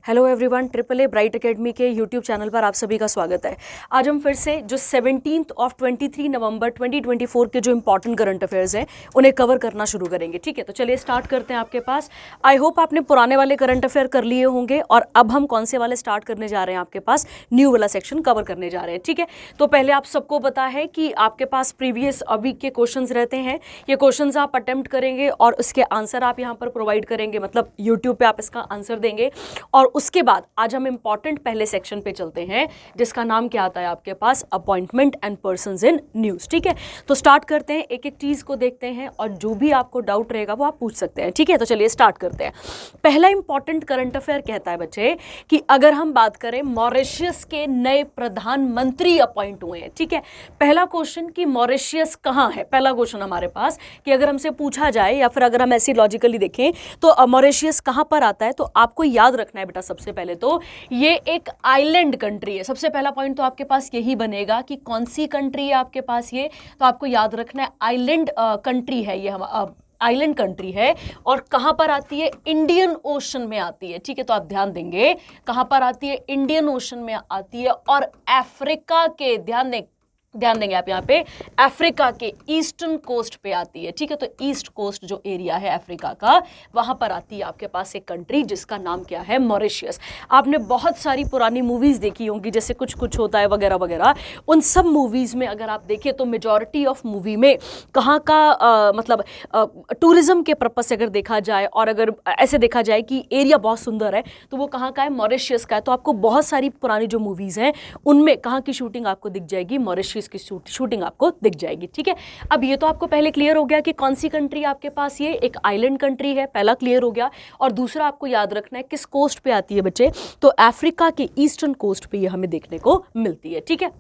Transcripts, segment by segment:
Hello everyone, triple a bright academy के YouTube channel पर आप सभी का स्वागत है। आज हम फिर से जो 23 नवंबर 2024 के जो इंपॉर्टेंट करंट अफेयर्स हैं उन्हें कवर करना शुरू करेंगे। ठीक है, तो चलिए स्टार्ट करते हैं। आपके पास आई होप आपने पुराने वाले करंट अफेयर कर लिए होंगे और अब हम कौन से वाले स्टार्ट करने जा रहे हैं, आपके पास न्यू वाला सेक्शन कवर करने जा रहे हैं। ठीक है, तो पहले आप सबको पता है कि आपके पास प्रीवियस वीक के क्वेश्चंस रहते हैं। ये क्वेश्चंस आप अटेम्प्ट करेंगे और उसके आंसर आप यहाँ पर प्रोवाइड करेंगे, मतलब यूट्यूब पे आप इसका आंसर देंगे। और उसके बाद आज हम इंपॉर्टेंट पहले सेक्शन पे चलते हैं जिसका नाम क्या आता है आपके पास, appointment and persons in news. ठीक है, तो स्टार्ट करते हैं, एक एक चीज़ को देखते हैं और जो भी आपको डाउट रहेगा वो आप पूछ सकते हैं। ठीक है, तो चलिए स्टार्ट करते हैं। पहला इंपॉर्टेंट करंट अफेयर कहता है बच्चे कि अगर हम बात करें मॉरिशस के नए प्रधानमंत्री अपॉइंट हुए हैं। ठीक है, पहला क्वेश्चन कि मॉरिशस कहाँ है, पहला क्वेश्चन हमारे पास कि अगर हमसे पूछा जाए या फिर अगर हम ऐसे लॉजिकली देखें तो मॉरिशस कहाँ पर आता है, तो आपको याद रखना है बेटा सबसे पहले तो ये एक आइलैंड कंट्री है। सबसे पहला पॉइंट तो आपके पास यही बनेगा कि कौन सी कंट्री है आपके पास ये, तो आपको याद रखना है आइलैंड कंट्री है ये, हम आइलैंड कंट्री है। और कहां पर आती है, इंडियन ओशन में आती है। ठीक है, तो आप ध्यान देंगे कहां पर आती है, इंडियन ओशन में आती है और अफ्रीका के, ध्यान देंगे आप यहाँ पे, अफ्रीका के ईस्टर्न कोस्ट पे आती है। ठीक है, तो ईस्ट कोस्ट जो एरिया है अफ्रीका का, वहां पर आती है आपके पास एक कंट्री जिसका नाम क्या है, मॉरिशस। आपने बहुत सारी पुरानी मूवीज देखी होंगी, जैसे कुछ कुछ होता है वगैरह वगैरह। उन सब मूवीज में अगर आप देखें तो मेजॉरिटी ऑफ मूवी में कहाँ का मतलब टूरिज्म के पर्पज से अगर देखा जाए और अगर ऐसे देखा जाए कि एरिया बहुत सुंदर है तो वो कहाँ का है, मॉरिशस का है। तो आपको बहुत सारी पुरानी जो मूवीज हैं उनमें कहाँ की शूटिंग आपको दिख जाएगी, मॉरिशस की शूटिंग आपको दिख जाएगी। ठीक है, अब ये तो आपको पहले क्लियर हो गया कि कौन सी कंट्री आपके पास ये एक आइलैंड कंट्री है, पहला क्लियर हो गया। और दूसरा आपको याद रखना है किस कोस्ट पे आती है बच्चे, तो अफ्रीका के ईस्टर्न कोस्ट पे ये हमें देखने को मिलती है। ठीक है,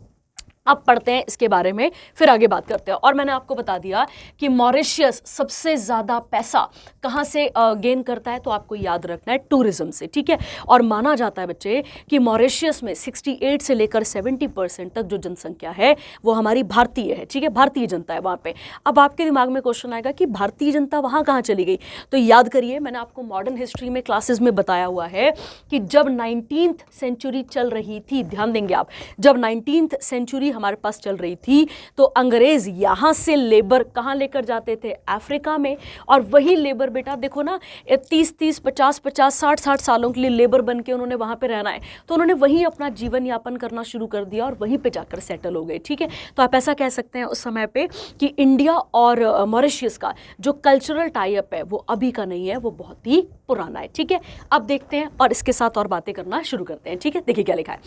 अब पढ़ते हैं इसके बारे में, फिर आगे बात करते हैं। और मैंने आपको बता दिया कि मॉरिशस सबसे ज़्यादा पैसा कहाँ से गेन करता है, तो आपको याद रखना है टूरिज्म से। ठीक है, और माना जाता है बच्चे कि मॉरिशस में 68 से लेकर 70% तक जो जनसंख्या है वो हमारी भारतीय है। ठीक है, भारतीय जनता है वहाँ पे। अब आपके दिमाग में क्वेश्चन आएगा कि भारतीय जनता वहाँ कहाँ चली गई, तो याद करिए मैंने आपको मॉडर्न हिस्ट्री में क्लासेस में बताया हुआ है कि जब 19th सेंचुरी चल रही थी, ध्यान देंगे आप, जब 19th सेंचुरी हमारे पास चल रही थी तो अंग्रेज यहां से लेबर कहां लेकर जाते थे, अफ्रीका में। और वही लेबर बेटा देखो ना, 30-30, 50-50, 60-60 सालों के लिए लेबर बन के उन्होंने वहां पे रहना है, तो उन्होंने वहीं अपना जीवन यापन करना शुरू कर दिया और वहीं पे जाकर सेटल हो गए। ठीक है, तो आप ऐसा कह सकते हैं उस समय पे कि इंडिया और मॉरिशस का जो कल्चरल टाई अप है वो अभी का नहीं है, वो बहुत ही पुराना है। ठीक है, अब देखते हैं और इसके साथ और बातें करना शुरू करते हैं। ठीक है, देखिए क्या लिखा है,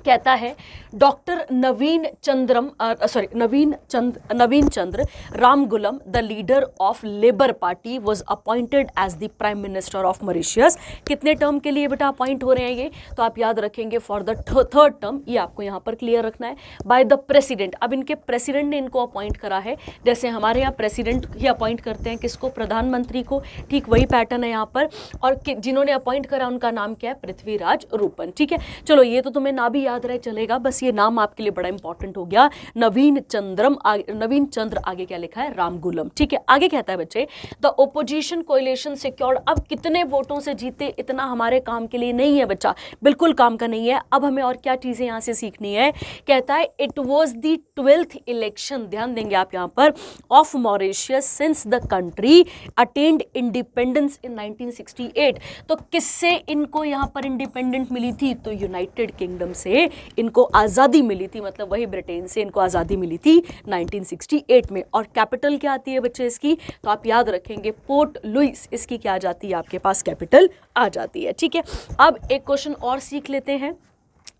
कहता है doctor Navin Chandra Ramgoolam the leader of Labour Party was appointed as the prime minister of Mauritius. कितने टर्म के लिए बेटा अपॉइंट हो रहे हैं ये, तो आप याद रखेंगे फॉर द थर्ड टर्म, ये आपको यहाँ पर क्लियर रखना है, बाय द प्रेसिडेंट। अब इनके प्रेसिडेंट ने इनको अपॉइंट करा है, जैसे हमारे यहाँ प्रेसिडेंट ही अपॉइंट करते हैं किसको, प्रधानमंत्री को, ठीक वही पैटर्न है यहाँ पर। और जिन्होंने अपॉइंट करा उनका नाम क्या है, पृथ्वीराज रूपन। ठीक है, चलो ये तो तुम्हें ना भी याद रहे चलेगा, बस ये नाम आपके लिए बड़ा इंपॉर्टेंट हो गया, नवीन चंद्र, आगे क्या लिखा है, रामगुलम। ठीक है, आगे कहता है बच्चे द ओपोजिशन कोएलिशन सिक्योर्ड। अब कितने वोटों से जीते इतना हमारे काम के लिए नहीं है बच्चा, बिल्कुल काम का नहीं है। अब हमें और क्या चीजें यहां से सीखनी है, कहता है it was the 12th election, ध्यान देंगे आप यहां पर, of Mauritius since the country attend independence in 1968। तो किससे इनको यहां पर इंडिपेंडेंट मिली थी, तो यूनाइटेड किंगडम से इनको आज़ादी मिली थी, मतलब वही ब्रिटेन से इनको आज़ादी मिली थी 1968 में। और कैपिटल क्या आती है बच्चे इसकी, तो आप याद रखेंगे पोर्ट लुइस इसकी क्या आ जाती है, आपके पास कैपिटल आ जाती है। ठीक है, अब एक क्वेश्चन और सीख लेते हैं।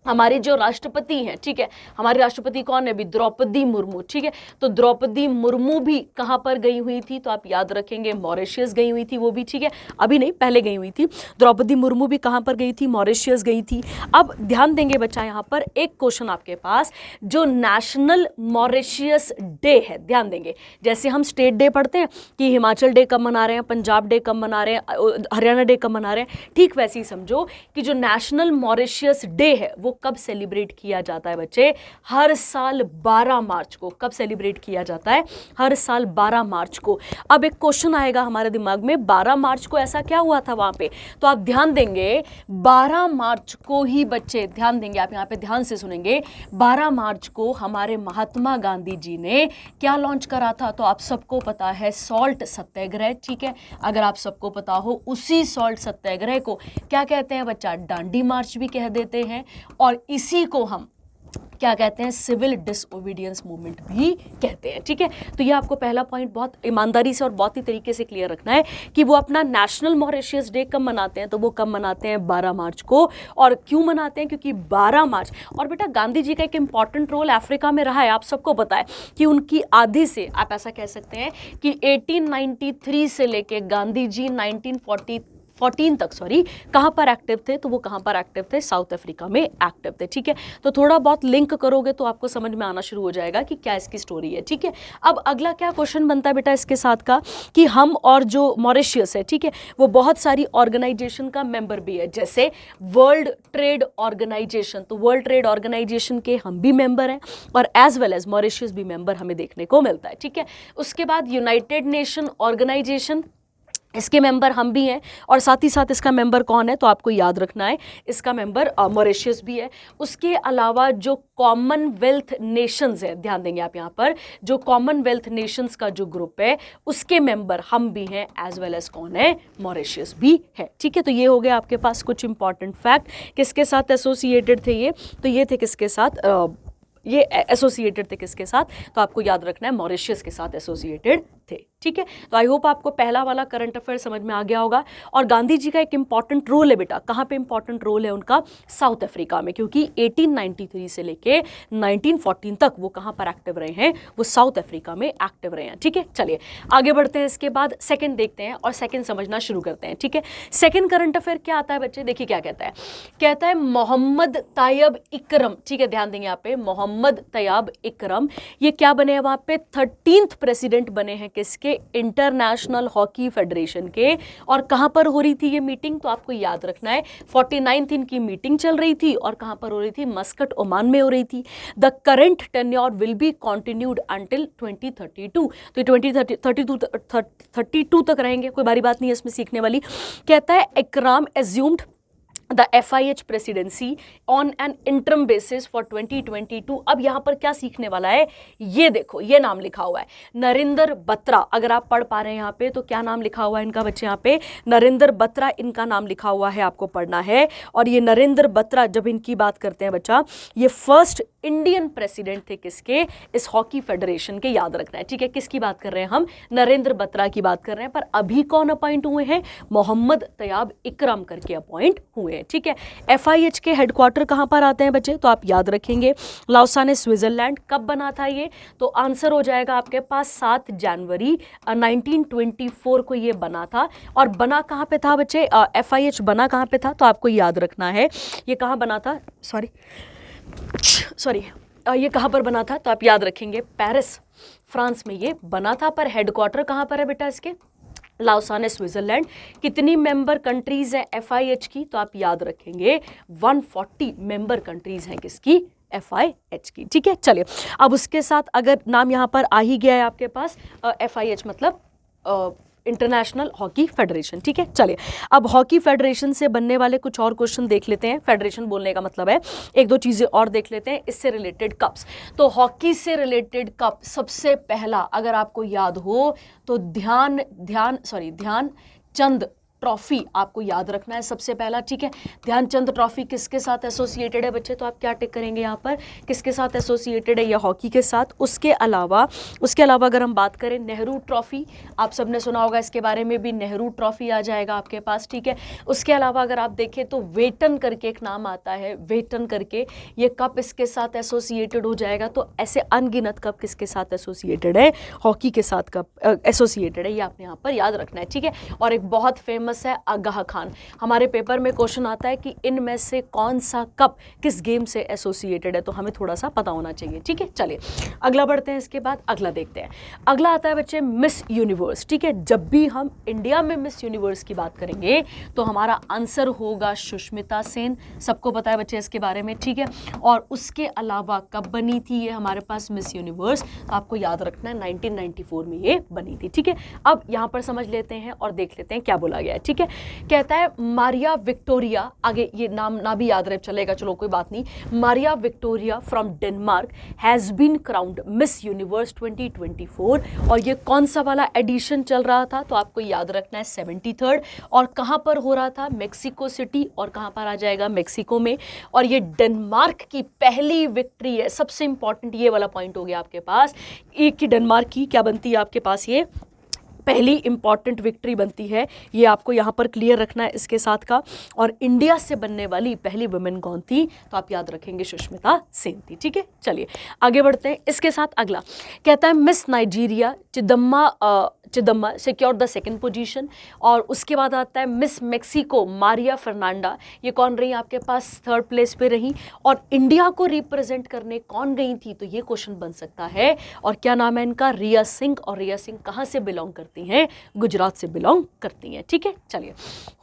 हमारे जो राष्ट्रपति हैं, ठीक है, हमारे राष्ट्रपति कौन है अभी, द्रौपदी मुर्मू। ठीक है, तो द्रौपदी मुर्मू भी कहाँ पर गई हुई थी, तो आप याद रखेंगे मॉरिशस गई हुई थी वो भी। ठीक है, अभी नहीं पहले गई हुई थी द्रौपदी मुर्मू भी, कहाँ पर गई थी, मॉरिशस गई थी। अब ध्यान देंगे बच्चा यहाँ पर एक क्वेश्चन आपके पास, जो नेशनल मॉरिशस डे है, ध्यान देंगे, जैसे हम स्टेट डे पढ़ते हैं कि हिमाचल डे कब मना रहे हैं, पंजाब डे कब मना रहे हैं, हरियाणा डे कब मना रहे हैं, ठीक वैसे ही समझो कि जो नेशनल मॉरिशस डे है वो कब सेलिब्रेट किया जाता है बच्चे? हर साल 12 मार्च को। कब सेलिब्रेट किया जाता है? हर साल 12 मार्च को। अब एक क्वेश्चन आएगा हमारे दिमाग में, 12 मार्च को ऐसा क्या हुआ था वहां पे? तो आप ध्यान देंगे 12 मार्च को ही बच्चे, ध्यान देंगे आप, यहाँ पे ध्यान से सुनेंगे, 12 मार्च को हमारे महात्मा गांधी जी ने क्या लॉन्च करा था? तो आप सबको पता है सॉल्ट सत्याग्रह, ठीक है। अगर आप सबको पता हो, उसी सॉल्ट सत्याग्रह को क्या कहते हैं बच्चा? दांडी मार्च भी कह देते हैं, और इसी को हम क्या कहते हैं? सिविल डिसओबीडियंस मूवमेंट भी कहते हैं, ठीक है। तो ये आपको पहला पॉइंट बहुत ईमानदारी से और बहुत ही तरीके से क्लियर रखना है कि वो अपना नेशनल मॉरिशियस डे कब मनाते हैं? तो वो कब मनाते हैं? 12 मार्च को। और क्यों मनाते हैं? क्योंकि 12 मार्च, और बेटा गांधी जी का एक इंपॉर्टेंट रोल अफ्रीका में रहा है, आप सबको पता है कि उनकी आधी से, आप ऐसा कह सकते हैं कि 1893 से लेके गांधी जी 1914 तक, कहाँ पर एक्टिव थे? तो वो कहाँ पर एक्टिव थे? साउथ अफ्रीका में एक्टिव थे, ठीक है। तो थोड़ा बहुत लिंक करोगे तो आपको समझ में आना शुरू हो जाएगा कि क्या इसकी स्टोरी है, ठीक है। अब अगला क्या क्वेश्चन बनता है बेटा इसके साथ का, कि हम और जो मॉरिशियस है, ठीक है, वो बहुत सारी ऑर्गेनाइजेशन का मेंबर भी है, जैसे वर्ल्ड ट्रेड ऑर्गेनाइजेशन। तो वर्ल्ड ट्रेड ऑर्गेनाइजेशन के हम भी मेंबर हैं, और एज वेल एज मॉरिशियस भी मेंबर हमें देखने को मिलता है, ठीक है। उसके बाद यूनाइटेड नेशन ऑर्गेनाइजेशन, इसके मेंबर हम भी हैं, और साथ ही साथ इसका मेंबर कौन है? तो आपको याद रखना है इसका मेंबर मॉरिशियस भी है। उसके अलावा जो कॉमनवेल्थ नेशंस है, ध्यान देंगे आप यहाँ पर, जो कॉमनवेल्थ नेशंस का जो ग्रुप है उसके मेंबर हम भी हैं, एज वेल एज कौन है? मॉरिशियस भी है, ठीक है। तो ये हो गया आपके पास कुछ इंपॉर्टेंट फैक्ट, किसके साथ एसोसिएटेड थे ये? तो ये थे किसके साथ? ये एसोसिएटेड थे किसके साथ? तो आपको याद रखना है मॉरिशियस के साथ एसोसिएटेड थे, ठीक है। तो आई होप आपको पहला वाला करंट अफेयर समझ में आ गया होगा। और गांधी जी का एक इंपॉर्टेंट रोल है बेटा, कहाँ पे इंपॉर्टेंट रोल है उनका? साउथ अफ्रीका में, क्योंकि 1893 से लेके 1914 तक वो कहाँ पर एक्टिव रहे हैं? वो साउथ अफ्रीका में एक्टिव रहे हैं, ठीक है। चलिए आगे बढ़ते हैं, इसके बाद सेकंड देखते हैं और सेकंड समझना शुरू करते हैं, ठीक है। सेकंड करंट अफेयर क्या आता है बच्चे? देखिए क्या कहता है, कहता है मोहम्मद तैयब इकरम, ठीक है, ध्यान देंगे यहाँ पे, मोहम्मद तैयब इकरम, ये क्या बने हैं वहां पे? 13th प्रेसिडेंट बने हैं किसके? इंटरनेशनल हॉकी फेडरेशन के। और कहां पर हो रही थी ये मीटिंग? तो आपको याद रखना है 49th इनकी मीटिंग चल रही थी, और कहां पर हो रही थी? मस्कट, ओमान में हो रही थी। The current tenure will be continued until 2032। तो 2032 तक रहेंगे, कोई बड़ी बात नहीं है इसमें सीखने वाली। कहता है इकराम assumed the FIH presidency on an interim basis for 2022। अब यहां पर क्या सीखने वाला है? ये देखो, ये नाम लिखा हुआ है नरेंद्र बत्रा। अगर आप पढ़ पा रहे हैं यहाँ पे, तो क्या नाम लिखा हुआ है इनका बच्चे? यहाँ पे नरेंद्र बत्रा इनका नाम लिखा हुआ है, आपको पढ़ना है। और ये नरेंद्र बत्रा, जब इनकी बात करते हैं बच्चा, ये फर्स्ट इंडियन प्रेसिडेंट थे किसके? इस हॉकी फेडरेशन के, याद रखना है, ठीक है। किसकी बात कर रहे हैं हम? नरेंद्र बत्रा की बात कर रहे हैं। पर अभी कौन अपॉइंट हुए हैं? मोहम्मद तैयब इकरम करके अपॉइंट हुए हैं, ठीक है। FIH के हेडक्वार्टर कहां पर आते हैं बच्चे? तो आप याद रखेंगे लाउसाने, स्विट्जरलैंड। कब बना था ये? तो आंसर हो जाएगा आपके पास 7 जनवरी 1924 को ये बना था। और बना कहां पे था बच्चे? FIH बना कहां पे था? तो आपको याद रखना है ये कहां बना था, सॉरी ये कहां पर बना था? तो आप याद रखेंगे पेरिस, फ्रांस में ये बना था। पर हेडक्वार्टर कहां पर है बेटा इसके? लाउसाने, स्विट्जरलैंड। कितनी मेंबर कंट्रीज है FIH की? तो आप याद रखेंगे 140 मेंबर कंट्रीज हैं किसकी? FIH की, ठीक है। चलिए अब उसके साथ अगर नाम यहाँ पर आ ही गया है आपके पास, FIH मतलब इंटरनेशनल हॉकी फेडरेशन, ठीक है। चलिए अब हॉकी फेडरेशन से बनने वाले कुछ और क्वेश्चन देख लेते हैं। फेडरेशन बोलने का मतलब है एक दो चीजें और देख लेते हैं इससे रिलेटेड कप्स। तो हॉकी से रिलेटेड कप सबसे पहला अगर आपको याद हो तो ध्यानचंद ट्रॉफी आपको याद रखना है सबसे पहला, ठीक है। ध्यानचंद ट्रॉफी किसके साथ एसोसिएटेड है बच्चे? तो आप क्या टिक करेंगे यहाँ पर? किसके साथ एसोसिएटेड है? या हॉकी के साथ। उसके अलावा अगर हम बात करें नेहरू ट्रॉफी, आप सबने सुना होगा इसके बारे में भी, नेहरू ट्रॉफी आ जाएगा आपके पास, ठीक है। उसके अलावा अगर आप देखें तो वेटन करके एक नाम आता है, वेटन करके, ये कप इसके साथ एसोसिएटेड हो जाएगा। तो ऐसे अनगिनत कप किसके साथ एसोसिएटेड है? हॉकी के साथ कप एसोसिएटेड है, ये आपने यहाँ पर याद रखना है, ठीक है। और एक बहुत फेमस फेमस है आगाह खान। हमारे पेपर में क्वेश्चन आता है कि इनमें से कौन सा कप किस गेम से एसोसिएटेड है, तो हमें थोड़ा सा पता होना चाहिए। ठीक है, चलिए अगला बढ़ते हैं। इसके बाद अगला देखते हैं। अगला आता है बच्चे मिस यूनिवर्स। ठीक है, जब भी हम इंडिया में मिस यूनिवर्स की बात करेंगे तो हमारा आंसर होगा सुष्मिता सेन। सबको पता है बच्चे इसके बारे में। ठीक है, और उसके अलावा कब बनी थी ये हमारे पास मिस यूनिवर्स, तो आपको याद रखना है 1994 में ये बनी थी। ठीक है, अब यहाँ पर समझ लेते हैं और देख लेते हैं क्या बोला गया है। ठीक है, कहता है मारिया विक्टोरिया, आगे ये नाम ना भी याद रहे चलेगा, चलो कोई बात नहीं। Maria Victoria from Denmark has been crowned Miss Universe 2024। और ये कौन सा वाला एडिशन चल रहा था, तो आपको याद रखना है 73rd। और कहाँ पर हो रहा था, मेक्सिको सिटी, और कहाँ पर आ जाएगा, मेक्सिको में। और ये डेनमार्क की पहली विक्ट्री है। सबसे इंपॉर्टेंट ये वाला पॉइंट हो गया आपके पास, एक की डेनमार्क की क्या बनती है आपके पास, ये पहली इंपॉर्टेंट विक्ट्री बनती है। ये आपको यहाँ पर क्लियर रखना है इसके साथ का। और इंडिया से बनने वाली पहली वुमेन कौन थी, तो आप याद रखेंगे सुष्मिता सेन थी। ठीक है, चलिए आगे बढ़ते हैं। इसके साथ अगला कहता है Miss Nigeria Chidimma secure the second position. और उसके बाद आता है मिस मेक्सिको मारिया फर्नांडा, ये कौन रही आपके पास, थर्ड प्लेस पे रही। और इंडिया को रिप्रेजेंट करने कौन गई थी, तो ये क्वेश्चन बन सकता है। और क्या नाम है इनका, रिया सिंह। और रिया सिंह कहाँ से बिलोंग करती हैं, गुजरात से बिलोंग करती हैं। ठीक है, चलिए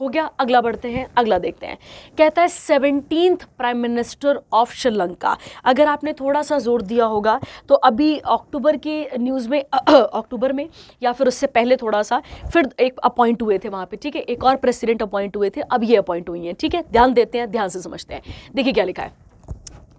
हो गया। अगला बढ़ते हैं, अगला देखते हैं। कहता है 17th prime minister of Sri Lanka. अगर आपने थोड़ा सा जोर दिया होगा तो अभी अक्टूबर के न्यूज़ में अक्टूबर में या फिर उससे पहले थोड़ा सा, फिर एक अपॉइंट हुए थे वहाँ पे। ठीक है, एक और प्रेसिडेंट अपॉइंट हुए थे, अब ये अपॉइंट हुई हैं। ठीक है, ध्यान देते हैं, ध्यान से समझते हैं। देखिए क्या लिखा है,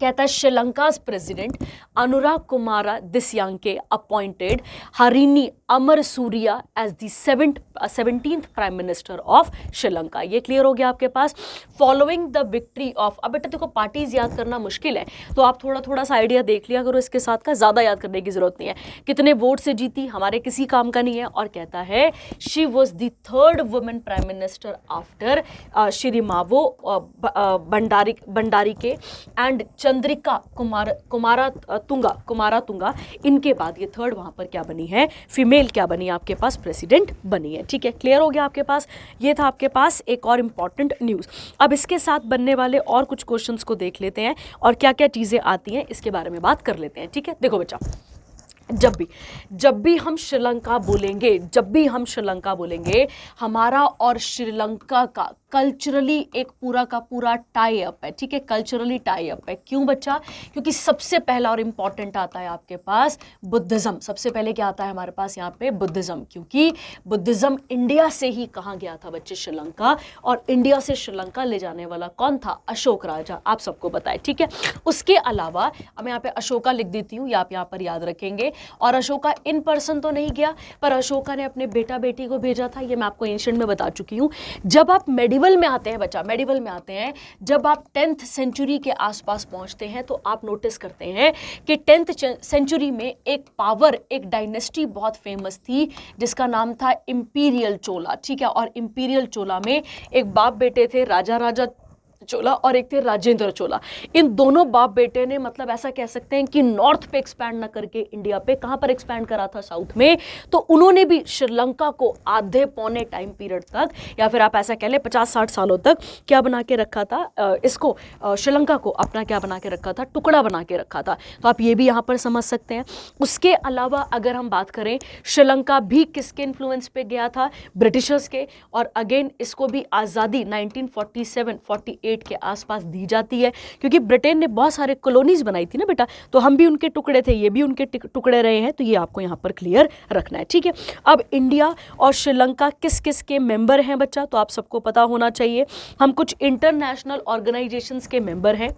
कहता है Sri Lanka's president Anurag Kumara Dissanayake appointed Harini Amarasuriya as the 17th prime minister of Sri Lanka. ये क्लियर हो गया आपके पास। फॉलोइंग द विक्ट्री ऑफ, अब बेटा देखो पार्टीज याद करना मुश्किल है, तो आप थोड़ा थोड़ा सा आइडिया देख लिया करो इसके साथ का, ज़्यादा याद करने की जरूरत नहीं है। कितने वोट से जीती हमारे किसी काम का नहीं है। और कहता है she was the 3rd women prime minister after Sirimavo Bhandari के एंड चंद्रिका कुमारा तुंगा, इनके बाद ये 3rd वहां पर क्या बनी है, फीमेल क्या बनी आपके पास, प्रेसिडेंट बनी है। ठीक है, क्लियर हो गया आपके पास। ये था आपके पास एक और इंपॉर्टेंट न्यूज़। अब इसके साथ बनने वाले और कुछ क्वेश्चंस को देख लेते हैं और क्या क्या चीज़ें आती हैं इसके बारे में बात कर लेते हैं। ठीक है, देखो बच्चा, जब भी हम श्रीलंका बोलेंगे, हमारा और श्रीलंका का कल्चरली एक पूरा का पूरा टाई अप है। ठीक है, कल्चरली टाई अप है। क्यों बच्चा, क्योंकि सबसे पहला और इंपॉर्टेंट आता है आपके पास बुद्धिज्म। सबसे पहले क्या आता है हमारे पास यहाँ पे, बुद्धिज्म। क्योंकि बुद्धिज्म इंडिया से ही कहाँ गया था बच्चे, श्रीलंका। और इंडिया से श्रीलंका ले जाने वाला कौन था, अशोक राजा, आप सबको पता है। ठीक है, उसके अलावा मैं यहाँ पे अशोका लिख देती हूँ, आप यहाँ पर याद रखेंगे। और अशोका इन पर्सन तो नहीं गया, पर अशोका ने अपने बेटा बेटी को भेजा था, ये मैं आपको एंशिएंट में बता चुकी हूँ। जब आप मेडिवल में आते हैं बच्चा, मेडिवल में आते हैं, जब आप 10th सेंचुरी के आसपास पहुंचते हैं तो आप नोटिस करते हैं कि 10th सेंचुरी में एक पावर, एक डायनेस्टी बहुत फेमस थी जिसका नाम था इंपीरियल चोला। ठीक है, और इंपीरियल चोला में एक बाप बेटे थे, राजा चोला, और एक थे राजेंद्र चोला। इन दोनों बाप बेटे ने, मतलब ऐसा कह सकते हैं कि नॉर्थ पे एक्सपैंड ना करके इंडिया पे कहां पर एक्सपैंड करा था, साउथ में। तो उन्होंने भी श्रीलंका को आधे पौने टाइम पीरियड तक, या फिर आप ऐसा कह ले 50-60 सालों तक क्या बना के रखा था, इसको श्रीलंका को अपना क्या बना के रखा था, टुकड़ा बना के रखा था। तो आप ये भी यहाँ पर समझ सकते हैं। उसके अलावा अगर हम बात करें, श्रीलंका भी किसके इन्फ्लुएंस पे गया था, ब्रिटिशर्स के। और अगेन इसको भी आज़ादी 1947-48 के आसपास दी जाती है, क्योंकि ब्रिटेन ने बहुत सारे कॉलोनीज बनाई थी ना बेटा, तो हम भी उनके टुकड़े थे, ये भी उनके टुकड़े रहे हैं। तो ये आपको यहाँ पर क्लियर रखना है। ठीक है, अब इंडिया और श्रीलंका किस किस के मेंबर हैं बच्चा, तो आप सबको पता होना चाहिए। हम कुछ इंटरनेशनल ऑर्गेनाइजेशंस के मेंबर हैं,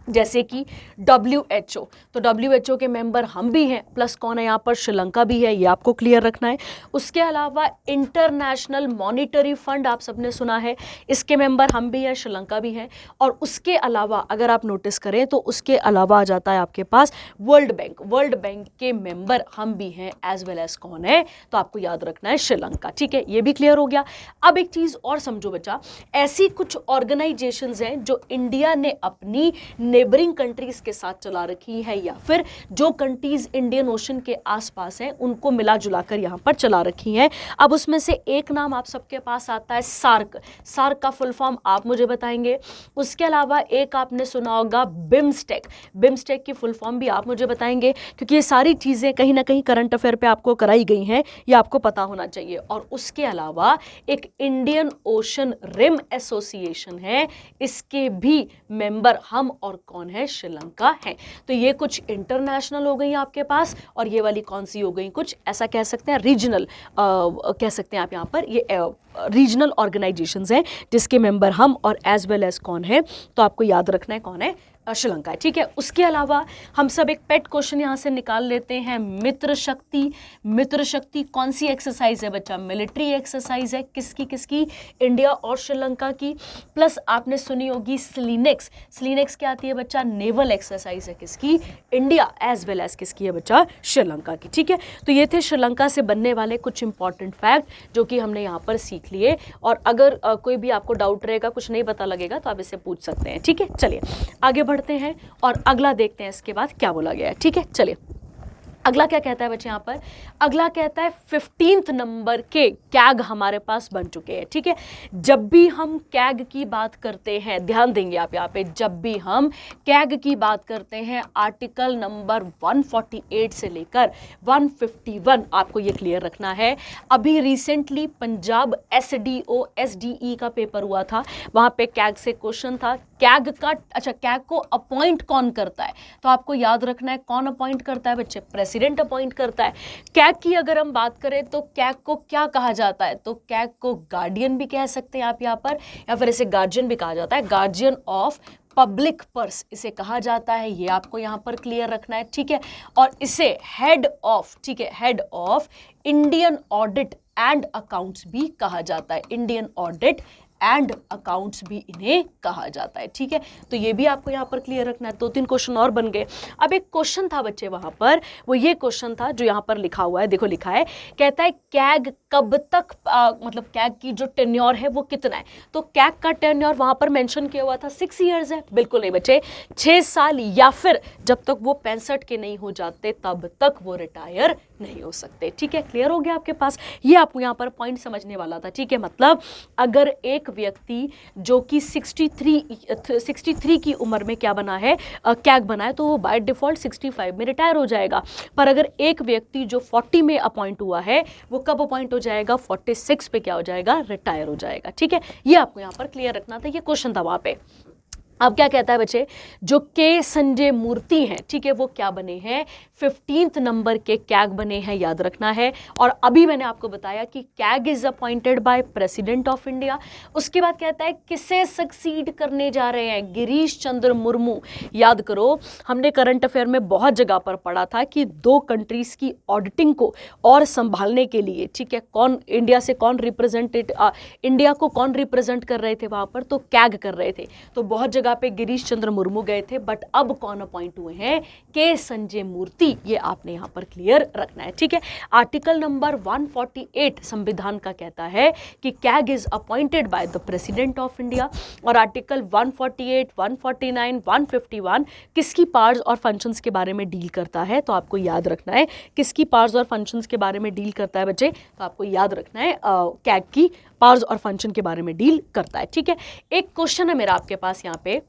जैसे कि WHO। तो WHO के मेंबर हम भी हैं, प्लस कौन है यहाँ पर, श्रीलंका भी है, ये आपको क्लियर रखना है। उसके अलावा इंटरनेशनल मॉनिटरी फंड आप सबने सुना है, इसके मेंबर हम भी हैं, श्रीलंका भी हैं। और उसके अलावा अगर आप नोटिस करें तो उसके अलावा आ जाता है आपके पास वर्ल्ड बैंक के मेंबर हम भी हैं, एज वेल एज कौन है, तो आपको याद रखना है श्रीलंका। ठीक है, ये भी क्लियर हो गया। अब एक चीज़ और समझो बच्चा, ऐसी कुछ ऑर्गेनाइजेशंस हैं जो इंडिया ने अपनी नेबरिंग कंट्रीज के साथ चला रखी है या फिर जो कंट्रीज इंडियन ओशन के आसपास हैं उनको मिला जुला कर यहाँ पर चला रखी हैं। अब उसमें से एक नाम आप सबके पास आता है सार्क। सार्क का फुल फॉर्म आप मुझे बताएंगे। उसके अलावा एक आपने सुना होगा बिम्स्टेक। बिम्स्टेक की फुल फॉर्म भी आप मुझे बताएंगे, क्योंकि ये सारी चीज़ें कहीं ना कहीं करंट अफेयर पे आपको कराई गई हैं, ये आपको पता होना चाहिए। और उसके अलावा एक इंडियन ओशन रिम एसोसिएशन है, इसके भी मेंबर हम और कौन है, श्रीलंका है। तो ये कुछ इंटरनेशनल हो गई आपके पास, और ये वाली कौन सी हो गई, कुछ ऐसा कह सकते हैं रीजनल कह सकते हैं आप यहाँ पर, ये रीजनल ऑर्गेनाइजेशंस हैं जिसके मेंबर हम और एज वेल एज कौन है, तो आपको याद रखना है कौन है, श्रीलंका है। ठीक है, उसके अलावा हम सब एक पेट क्वेश्चन यहाँ से निकाल लेते हैं, मित्र शक्ति। मित्र शक्ति कौन सी एक्सरसाइज है बच्चा, मिलिट्री एक्सरसाइज है, किसकी किसकी, इंडिया और श्रीलंका की। प्लस आपने सुनी होगी स्लीनेक्स। स्लीनेक्स क्या आती है बच्चा, नेवल एक्सरसाइज है, किसकी, इंडिया एज वेल एज किसकी है बच्चा, श्रीलंका की। ठीक है, तो ये थे श्रीलंका से बनने वाले कुछ इंपॉर्टेंट फैक्ट जो कि हमने यहाँ पर सीख लिए। और अगर कोई भी आपको डाउट रहेगा, कुछ नहीं पता लगेगा, तो आप इससे पूछ सकते हैं। ठीक है, चलिए आगे बढ़ते हैं और अगला देखते हैं इसके बाद क्या बोला गया है। ठीक है, चलिए अगला क्या कहता है बच्चे यहाँ पर, अगला कहता है 15th नंबर के कैग हमारे पास बन चुके हैं। ठीक है, जब भी हम कैग की बात करते हैं, ध्यान देंगे आप यहाँ पे, जब भी हम कैग की बात करते हैं, आर्टिकल नंबर 148 से लेकर 151 आपको ये क्लियर रखना है। अभी रिसेंटली पंजाब SDO SDE का पेपर हुआ था, वहाँ पे कैग से क्वेश्चन था, कैग का, अच्छा कैग को अपॉइंट कौन करता है, तो आपको याद रखना है कौन अपॉइंट करता है बच्चे, प्रेसिडेंट अपॉइंट करता है। कैग की अगर हम बात करें तो कैग को क्या कहा जाता है, तो कैग को गार्डियन भी कह सकते हैं आप यहाँ पर, या फिर इसे गार्जियन भी कहा जाता है, गार्जियन ऑफ पब्लिक पर्स इसे कहा जाता है, ये आपको यहाँ पर क्लियर रखना है। ठीक है, और इसे हेड ऑफ, ठीक है, head of Indian audit and accounts भी कहा जाता है, इंडियन ऑडिट एंड अकाउंट्स भी इन्हें कहा जाता है। ठीक है, तो ये भी आपको यहाँ पर क्लियर रखना है। 2-3 क्वेश्चन और बन गए। अब एक क्वेश्चन था बच्चे वहां पर, वो ये क्वेश्चन था जो यहाँ पर लिखा हुआ है, देखो लिखा है, कहता है कैग कब तक मतलब कैग की जो टेन्योर है वो कितना है, तो कैग का टेन्योर वहां पर मेंशन किया हुआ था 6 इयर्स है। बिल्कुल नहीं बच्चे, 6 साल या फिर जब तक वो 65 के नहीं हो जाते तब तक वो रिटायर नहीं हो सकते। ठीक है, क्लियर हो गया आपके पास, ये आपको यहाँ पर पॉइंट समझने वाला था। ठीक है, मतलब अगर एक व्यक्ति जो कि 63 की उम्र में क्या बना है, कैग बना है, तो वो बाय डिफॉल्ट 65 में रिटायर हो जाएगा। पर अगर एक व्यक्ति जो 40 में अपॉइंट हुआ है, वो कब अपॉइंट हो जाएगा, 46 पे क्या हो जाएगा, रिटायर हो जाएगा। ठीक है, ये आपको यहाँ पर क्लियर रखना था, ये क्वेश्चन था वहां पे। अब क्या कहता है बच्चे, जो के संजय मूर्ति हैं, ठीक है, वो क्या बने हैं, 15th नंबर के कैग बने हैं, याद रखना है। और अभी मैंने आपको बताया कि CAG is appointed by president of India. उसके बाद कहता है किसे सक्सीड करने जा रहे हैं, गिरीश चंद्र मुर्मू। याद करो, हमने करंट अफेयर में बहुत जगह पर पढ़ा था कि 2 कंट्रीज की ऑडिटिंग को और संभालने के लिए, ठीक है, कौन इंडिया से कौन इंडिया को कौन रिप्रेजेंट कर रहे थे वहां पर, तो कैग कर रहे थे। तो बहुत जगह पे गिरीश चंद्र मुर्मू गए थे, बट अब कौन अपॉइंट हुए हैं, के संजय मूर्ति। ये आपने यहां पर क्लियर रखना है। ठीक है, आर्टिकल नंबर 148 संविधान का कहता है कि CAG is appointed by the president of India. और आर्टिकल 148, 149, 151 किसकी पावर्स और फंक्शंस के बारे में डील करता है, तो आपको याद रखना है किसकी पावर्स और फंक्शंस के बारे में डील करता है बच्चे, तो आपको याद रखना है कैग की पावर्स और फंक्शन के बारे में डील करता है। ठीक है, एक क्वेश्चन है मेरा आपके पास यहाँ पे,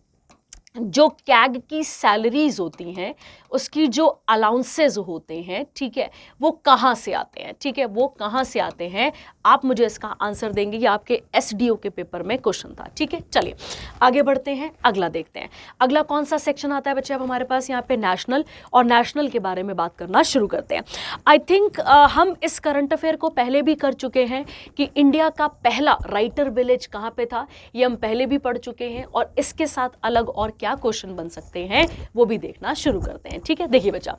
जो कैग की सैलरीज होती हैं, उसकी जो अलाउंसेज होते हैं, ठीक है, वो कहाँ से आते हैं, ठीक है, वो कहाँ से आते हैं, आप मुझे इसका आंसर देंगे। ये आपके SDO के पेपर में क्वेश्चन था। ठीक है, चलिए आगे बढ़ते हैं, अगला देखते हैं। अगला कौन सा सेक्शन आता है बच्चे, अब हमारे पास यहाँ पे नेशनल, और नेशनल के बारे में बात करना शुरू करते हैं। आई थिंक हम इस करंट अफेयर को पहले भी कर चुके हैं कि इंडिया का पहला राइटर विलेज कहाँ पे था, ये हम पहले भी पढ़ चुके हैं, और इसके साथ अलग और क्या क्वेश्चन बन सकते हैं वो भी देखना शुरू करते हैं। ठीक है, देखिए बच्चा,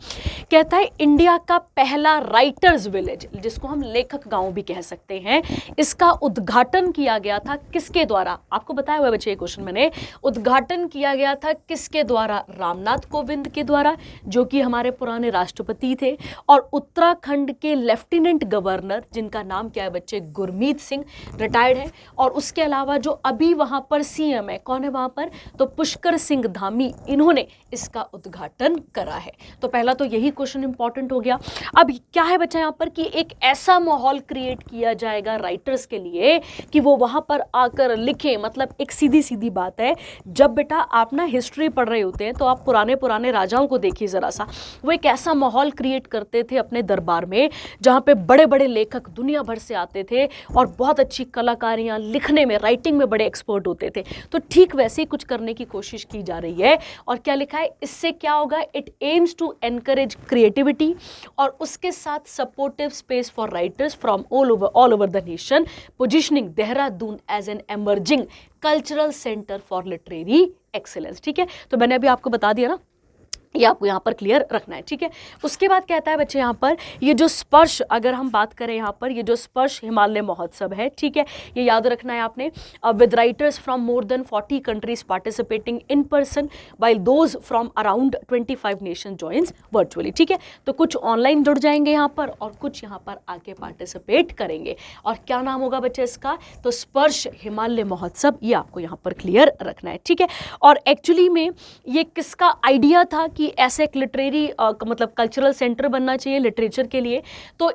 कहता है इंडिया का पहला राइटर्स विलेज, जिसको हम लेखक गांव भी कह सकते हैं, इसका उद्घाटन किया गया था किसके द्वारा, आपको बताया हुआ बच्चे ये क्वेश्चन मैंने, उद्घाटन किया गया था किसके द्वारा, रामनाथ कोविंद के द्वारा, जो कि हमारे पुराने राष्ट्रपति थे। और उत्तराखंड के लेफ्टिनेंट गवर्नर, जिनका नाम क्या है बच्चे, गुरमीत सिंह, रिटायर्ड है। और उसके अलावा जो अभी वहां पर CM है, कौन है वहां पर, तो पुष्कर सिंह सिंह धामी, इन्होंने इसका उद्घाटन करा है। तो पहला तो यही क्वेश्चन इंपॉर्टेंट हो गया। अब क्या है बच्चा यहाँ पर कि एक ऐसा माहौल क्रिएट किया जाएगा राइटर्स के लिए कि वो वहाँ पर आकर लिखें। मतलब एक सीधी सीधी बात है, जब बेटा आप ना हिस्ट्री पढ़ रहे होते हैं तो आप पुराने पुराने राजाओं को देखिए ज़रा सा, वो एक ऐसा माहौल क्रिएट करते थे अपने दरबार में जहाँ पे बड़े बड़े लेखक दुनिया भर से आते थे और बहुत अच्छी कलाकारियाँ लिखने में, राइटिंग में बड़े एक्सपर्ट होते थे। तो ठीक वैसे ही कुछ करने की कोशिश की जा रही है। और क्या लिखा है, इससे क्या होगा, it aims to encourage creativity और उसके साथ supportive space for writers from all over the nation, positioning Dehradun as an emerging cultural centre for literary excellence. ठीक है, तो मैंने अभी आपको बता दिया ना, ये आपको यहाँ पर क्लियर रखना है। ठीक है, उसके बाद कहता है बच्चे यहाँ पर ये जो स्पर्श, अगर हम बात करें यहाँ पर ये जो स्पर्श हिमालय महोत्सव है, ठीक है, ये याद रखना है आपने, with writers from more than 40 countries participating in person while those from around 25 nation joins virtually. ठीक है, तो कुछ ऑनलाइन जुड़ जाएंगे यहाँ पर और कुछ यहाँ पर आके पार्टिसिपेट करेंगे। और क्या नाम होगा बच्चे इसका, तो स्पर्श हिमालय महोत्सव, ये आपको यहाँ पर क्लियर रखना है। ठीक है, और एक्चुअली में ये किसका आइडिया था कि ऐसे एक लिटरेरी मतलब कल्चरल सेंटर बनना चाहिए लिटरेचर के लिए, तो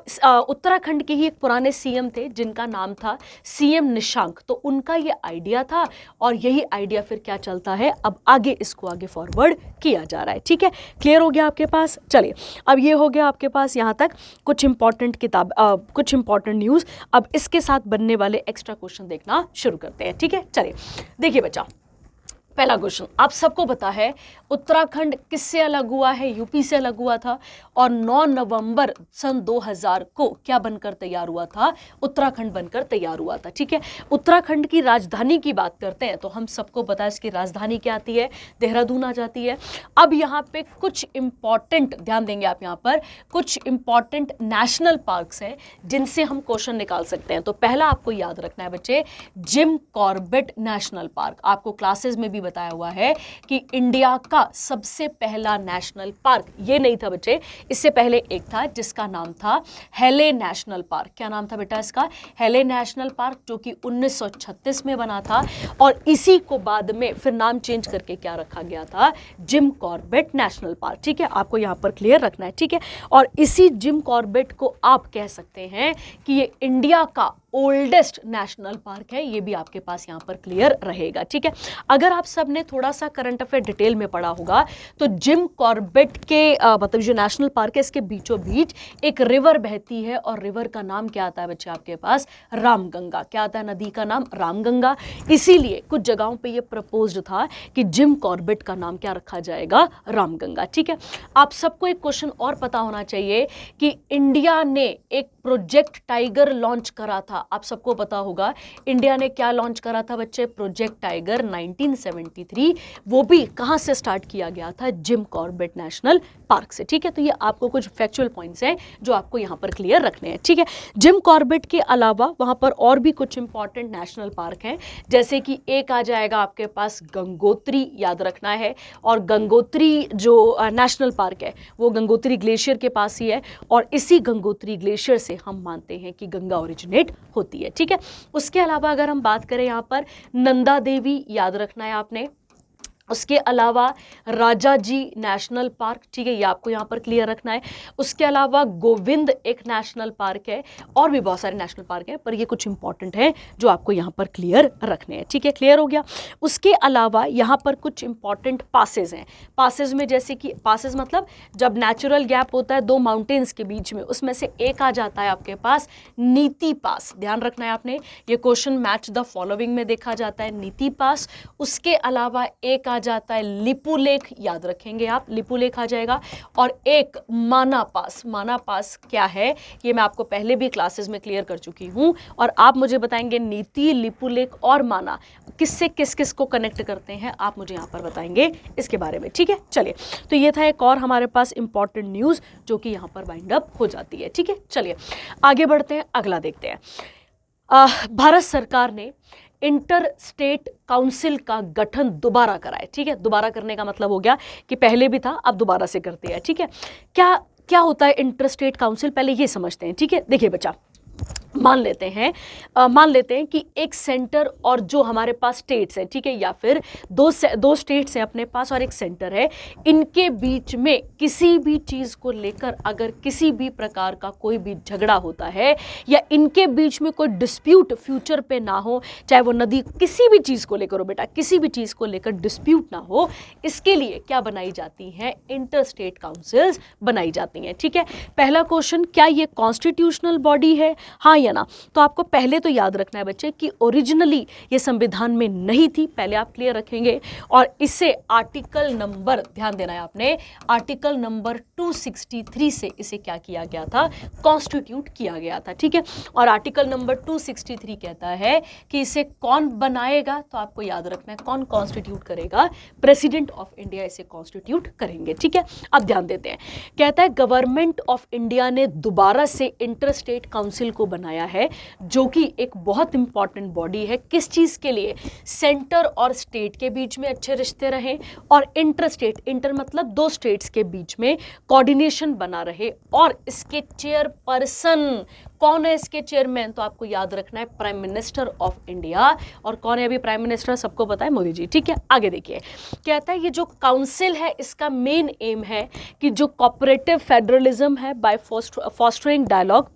उत्तराखंड के ही एक पुराने सीएम थे जिनका नाम था सीएम निशांक, तो उनका ये आइडिया था और यही आइडिया फिर क्या चलता है, अब आगे इसको आगे फॉरवर्ड किया जा रहा है। ठीक है, क्लियर हो गया आपके पास। चलिए, अब ये हो गया आपके पास यहाँ तक कुछ इंपॉर्टेंट किताब, कुछ इंपॉर्टेंट न्यूज़। अब इसके साथ बनने वाले एक्स्ट्रा क्वेश्चन देखना शुरू करते हैं। ठीक है, चलिए देखिए बच्चा, पहला क्वेश्चन आप सबको पता है उत्तराखंड किससे अलग हुआ है, यूपी से अलग हुआ था और 9 नवंबर सन 2000 को क्या बनकर तैयार हुआ था, उत्तराखंड बनकर तैयार हुआ था। ठीक है, उत्तराखंड की राजधानी की बात करते हैं तो हम सबको पता है इसकी राजधानी क्या आती है, देहरादून आ जाती है। अब यहाँ पे कुछ इंपॉर्टेंट ध्यान देंगे आप, यहाँ पर कुछ इंपॉर्टेंट नेशनल पार्क्स हैं जिनसे हम क्वेश्चन निकाल सकते हैं। तो पहला आपको याद रखना है बच्चे, जिम कॉर्बेट नेशनल पार्क। आपको क्लासेस में भी बताया हुआ है कि इंडिया का सबसे पहला नेशनल पार्क ये नहीं था बच्चे, इससे पहले एक था जिसका नाम था हेले नेशनल पार्क। क्या नाम था बेटा इसका, हेले नेशनल पार्क, जो कि 1936 में बना था और इसी को बाद में फिर नाम चेंज करके क्या रखा गया था, जिम कॉर्बेट नेशनल पार्क। ठीक है, आपको यहां पर क्लियर रखना है। ठीक है, और इसी जिम कॉर्बेट को आप कह सकते हैं कि ये इंडिया का ओल्डेस्ट नेशनल पार्क है, ये भी आपके पास यहाँ पर क्लियर रहेगा। ठीक है, अगर आप सबने थोड़ा सा करंट अफेयर डिटेल में पढ़ा होगा तो जिम कॉर्बेट के मतलब जो नेशनल पार्क है इसके बीचों बीच एक रिवर बहती है और रिवर का नाम क्या आता है बच्चे आपके पास, रामगंगा। क्या आता है नदी का नाम, रामगंगा। इसीलिए कुछ जगहों पे ये प्रपोज्ड था कि जिम कॉर्बेट का नाम क्या रखा जाएगा, रामगंगा। ठीक है, आप सबको एक क्वेश्चन और पता होना चाहिए कि इंडिया ने एक प्रोजेक्ट टाइगर लॉन्च करा था। आप सबको पता होगा इंडिया ने क्या लॉन्च करा था बच्चे, प्रोजेक्ट टाइगर 1973। वो भी कहां से स्टार्ट किया गया था, जिम कॉर्बेट नेशनल पार्क से। ठीक है, तो ये आपको कुछ फैक्चुअल पॉइंट्स हैं जो आपको यहां पर क्लियर रखने हैं। ठीक है, जिम कॉर्बेट के अलावा वहां पर और भी कुछ इंपॉर्टेंट नेशनल पार्क हैं, जैसे कि एक आ जाएगा आपके पास गंगोत्री, याद रखना है। और गंगोत्री जो नेशनल पार्क है वो गंगोत्री ग्लेशियर के पास ही है और इसी गंगोत्री ग्लेशियर से हम मानते हैं कि गंगा ओरिजिनेट होती है। ठीक है, उसके अलावा अगर हम बात करें यहाँ पर नंदा देवी, याद रखना है आपने। उसके अलावा राजा जी नेशनल पार्क, ठीक है, ये आपको यहाँ पर क्लियर रखना है। उसके अलावा गोविंद एक नेशनल पार्क है और भी बहुत सारे नेशनल पार्क हैं, पर ये कुछ इंपॉर्टेंट है जो आपको यहाँ पर क्लियर रखने हैं। ठीक है, क्लियर हो गया। उसके अलावा यहाँ पर कुछ इंपॉर्टेंट पासेज हैं। पासेज में जैसे कि पासेज मतलब जब नेचुरल गैप होता है दो माउंटेन्स के बीच में, उसमें से एक आ जाता है आपके पास नीति पास। ध्यान रखना है आपने, ये क्वेश्चन मैच द फॉलोइंग में देखा जाता है, नीति पास। उसके अलावा एक आ जाता है लिपू लेक, याद रखेंगे आप, लिपू लेक आ जाएगा। और एक माना पास। माना पास क्या है ये मैं आपको पहले भी क्लासेस में क्लियर कर चुकी हूं और आप मुझे बताएंगे नीति, लिपू लेक और माना किससे किस किस को कनेक्ट करते हैं, आप मुझे यहां पर बताएंगे इसके बारे में। ठीक है, चलिए, तो ये था एक और हमारे पास इंपॉर्टेंट न्यूज जो कि यहां पर वाइंड अप हो जाती है। ठीक है, चलिए आगे बढ़ते हैं, अगला देखते हैं। भारत सरकार ने इंटर स्टेट काउंसिल का गठन दोबारा कराए। ठीक है, दोबारा करने का मतलब हो गया कि पहले भी था अब दोबारा से करते हैं। ठीक है, क्या क्या होता है इंटर स्टेट काउंसिल, पहले ये समझते हैं। ठीक है, देखिए बच्चा, मान लेते हैं कि एक सेंटर और जो हमारे पास स्टेट्स हैं, ठीक है, या फिर दो स्टेट्स हैं अपने पास और एक सेंटर है, इनके बीच में किसी भी चीज़ को लेकर अगर किसी भी प्रकार का कोई भी झगड़ा होता है या इनके बीच में कोई डिस्प्यूट फ्यूचर पे ना हो, चाहे वो नदी, किसी भी चीज़ को लेकर हो बेटा, किसी भी चीज़ को लेकर डिस्प्यूट ना हो, इसके लिए क्या बनाई जाती हैं? इंटर स्टेट काउंसिल्स बनाई जाती हैं, ठीक है। पहला क्वेश्चन, क्या ये कॉन्स्टिट्यूशनल बॉडी है, हाँ या ना? तो आपको पहले तो याद रखना है बच्चे कि ओरिजिनली ये संविधान में नहीं थी, पहले आप क्लियर रखेंगे, और इसे आर्टिकल नंबर, ध्यान देना है आपने, आर्टिकल नंबर 263 से इसे क्या किया गया था? कॉन्स्टिट्यूट किया गया था, ठीक है। और आर्टिकल नंबर 263 कहता है कि इसे कौन बनाएगा, तो आपको याद रखना है कौन कॉन्स्टिट्यूट करेगा? प्रेसिडेंट ऑफ इंडिया इसे कॉन्स्टिट्यूट करेंगे, ठीक है। अब ध्यान देते हैं, कहता है गवर्नमेंट ऑफ इंडिया ने दोबारा से इंटर स्टेट काउंसिल को बनाया है, जो कि एक बहुत इंपॉर्टेंट बॉडी है। किस चीज़ के लिए? सेंटर और स्टेट के बीच में अच्छे रिश्ते रहें और इंटर स्टेट, इंटर मतलब दो स्टेट्स के बीच में कोऑर्डिनेशन बना रहे। और इसके चेयरपर्सन कौन है? इसके चेयरमैन, तो आपको याद रखना है प्राइम मिनिस्टर ऑफ इंडिया। और कौन है अभी प्राइम मिनिस्टर? सबको पता है, मोदी जी, ठीक है। आगे देखिए, कहता है ये जो काउंसिल है इसका मेन एम है कि जो कोऑपरेटिव फेडरलिज्म है by fostering dialogue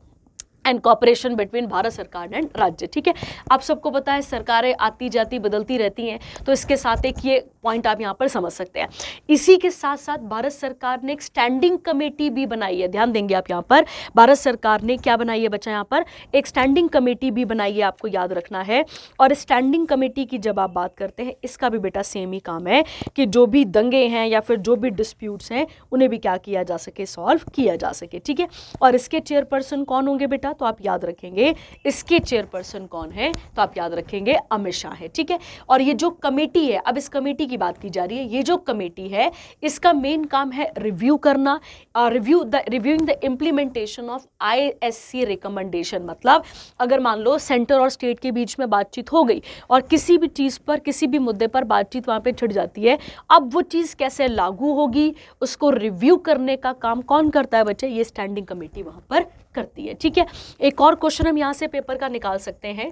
and cooperation between Bharat सरकार एंड राज्य, ठीक है। आप सबको पता है सरकारें आती जाती बदलती रहती हैं, तो इसके साथ एक ये पॉइंट आप यहाँ पर समझ सकते हैं। इसी के साथ साथ भारत सरकार ने एक स्टैंडिंग कमेटी भी बनाई है, ध्यान देंगे आप यहाँ पर, भारत सरकार ने क्या बनाई है बच्चा? यहाँ पर एक स्टैंडिंग कमेटी भी बनाई है, आपको याद रखना है। और स्टैंडिंग कमेटी की जब आप बात करते हैं, इसका भी बेटा सेम ही काम है कि जो भी दंगे हैं या फिर जो भी डिस्प्यूट्स हैं उन्हें भी क्या किया जा सके? सॉल्व किया जा सके, ठीक है। और इसके चेयरपर्सन कौन होंगे बेटा? तो आप याद रखेंगे इसके चेयरपर्सन कौन है? तो आप याद रखेंगे अमित शाह है, ठीक है। और ये जो कमेटी है, अब इस कमेटी की बात की जा रही है, ये जो कमेटी है इसका मेन काम है रिव्यू करना, reviewing the implementation of ISC recommendation. मतलब अगर मान लो सेंटर और स्टेट के बीच में बातचीत हो गई और किसी भी चीज़ पर, किसी भी मुद्दे पर बातचीत वहाँ पे छिड़ जाती है, अब वो चीज़ कैसे लागू होगी उसको रिव्यू करने का काम कौन करता है बच्चे? ये स्टैंडिंग कमेटी वहाँ पर करती है, ठीक है। एक और क्वेश्चन हम यहाँ से पेपर का निकाल सकते हैं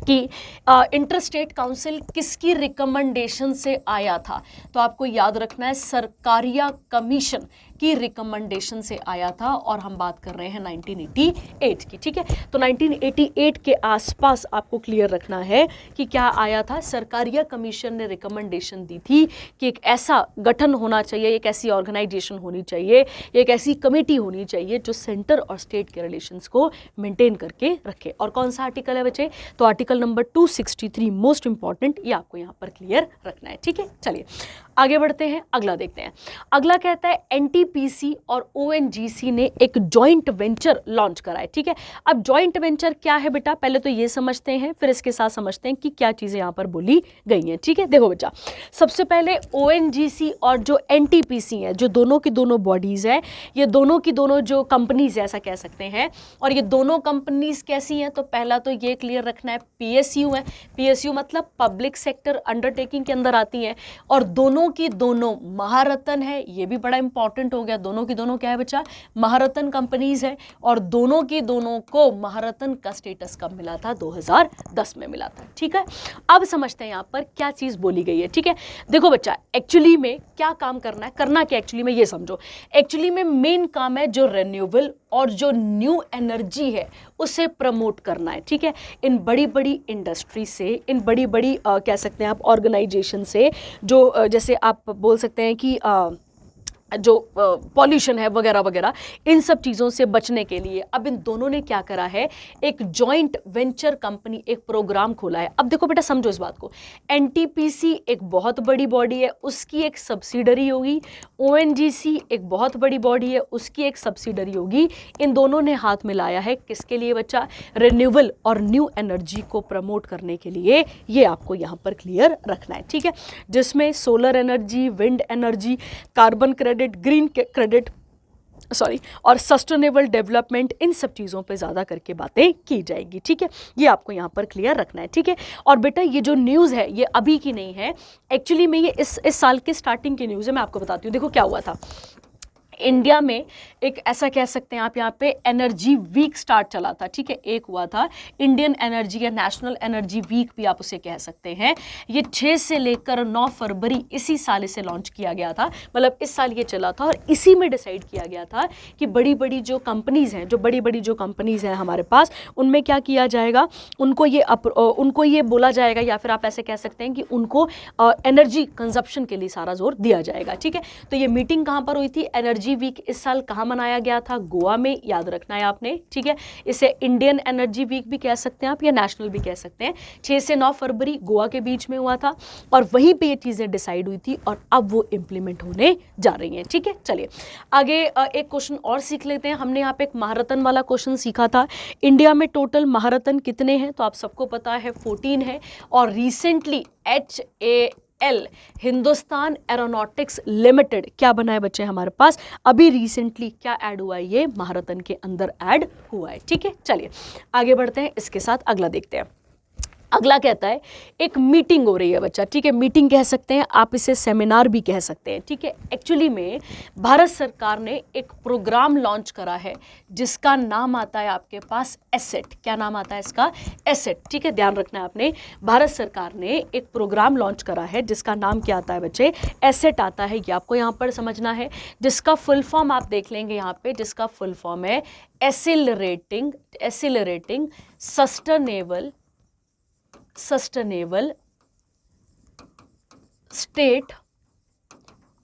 कि इंटर स्टेट काउंसिल किसकी रिकमेंडेशन से आया था? तो आपको याद रखना है सरकारिया कमीशन की रिकमेंडेशन से आया था, और हम बात कर रहे हैं 1988 की, ठीक है। तो 1988 के आसपास आपको क्लियर रखना है कि क्या आया था? सरकारिया कमीशन ने रिकमेंडेशन दी थी कि एक ऐसा गठन होना चाहिए, एक ऐसी ऑर्गेनाइजेशन होनी चाहिए, एक ऐसी कमेटी होनी चाहिए जो सेंटर और स्टेट के रिलेशंस को मेंटेन करके रखे। और कौन सा आर्टिकल है बच्चे? तो आर्टिकल नंबर 263, मोस्ट इंपॉर्टेंट, ये आपको यहाँ पर क्लियर रखना है, ठीक है। चलिए आगे बढ़ते हैं, अगला देखते हैं। अगला कहता है NTPC और ONGC ने एक जॉइंट वेंचर लॉन्च करा है, ठीक है। अब जॉइंट वेंचर क्या है बेटा? पहले तो ये समझते हैं, फिर इसके साथ समझते हैं कि क्या चीज़ें यहाँ पर बोली गई हैं, ठीक है। देखो बच्चा, सबसे पहले ONGC और जो NTPC है, जो दोनों की दोनों बॉडीज़ है, ये दोनों की दोनों जो कंपनीज ऐसा कह सकते हैं, और ये दोनों कंपनीज कैसी हैं? तो पहला तो ये क्लियर रखना है PSU है। PSU मतलब पब्लिक सेक्टर अंडरटेकिंग के अंदर आती हैं, और दोनों की दोनों महारत्न है, ये भी बड़ा इंपॉर्टेंट हो गया। दोनों की दोनों क्या है बच्चा? महारत्न कंपनीज है, और दोनों की दोनों को महारत्न का स्टेटस कब मिला था? 2010 में मिला था, ठीक है। अब समझते हैं यहाँ पर क्या चीज़ बोली गई है, ठीक है। देखो बच्चा, एक्चुअली में क्या काम करना है, करना क्या एक्चुअली में, ये समझो। एक्चुअली में मेन काम है जो रिन्यूएबल और जो न्यू एनर्जी है उसे प्रमोट करना है, ठीक है। इन बड़ी बड़ी इंडस्ट्री से, इन बड़ी बड़ी कह सकते हैं आप ऑर्गेनाइजेशन से, जो जैसे आप बोल सकते हैं कि जो पॉल्यूशन है वगैरह वगैरह, इन सब चीज़ों से बचने के लिए अब इन दोनों ने क्या करा है? एक जॉइंट वेंचर कंपनी, एक प्रोग्राम खोला है। अब देखो बेटा, समझो इस बात को, NTPC एक बहुत बड़ी बॉडी है, उसकी एक सब्सिडरी होगी, ONGC एक बहुत बड़ी बॉडी है, उसकी एक सब्सिडरी होगी। इन दोनों ने हाथ मिलाया है किसके लिए बच्चा? रिन्यूएबल और न्यू एनर्जी को प्रमोट करने के लिए। ये आपको यहाँ पर क्लियर रखना है, ठीक है। जिसमें solar energy, wind energy, carbon credit, green credit, और सस्टेनेबल डेवलपमेंट, इन सब चीज़ों पे ज़्यादा करके बातें की जाएगी, ठीक है। ये आपको यहाँ पर क्लियर रखना है, ठीक है। और बेटा ये जो न्यूज़ है ये अभी की नहीं है, एक्चुअली में ये इस साल के स्टार्टिंग की न्यूज़ है। मैं आपको बताती हूँ, देखो क्या हुआ था। इंडिया में एक ऐसा कह सकते हैं आप यहाँ पे एनर्जी वीक स्टार्ट चला था, ठीक है, एक हुआ था इंडियन एनर्जी या नेशनल एनर्जी वीक भी आप उसे कह सकते हैं। ये 6 से लेकर 9 फरवरी इसी साल इसे लॉन्च किया गया था, मतलब इस साल ये चला था, और इसी में डिसाइड किया गया था कि बड़ी बड़ी जो कंपनीज़ हैं, जो बड़ी बड़ी जो कंपनीज़ हैं हमारे पास, उनमें क्या किया जाएगा, उनको ये बोला जाएगा, या फिर आप ऐसे कह सकते हैं कि उनको एनर्जी कंजप्शन के लिए सारा जोर दिया जाएगा, ठीक है। तो ये मीटिंग कहाँ पर हुई थी, एनर्जी वीक इस साल कहाँ मनाया गया था, गोवा में, याद रखना है आपने, ठीक है। इसे इंडियन एनर्जी वीक भी कह सकते हैं आप, या नेशनल भी कह सकते हैं। 6 से 9 फरवरी गोवा के बीच में हुआ था, और वहीं पे ये चीज़ें डिसाइड हुई थी, और अब वो इम्प्लीमेंट होने जा रही हैं, ठीक है। चलिए आगे एक क्वेश्चन और सीख लेते हैं। हमने यहाँ पे एक महारत्न वाला क्वेश्चन सीखा था। इंडिया में टोटल महारत्न कितने हैं, तो आप सबको पता है 14 है, और recently HAL Hindustan aeronautics limited क्या बना है बच्चे हमारे पास, अभी रिसेंटली क्या ऐड हुआ है, ये महारत्न के अंदर ऐड हुआ है, ठीक है। चलिए आगे बढ़ते हैं, इसके साथ अगला देखते हैं। अगला कहता है एक मीटिंग हो रही है बच्चा, ठीक है, मीटिंग कह सकते हैं आप, इसे सेमिनार भी कह सकते हैं, ठीक है। एक्चुअली में भारत सरकार ने एक प्रोग्राम लॉन्च करा है जिसका नाम आता है आपके पास एसेट। क्या नाम आता है इसका, एसेट, ठीक है, ध्यान रखना है आपने। भारत सरकार ने एक प्रोग्राम लॉन्च करा है जिसका नाम क्या आता है बच्चे, एसेट आता है, ये आपको यहाँ पर समझना है, जिसका फुल फॉर्म आप देख लेंगे यहाँ पे, जिसका फुल फॉर्म है accelerating sustainable state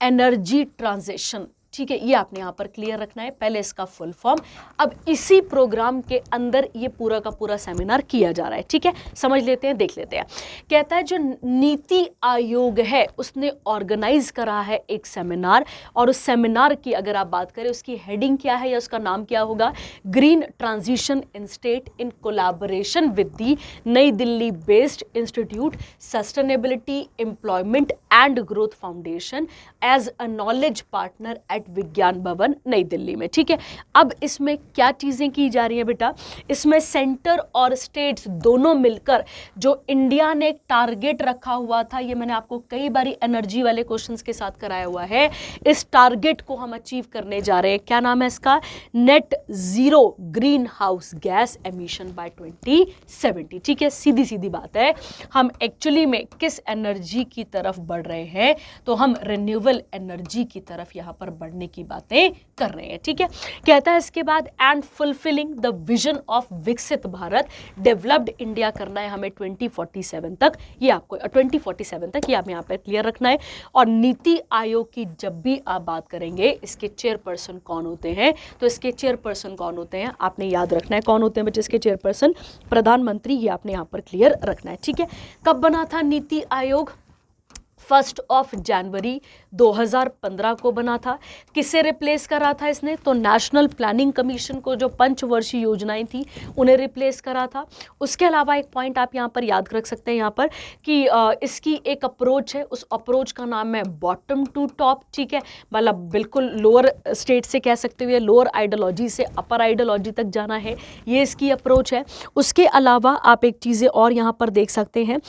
energy transition, ठीक है। ये आपने यहाँ पर क्लियर रखना है, पहले इसका फुल फॉर्म। अब इसी प्रोग्राम के अंदर ये पूरा का पूरा सेमिनार किया जा रहा है, ठीक है, समझ लेते हैं, देख लेते हैं। कहता है जो नीति आयोग है उसने ऑर्गेनाइज करा है एक सेमिनार, और उस सेमिनार की अगर आप बात करें उसकी हेडिंग क्या है या उसका नाम क्या होगा, green transition in state in collaboration with the Nai Delhi based institute sustainability employment and growth foundation as a knowledge partner at Vigyan Bhavan नई दिल्ली में, ठीक है। अब इसमें क्या चीजें की जा रही हैं बेटा, इसमें सेंटर और स्टेट्स दोनों मिलकर जो इंडिया ने एक टारगेट रखा हुआ था, ये मैंने आपको कई बारी एनर्जी वाले क्वेश्चंस के साथ कराया हुआ है, इस टारगेट को हम अचीव करने जा रहे हैं। क्या नाम है इसका, net zero green house gas emission by 2070, ठीक है। सीधी सीधी बात है, हम एक्चुअली में किस एनर्जी की तरफ बढ़ रहे हैं, तो हम रिन्यूएबल एनर्जी की तरफ यहां पर बढ़ने की बातें कर रहे हैं, ठीक है। कहता है इसके बाद and fulfilling the vision of विकसित भारत डेवलप्ड इंडिया करना है हमें 2047 तक, ये आपको 2047 तक ये आप यहाँ पर क्लियर रखना है। और नीति आयोग की जब भी आप बात करेंगे इसके चेयरपर्सन कौन होते हैं, तो इसके चेयरपर्सन कौन होते हैं आपने याद रखना है, कौन होते हैं बच्चे इसके चेयरपर्सन, प्रधानमंत्री, ये आपने यहाँ पर क्लियर रखना है, ठीक है। कब बना था नीति आयोग, 1 जनवरी 2015 को बना था। किसे रिप्लेस करा था इसने, तो नेशनल प्लानिंग कमीशन को, जो पंचवर्षीय योजनाएं थी उन्हें रिप्लेस करा था। उसके अलावा एक पॉइंट आप यहाँ पर याद रख सकते हैं यहाँ पर कि इसकी एक अप्रोच है, उस अप्रोच का नाम है बॉटम टू टॉप, ठीक है, मतलब बिल्कुल लोअर स्टेट से कह सकते हुए लोअर आइडियोलॉजी से अपर आइडियोलॉजी तक जाना है, ये इसकी अप्रोच है। उसके अलावा आप एक चीज़ें और यहाँ पर देख सकते हैं,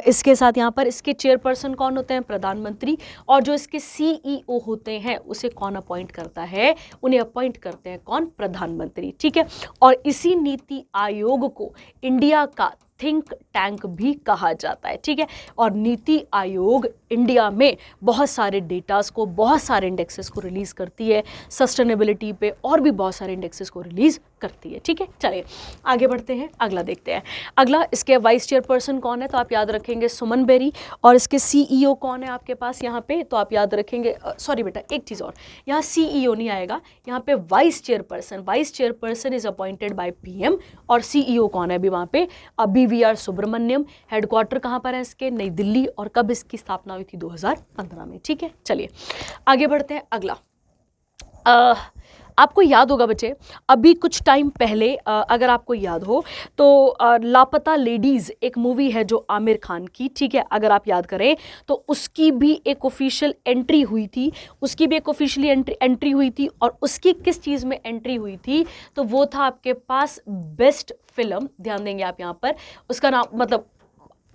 इसके साथ यहाँ पर इसके चेयरपर्सन कौन होते हैं, प्रधानमंत्री, और जो इसके CEO होते हैं उसे कौन अपॉइंट करता है, उन्हें अपॉइंट करते हैं कौन, प्रधानमंत्री, ठीक है। और इसी नीति आयोग को इंडिया का थिंक टैंक भी कहा जाता है, ठीक है। और नीति आयोग इंडिया में बहुत सारे डेटास को, बहुत सारे इंडेक्सेस को रिलीज करती है, सस्टेनेबिलिटी पे और भी बहुत सारे इंडेक्सेस को रिलीज करती है, ठीक है। चलिए आगे बढ़ते हैं, अगला देखते हैं। अगला इसके वाइस चेयरपर्सन कौन है, तो आप याद रखेंगे सुमन बेरी, और इसके CEO कौन है आपके पास यहाँ पे, तो आप याद रखेंगे, सॉरी बेटा एक चीज़ और, यहाँ CEO नहीं आएगा, यहाँ पे vice chairperson is appointed by PM, और CEO कौन है अभी वहाँ पे, BVR सुब्रमण्यम। हेडक्वार्टर कहाँ पर है इसके, नई दिल्ली, और कब इसकी स्थापना हुई थी, 2015 में, ठीक है। चलिए आगे बढ़ते हैं। अगला आपको याद होगा बच्चे, अभी कुछ टाइम पहले अगर आपको याद हो तो लापता लेडीज़ एक मूवी है जो आमिर खान की, ठीक है, अगर आप याद करें तो उसकी भी एक ऑफिशियल एंट्री हुई थी, एंट्री हुई थी, और उसकी किस चीज़ में एंट्री हुई थी, तो वो था आपके पास बेस्ट फिल्म, ध्यान देंगे आप यहाँ पर, उसका नाम मतलब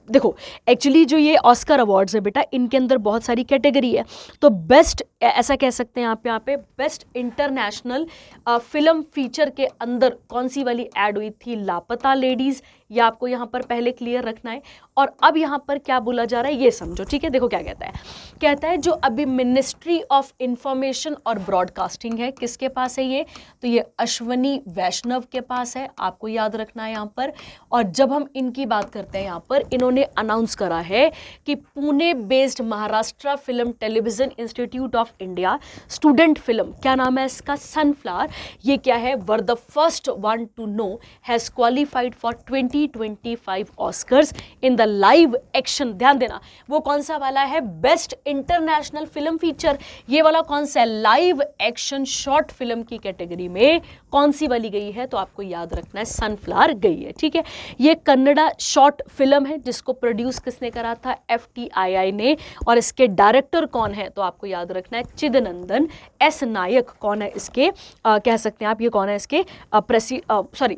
देखो एक्चुअली जो ये ऑस्कर अवार्ड्स है बेटा, इनके अंदर बहुत सारी कैटेगरी है। तो बेस्ट, ऐसा कह सकते हैं यहाँ पे बेस्ट इंटरनेशनल फिल्म फीचर के अंदर कौन सी वाली ऐड हुई थी? लापता लेडीज। ये आपको यहाँ पर पहले क्लियर रखना है। और अब यहाँ पर क्या बोला जा रहा है ये समझो, ठीक है। देखो क्या कहता है जो अभी मिनिस्ट्री ऑफ इंफॉर्मेशन और ब्रॉडकास्टिंग है, किसके पास है ये? तो ये अश्वनी वैष्णव के पास है, आपको याद रखना है यहाँ पर। और जब हम इनकी बात करते हैं यहाँ पर, इन्होंने अनाउंस करा है कि Pune based Maharashtra film television institute of India student film, क्या नाम है इसका? सनफ्लावर। ये क्या है? Were the first one to know has qualified for 2025 Oscars in the live action. ध्यान देना, वो कौन सा वाला है? Best international film feature. ये वाला कौन सा है? लाइव एक्शन शॉर्ट फिल्म की कैटेगरी में कौन सी वाली गई है? तो आपको याद रखना है सनफ्लावर गई है, ठीक है। ये कन्नड़ा शॉर्ट फिल्म है जिसको प्रोड्यूस किसने करा था? FTII ने। और इसके डायरेक्टर कौन है? तो आपको याद रखना है चिदनंदन S नायक। कौन है इसके कह सकते हैं आप, ये कौन है इसके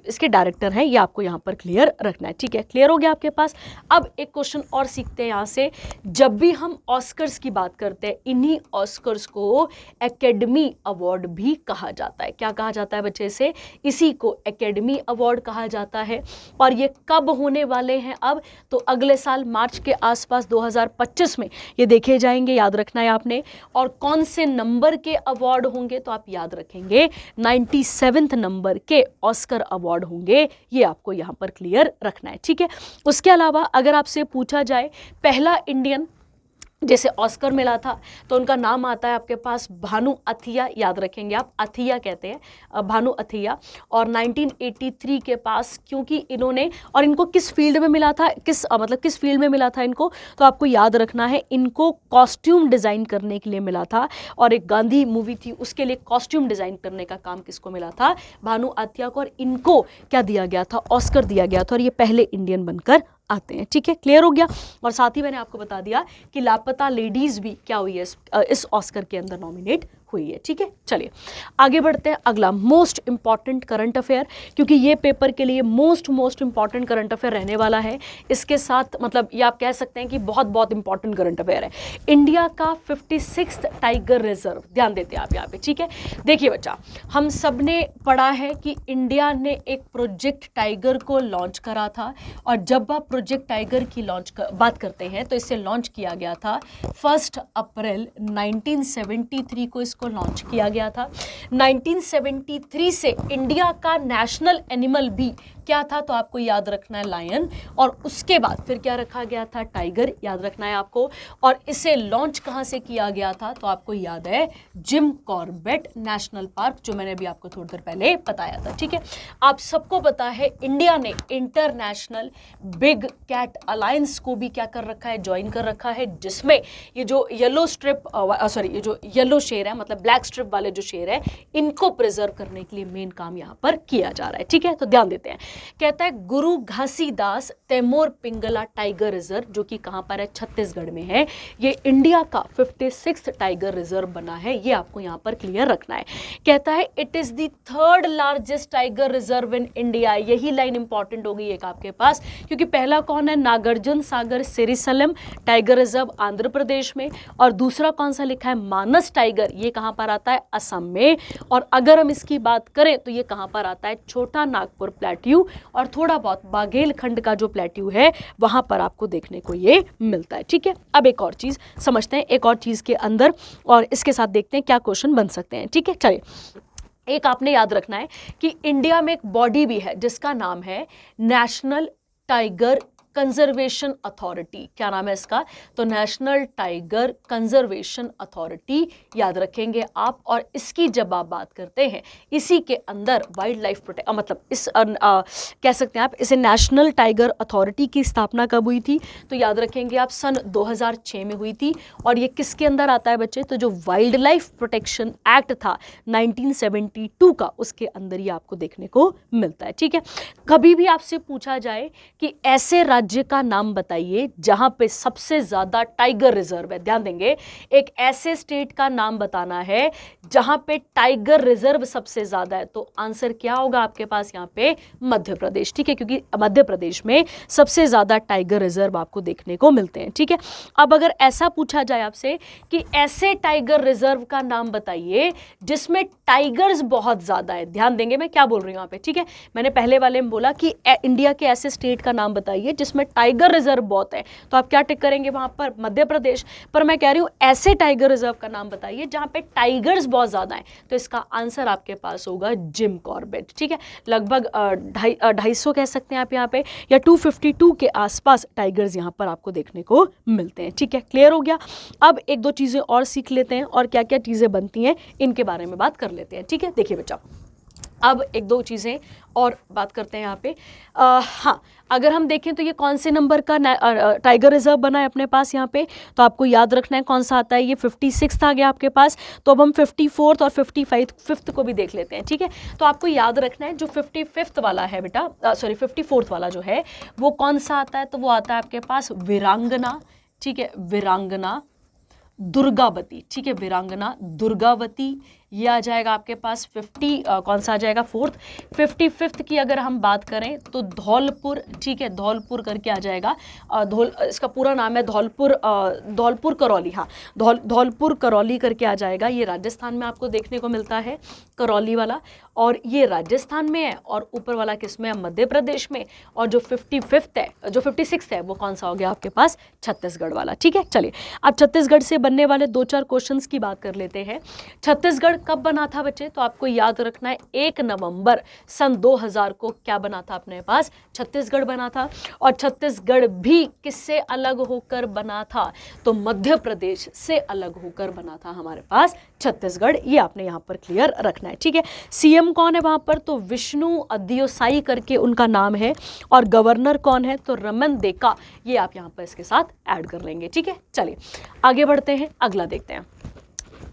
इसके डायरेक्टर हैं, ये आपको यहाँ पर क्लियर रखना है, ठीक है। क्लियर हो गया आपके पास। अब एक क्वेश्चन और सीखते हैं यहाँ से। जब भी हम ऑस्कर्स की बात करते हैं, इन्हीं ऑस्कर्स को एकेडमी अवार्ड भी कहा जाता है। क्या कहा जाता है बच्चे से? इसी को एकेडमी अवार्ड कहा जाता है। और ये कब होने वाले हैं? अब तो अगले साल मार्च के आसपास 2025 में ये देखे जाएंगे, याद रखना है आपने। और कौन से नंबर के अवार्ड होंगे? तो आप याद रखेंगे 97वें नंबर के ऑस्कर अवार्ड होंगे, ये आपको यहाँ पर क्लियर रखना है, ठीक है। उसके अलावा अगर आपसे पूछा जाए पहला इंडियन जैसे ऑस्कर मिला था, तो उनका नाम आता है आपके पास भानु अथिया, याद रखेंगे आप, अथिया कहते हैं, भानु अथिया। और 1983 के पास, क्योंकि इन्होंने, और इनको किस फील्ड में मिला था, किस फील्ड में मिला था इनको? तो आपको याद रखना है, इनको कॉस्ट्यूम डिज़ाइन करने के लिए मिला था। और एक गांधी मूवी थी, उसके लिए कॉस्ट्यूम डिज़ाइन करने का काम किसको मिला था? भानु अथिया को। और इनको क्या दिया गया था? ऑस्कर दिया गया था। और ये पहले इंडियन बनकर आते हैं, ठीक है। क्लियर हो गया। और साथ ही मैंने आपको बता दिया कि लापता लेडीज भी क्या हुई है इस ऑस्कर के अंदर नॉमिनेट हुई है, ठीक है। चलिए आगे बढ़ते हैं। अगला मोस्ट इंपॉर्टेंट करंट अफेयर, क्योंकि ये पेपर के लिए मोस्ट इंपॉर्टेंट करंट अफेयर रहने वाला है। इसके साथ मतलब ये आप कह सकते हैं कि बहुत इंपॉर्टेंट करंट अफेयर है। इंडिया का 56th टाइगर रिजर्व, ध्यान देते हैं आप यहाँ पे, ठीक है। देखिए बच्चा, हम सब ने पढ़ा है कि इंडिया ने एक प्रोजेक्ट टाइगर को लॉन्च करा था। और जब आप प्रोजेक्ट टाइगर की बात करते हैं, तो इसे लॉन्च किया गया था 1 अप्रैल 1973 को इसको लॉन्च किया गया था। 1973 से इंडिया का नेशनल एनिमल भी क्या था? तो आपको याद रखना है लायन। और उसके बाद फिर क्या रखा गया था? टाइगर, याद रखना है आपको। और इसे लॉन्च कहाँ से किया गया था? तो आपको याद है जिम कॉर्बेट नेशनल पार्क, जो मैंने अभी आपको थोड़ी देर पहले बताया था, ठीक है। आप सबको पता है इंडिया ने इंटरनेशनल बिग कैट अलायंस को भी क्या कर रखा है? ज्वाइन कर रखा है, जिसमें ये जो येलो स्ट्रिप ये जो येलो शेर है, मतलब ब्लैक स्ट्रिप वाले जो शेर है, इनको प्रिजर्व करने के लिए मेन काम यहाँ पर किया जा रहा है, ठीक है। तो ध्यान देते हैं। कहता है गुरु घासीदास तैमूर पिंगला टाइगर रिजर्व, जो कि कहां पर है? छत्तीसगढ़ में है। ये इंडिया का 56th टाइगर रिजर्व बना है, ये आपको यहां पर क्लियर रखना है। कहता है it is the 3rd largest tiger reserve in India. यही लाइन इंपॉर्टेंट होगी एक आपके पास, क्योंकि पहला कौन है? नागार्जुन सागर सिरिसलम टाइगर रिजर्व आंध्र प्रदेश में। और दूसरा कौन सा लिखा है? मानस टाइगर, ये कहां पर आता है? असम में। और अगर हम इसकी बात करें तो ये कहां पर आता है? छोटा नागपुर प्लेट्यू। और थोड़ा बहुत बाघेलखंड का जो प्लेट्यू है वहां पर आपको देखने को ये मिलता है, ठीक है। अब एक और चीज समझते हैं, एक और चीज के अंदर, और इसके साथ देखते हैं क्या क्वेश्चन बन सकते हैं, ठीक है। चलिए, एक आपने याद रखना है कि इंडिया में एक बॉडी भी है जिसका नाम है नेशनल टाइगर कंजर्वेशन अथॉरिटी। क्या नाम है इसका? तो नेशनल टाइगर कंजर्वेशन अथॉरिटी, याद रखेंगे आप। और इसकी जब आप बात करते हैं, इसी के अंदर वाइल्ड लाइफ मतलब इस कह सकते हैं आप, इसे नेशनल टाइगर अथॉरिटी की स्थापना कब हुई थी? तो याद रखेंगे आप सन 2006 में हुई थी। और ये किसके अंदर आता है बच्चे? तो जो वाइल्ड लाइफ प्रोटेक्शन एक्ट था 1972 का, उसके अंदर ही आपको देखने को मिलता है, ठीक है। कभी भी आपसे पूछा जाए कि ऐसे राज्य का नाम बताइए जहां पे सबसे ज्यादा टाइगर रिजर्व है। ध्यान देंगे, एक ऐसे स्टेट का नाम बताना है जहां पे टाइगर रिजर्व सबसे ज्यादा है। तो आंसर क्या होगा आपके पास यहाँ पे? मध्य प्रदेश। ठीक है, क्योंकि मध्य प्रदेश में सबसे ज्यादा टाइगर रिजर्व आपको देखने को मिलते हैं। ठीक है, अब अगर ऐसा पूछा जाए आपसे कि ऐसे टाइगर रिजर्व का नाम बताइए जिसमें टाइगर्स बहुत ज्यादा है, ध्यान देंगे मैं क्या बोल रही हूं यहाँ पे। ठीक है, मैंने पहले वाले में बोला कि इंडिया के ऐसे स्टेट का नाम बताइए जिसमें टाइगर रिजर्व बहुत है, तो आप क्या टिक करेंगे वहां पर? मध्य प्रदेश। पर मैं कह रही हूं ऐसे टाइगर रिजर्व का नाम बताइए जहां पे टाइगर्स बहुत ज्यादा है, तो इसका आंसर आपके पास होगा जिम कॉर्बेट। ठीक है, लगभग 250 कह सकते हैं आप यहाँ पे, या 252 के आसपास टाइगर्स यहाँ पर आपको देखने को मिलते हैं। ठीक है, क्लियर हो गया। अब एक दो चीजें और सीख लेते हैं और क्या क्या चीजें बनती हैं इनके बारे में बात कर लेते हैं। ठीक है, देखिए बच्चा, अब एक दो चीज़ें और बात करते हैं यहाँ पे। हाँ, अगर हम देखें तो ये कौन से नंबर का टाइगर रिजर्व बना है अपने पास यहाँ पे, तो आपको याद रखना है कौन सा आता है। ये 56 आ गया आपके पास। तो अब हम 54th और 55th को भी देख लेते हैं। ठीक है, तो आपको याद रखना है जो 55th वाला है बेटा, सॉरी 54th वाला जो है वो कौन सा आता है, तो वो आता है आपके पास वीरांगना। ठीक है, वीरांगना दुर्गावती। ठीक है, वीरांगना दुर्गावती ये आ जाएगा आपके पास। 50 कौन सा आ जाएगा? 4th। 55th की अगर हम बात करें तो धौलपुर। ठीक है, धौलपुर करके आ जाएगा। इसका पूरा नाम है धौलपुर करौली। हाँ, धौलपुर करौली करके आ जाएगा। ये राजस्थान में आपको देखने को मिलता है, करौली वाला, और ये राजस्थान में है, और ऊपर वाला किस में है? मध्य प्रदेश में। और जो 55th है, जो 56th है, वो कौन सा हो गया आपके पास? छत्तीसगढ़ वाला। ठीक है, चलिए अब छत्तीसगढ़ से बनने वाले 2-4 क्वेश्चंस की बात कर लेते हैं। छत्तीसगढ़ कब बना था बच्चे? तो आपको याद रखना है 1 नवंबर सन 2000 को क्या बना था अपने पास? छत्तीसगढ़ बना था। और छत्तीसगढ़ भी किससे अलग होकर बना था? तो मध्य प्रदेश से अलग होकर बना था हमारे पास छत्तीसगढ़। ये आपने यहाँ पर क्लियर रखना है। ठीक है, सीएम कौन है वहां पर? तो विष्णु अदियोसाई करके उनका नाम है। और गवर्नर कौन है? तो रमन देका। ये आप यहाँ पर इसके साथ ऐड कर लेंगे। ठीक है, चलिए आगे बढ़ते हैं, अगला देखते हैं।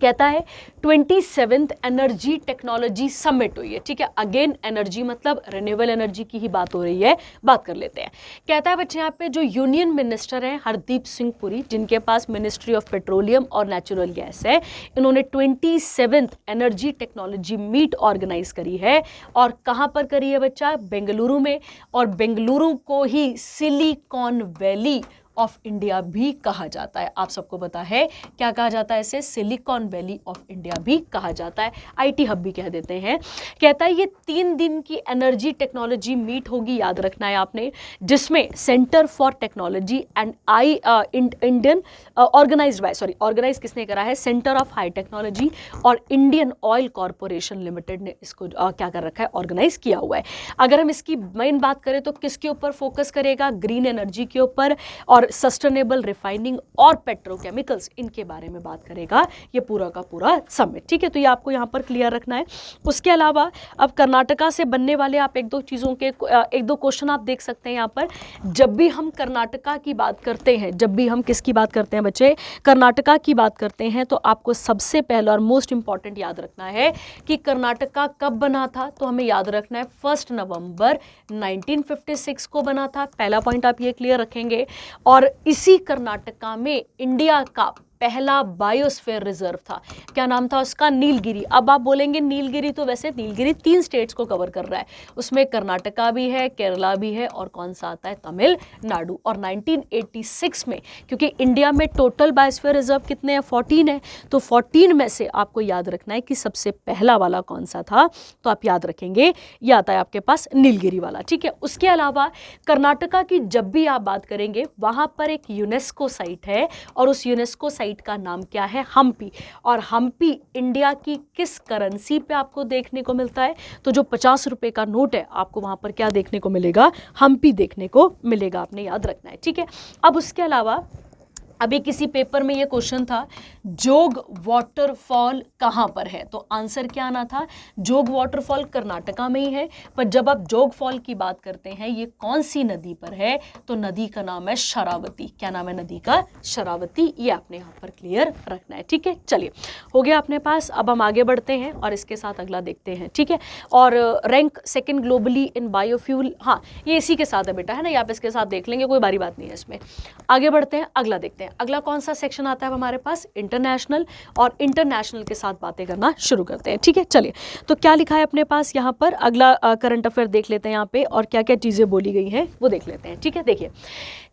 कहता है 27th एनर्जी टेक्नोलॉजी समिट हुई है। ठीक है, अगेन एनर्जी मतलब रिन्यूएबल एनर्जी की ही बात हो रही है, बात कर लेते हैं। कहता है बच्चे यहाँ पे जो यूनियन मिनिस्टर हैं हरदीप सिंह पुरी, जिनके पास मिनिस्ट्री ऑफ पेट्रोलियम और नेचुरल गैस है, इन्होंने 27th energy technology meet organise करी है। और कहाँ पर करी है बच्चा? बेंगलुरु में। और बेंगलुरु को ही सिलिकॉन वैली ऑफ इंडिया भी कहा जाता है। आप सबको पता है क्या कहा जाता है इसे? सिलिकॉन वैली ऑफ इंडिया भी कहा जाता है, आईटी हब भी कह देते हैं। कहता है ये 3 दिन की एनर्जी टेक्नोलॉजी मीट होगी, याद रखना है आपने, जिसमें centre for technology and Indian organise किसने करा है? सेंटर ऑफ हाई टेक्नोलॉजी और इंडियन ऑयल कॉर्पोरेशन लिमिटेड ने इसको क्या कर रखा है? ऑर्गेनाइज किया हुआ है। अगर हम इसकी मेन बात करें तो किसके ऊपर फोकस करेगा? ग्रीन एनर्जी के ऊपर और सस्टेनेबल रिफाइनिंग और पेट्रोकेमिकल्स, इनके बारे में बात करेगा ये पूरा का पूरा समिट। ठीक है, तो ये आपको यहाँ पर क्लियर रखना है। उसके अलावा अब कर्नाटका से बनने वाले आप एक दो क्वेश्चन आप देख सकते हैं यहाँ पर। जब भी हम कर्नाटका की बात करते हैं, जब भी हम किसकी बात करते हैं बच्चे? कर्नाटका की बात करते हैं, तो आपको सबसे पहला और मोस्ट इंपॉर्टेंट याद रखना है कि कर्नाटका कब बना था। तो हमें याद रखना है 1 नवंबर 1956 को बना था। पहला पॉइंट आप ये क्लियर रखेंगे। और इसी कर्नाटका में इंडिया का पहला बायोस्फीयर रिजर्व था। क्या नाम था उसका? नीलगिरी। अब आप बोलेंगे नीलगिरी, तो वैसे नीलगिरी 3 स्टेट्स को कवर कर रहा है, उसमें कर्नाटका भी है, केरला भी है, और कौन सा आता है? तमिलनाडु। और 1986 में, क्योंकि इंडिया में टोटल बायोस्फीयर रिजर्व कितने हैं? 14 है, तो 14 में से आपको याद रखना है कि सबसे पहला वाला कौन सा था, तो आप याद रखेंगे ये आता है आपके पास नीलगिरी वाला। ठीक है, उसके अलावा कर्नाटका की जब भी आप बात करेंगे, वहां पर एक यूनेस्को साइट है, और उस यूनेस्को साइट का नाम क्या है? हम्पी। और हम्पी इंडिया की किस करेंसी पे आपको देखने को मिलता है? तो जो 50 रुपए का नोट है, आपको वहां पर क्या देखने को मिलेगा? हम्पी देखने को मिलेगा, आपने याद रखना है। ठीक है, अब उसके अलावा अभी किसी पेपर में ये क्वेश्चन था, जोग वाटरफॉल कहाँ पर है, तो आंसर क्या आना था, जोग वाटरफॉल कर्नाटका में ही है। पर जब आप जोग फॉल की बात करते हैं ये कौन सी नदी पर है, तो नदी का नाम है शरावती। क्या नाम है नदी का, शरावती। ये आपने यहाँ पर क्लियर रखना है, ठीक है। चलिए हो गया अपने पास, अब हम आगे बढ़ते हैं और इसके साथ अगला देखते हैं, ठीक है। और रैंक सेकेंड ग्लोबली इन बायोफ्यूल, हाँ ये इसी के साथ है बेटा, है ना, ये आप इसके साथ देख लेंगे, कोई बड़ी बात नहीं है इसमें। आगे बढ़ते हैं, अगला देखते हैं। अगला कौन सा सेक्शन आता है हमारे पास, इंटरनेशनल, और इंटरनेशनल के साथ बातें करना शुरू करते हैं, ठीक है। चलिए तो क्या लिखा है अपने पास यहाँ पर, अगला करंट अफेयर देख लेते हैं यहाँ पे, और क्या क्या चीज़ें बोली गई हैं वो देख लेते हैं, ठीक है। देखिए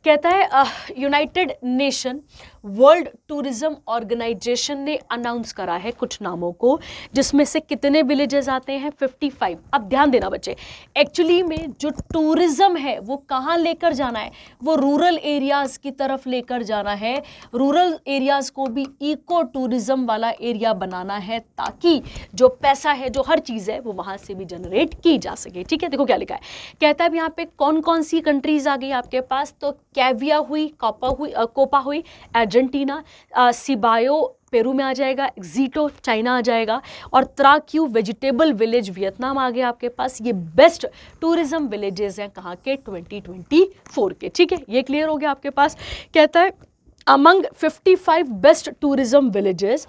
कहता है united nation world tourism organisation ने अनाउंस करा है कुछ नामों को, जिसमें से कितने विलेजेस आते हैं, 55। अब ध्यान देना बच्चे, एक्चुअली में जो टूरिज्म है वो कहाँ लेकर जाना है, वो रूरल एरियाज की तरफ लेकर जाना है। रूरल एरियाज को भी इको टूरिज्म वाला एरिया बनाना है, ताकि जो पैसा है, जो हर चीज़ है, वो वहाँ से भी जनरेट की जा सके, ठीक है। देखो क्या लिखा है, कहता है यहाँ पे कौन कौन सी कंट्रीज आ गई आपके पास, तो कैविया हुई, कोपा हुई अर्जेंटीना, सिबायो पेरू में आ जाएगा, एक्जीटो चाइना आ जाएगा, और त्राक्यू वेजिटेबल विलेज वियतनाम आ गया आपके पास। ये बेस्ट टूरिज्म विलेजेस हैं कहाँ के, 2024 के, ठीक है। ये क्लियर हो गया आपके पास। कहता है among 55 best tourism villages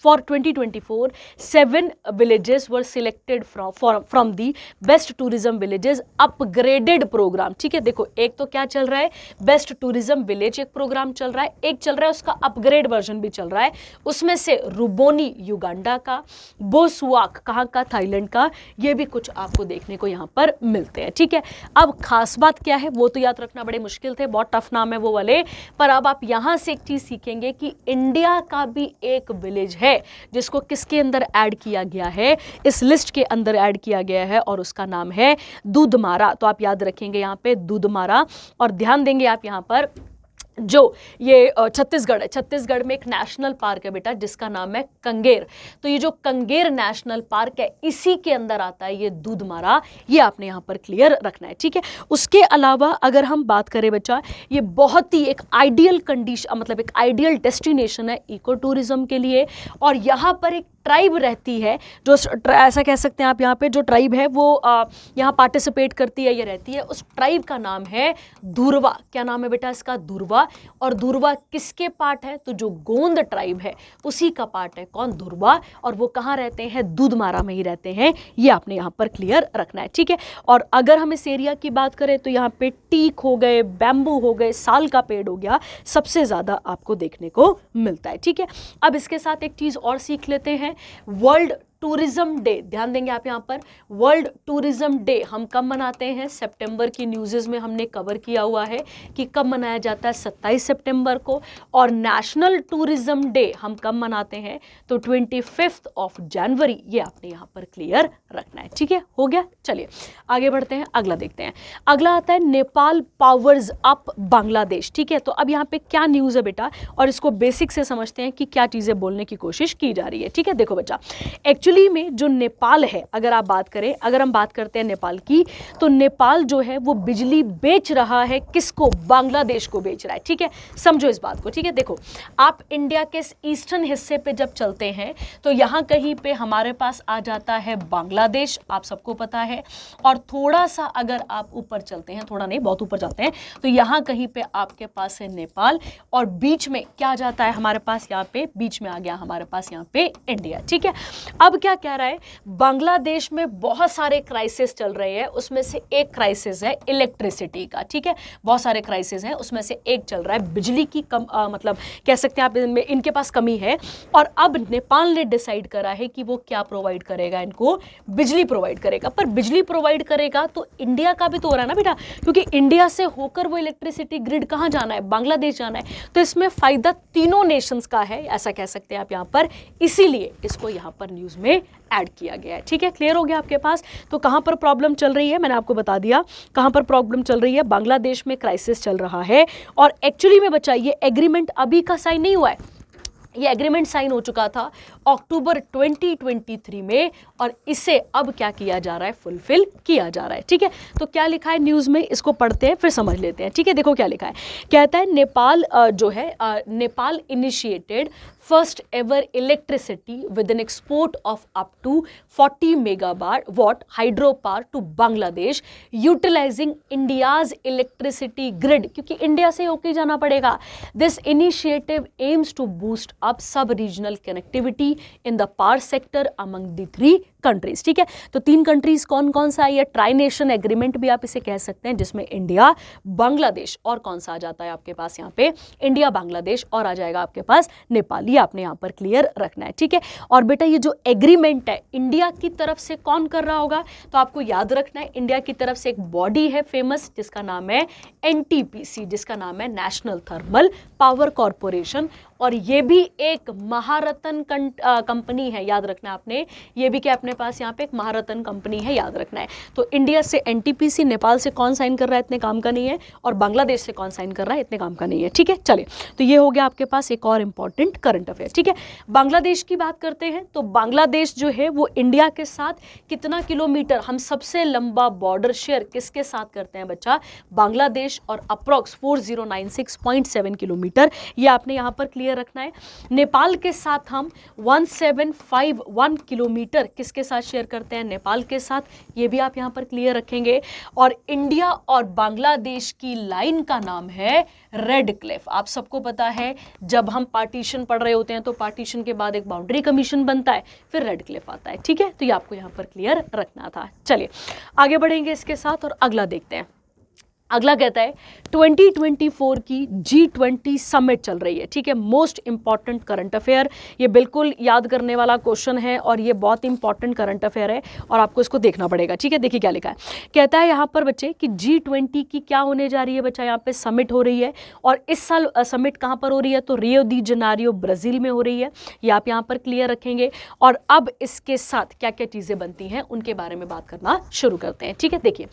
for 2024, 7 villages were selected from the best tourism villages upgraded program, ठीक है। देखो एक तो क्या चल रहा है, बेस्ट टूरिज्म विलेज एक प्रोग्राम चल रहा है, एक चल रहा है उसका अपग्रेड वर्जन भी चल रहा है। उसमें से रुबोनी युगांडा का, बोसुआक कहाँ का, थाईलैंड का, ये भी कुछ आपको देखने को यहाँ पर मिलते हैं, ठीक है। अब खास बात क्या है वो तो याद रखना बड़े मुश्किल थे, बहुत टफ नाम है वो वाले, पर अब आप यहां से एक चीज सीखेंगे कि इंडिया का भी एक विलेज है जिसको किसके अंदर ऐड किया गया है, इस लिस्ट के अंदर ऐड किया गया है, और उसका नाम है दूधमारा। तो आप याद रखेंगे यहां पे दूधमारा, और ध्यान देंगे आप यहां पर जो ये छत्तीसगढ़ है, छत्तीसगढ़ में एक नेशनल पार्क है बेटा जिसका नाम है कंगेर। तो ये जो कंगेर नेशनल पार्क है इसी के अंदर आता है ये दूधमारा, ये आपने यहाँ पर क्लियर रखना है, ठीक है। उसके अलावा अगर हम बात करें बच्चा, ये बहुत ही एक आइडियल कंडीशन, मतलब एक आइडियल डेस्टिनेशन है इको टूरिज्म के लिए, और यहाँ पर एक ट्राइब रहती है जो, ऐसा कह सकते हैं आप यहाँ पे, जो ट्राइब है वो यहाँ पार्टिसिपेट करती है, ये रहती है, उस ट्राइब का नाम है धुरवा। क्या नाम है बेटा इसका, धुरवा। और धुरवा किसके पार्ट है, तो जो गोंद ट्राइब है उसी का पार्ट है कौन, धुरवा, और वो कहाँ रहते हैं, दूधमारा में ही रहते हैं, ये आपने यहाँ पर क्लियर रखना है, ठीक है। और अगर हम इस एरिया की बात करें तो यहाँ पे टीक हो गए, बैम्बू हो गए, साल का पेड़ हो गया, सबसे ज़्यादा आपको देखने को मिलता है, ठीक है। अब इसके साथ एक चीज़ और सीख लेते हैं, वर्ल्ड टूरिज्म डे, ध्यान देंगे आप यहाँ पर, वर्ल्ड टूरिज्म डे हम कब मनाते हैं, सितंबर की न्यूज़ में हमने कवर किया हुआ है कि कब मनाया जाता है, 27 सितंबर को। और नेशनल टूरिज्म डे हम कब मनाते हैं, तो 25 जनवरी, ये आपने यहाँ पर क्लियर रखना है, ठीक है। हो गया, चलिए आगे बढ़ते हैं, अगला देखते हैं। अगला आता है नेपाल पावर्स अप बांग्लादेश, ठीक है। तो अब यहाँ पे क्या न्यूज़ है बेटा, और इसको बेसिक से समझते हैं कि क्या चीज़ें बोलने की कोशिश की जा रही है, ठीक है। देखो बच्चा, एक्चुअली में जो नेपाल है, अगर आप बात करें, अगर हम बात करते हैं नेपाल की, तो नेपाल जो है वो बिजली बेच रहा है, किसको, बांग्लादेश को बेच रहा है, ठीक है। समझो इस बात को, ठीक है। देखो आप इंडिया के ईस्टर्न हिस्से पे जब चलते हैं तो यहाँ कहीं पे हमारे पास आ जाता है बांग्लादेश, आप सबको पता है, और थोड़ा सा अगर आप ऊपर चलते हैं, थोड़ा नहीं बहुत ऊपर जाते हैं, तो यहाँ कहीं पे आपके पास है नेपाल, और बीच में क्या जाता है हमारे पास, यहाँ पे बीच में आ गया हमारे पास यहाँ पे इंडिया, ठीक है। अब क्या कह रहा है, बांग्लादेश में बहुत सारे क्राइसिस चल रहे हैं, उसमें से एक क्राइसिस है इलेक्ट्रिसिटी का, ठीक है। बहुत सारे क्राइसिस हैं, उसमें से एक चल रहा है बिजली की मतलब कह सकते हैं आप, इनके पास कमी है, और अब नेपाल ने डिसाइड करा है कि वो क्या प्रोवाइड करेगा, इनको बिजली प्रोवाइड करेगा। पर बिजली प्रोवाइड करेगा तो इंडिया का भी तो हो रहा है ना बेटा, क्योंकि इंडिया से होकर वो इलेक्ट्रिसिटी ग्रिड कहाँ जाना है, बांग्लादेश जाना है। तो इसमें फायदा तीनों नेशंस का है, ऐसा कह सकते हैं आप यहाँ पर, इसीलिए इसको यहाँ पर न्यूज़ में ऐड किया गया है, ठीक है। क्लियर हो गया आपके पास। तो कहां पर प्रॉब्लम चल रही है, मैंने आपको बता दिया कहां पर प्रॉब्लम चल रही है, बांग्लादेश में क्राइसिस चल रहा है। और एक्चुअली में बच्चा ये एग्रीमेंट अभी का साइन नहीं हुआ है, ये एग्रीमेंट साइन हो चुका था अक्टूबर 2023 में, और इसे अब क्या किया जा रहा है, फुलफिल किया जा रहा है। ठीक है, तो क्या लिखा है न्यूज में, इसको पढ़ते हैं फिर समझ लेते हैं। ठीक है, देखो क्या लिखा है, कहता है नेपाल जो है Nepal initiated first ever electricity with an export of up to 40 megawatt hydro power to Bangladesh utilising India's electricity grid, क्योंकि इंडिया से होके जाना पड़ेगा। This initiative aims to boost up subregional connectivity in the power sector among the 3 countries. ठीक है, तो 3 countries कौन कौन सा है, ये ट्राई नेशन एग्रीमेंट भी आप इसे कह सकते हैं, जिसमें इंडिया, बांग्लादेश और कौन सा आ जाता है आपके पास यहाँ पे, इंडिया, बांग्लादेश और आ जाएगा आपके पास नेपाल। ये आपने यहाँ पर क्लियर रखना है। ठीक है, और बेटा ये जो एग्रीमेंट है इंडिया की तरफ से कौन कर रहा होगा, तो आपको याद रखना है इंडिया की तरफ से एक बॉडी है फेमस, जिसका नाम है एनटीपीसी, जिसका नाम है नेशनल थर्मल पावर कॉर्पोरेशन, और ये भी एक महारत्न कंपनी है, याद रखना आपने, ये भी क्या अपने पास यहाँ पे एक महारत्न कंपनी है, याद रखना है। तो इंडिया से एनटीपीसी, नेपाल से कौन साइन कर रहा है, इतने काम का नहीं है, और बांग्लादेश से कौन साइन कर रहा है, इतने काम का नहीं है। ठीक है, चलिए, तो ये हो गया आपके पास एक और इंपॉर्टेंट करंट अफेयर। ठीक है, बांग्लादेश की बात करते हैं, तो बांग्लादेश जो है वो इंडिया के साथ कितना किलोमीटर, हम सबसे लंबा बॉर्डर शेयर किसके साथ करते हैं बच्चा, बांग्लादेश, और अप्रॉक्स 4096.7 किलोमीटर, ये आपने यहाँ पर क्लियर रखना है। नेपाल के साथ हम 1751 किलोमीटर किसके साथ शेयर करते हैं, नेपाल के साथ, ये भी आप यहाँ पर क्लियर रखेंगे। और इंडिया और बांग्लादेश की लाइन का नाम है रेड क्लिफ। आप सबको पता है जब हम पार्टीशन पढ़ रहे होते हैं तो पार्टीशन के बाद एक बाउंड्री कमीशन बनता है, फिर रेड क्लिफ आता है। ठीक है, तो ये आपको यहाँ पर क्लियर रखना था। चलिए आगे बढ़ेंगे इसके साथ और अगला देखते हैं। अगला कहता है 2024 की G20 समिट चल रही है। ठीक है, मोस्ट इंपॉर्टेंट करंट अफेयर, ये बिल्कुल याद करने वाला क्वेश्चन है और ये बहुत इंपॉर्टेंट करंट अफेयर है और आपको इसको देखना पड़ेगा। ठीक है, देखिए क्या लिखा है, कहता है यहाँ पर बच्चे कि G20 की क्या होने जा रही है बच्चा, यहाँ पे समिट हो रही है, और इस साल समिट कहाँ पर हो रही है, तो रियो दी जनेरियो ब्राजील में हो रही है, ये आप यहाँ पर क्लियर रखेंगे। और अब इसके साथ क्या क्या चीज़ें बनती हैं उनके बारे में बात करना शुरू करते हैं। ठीक है, देखिए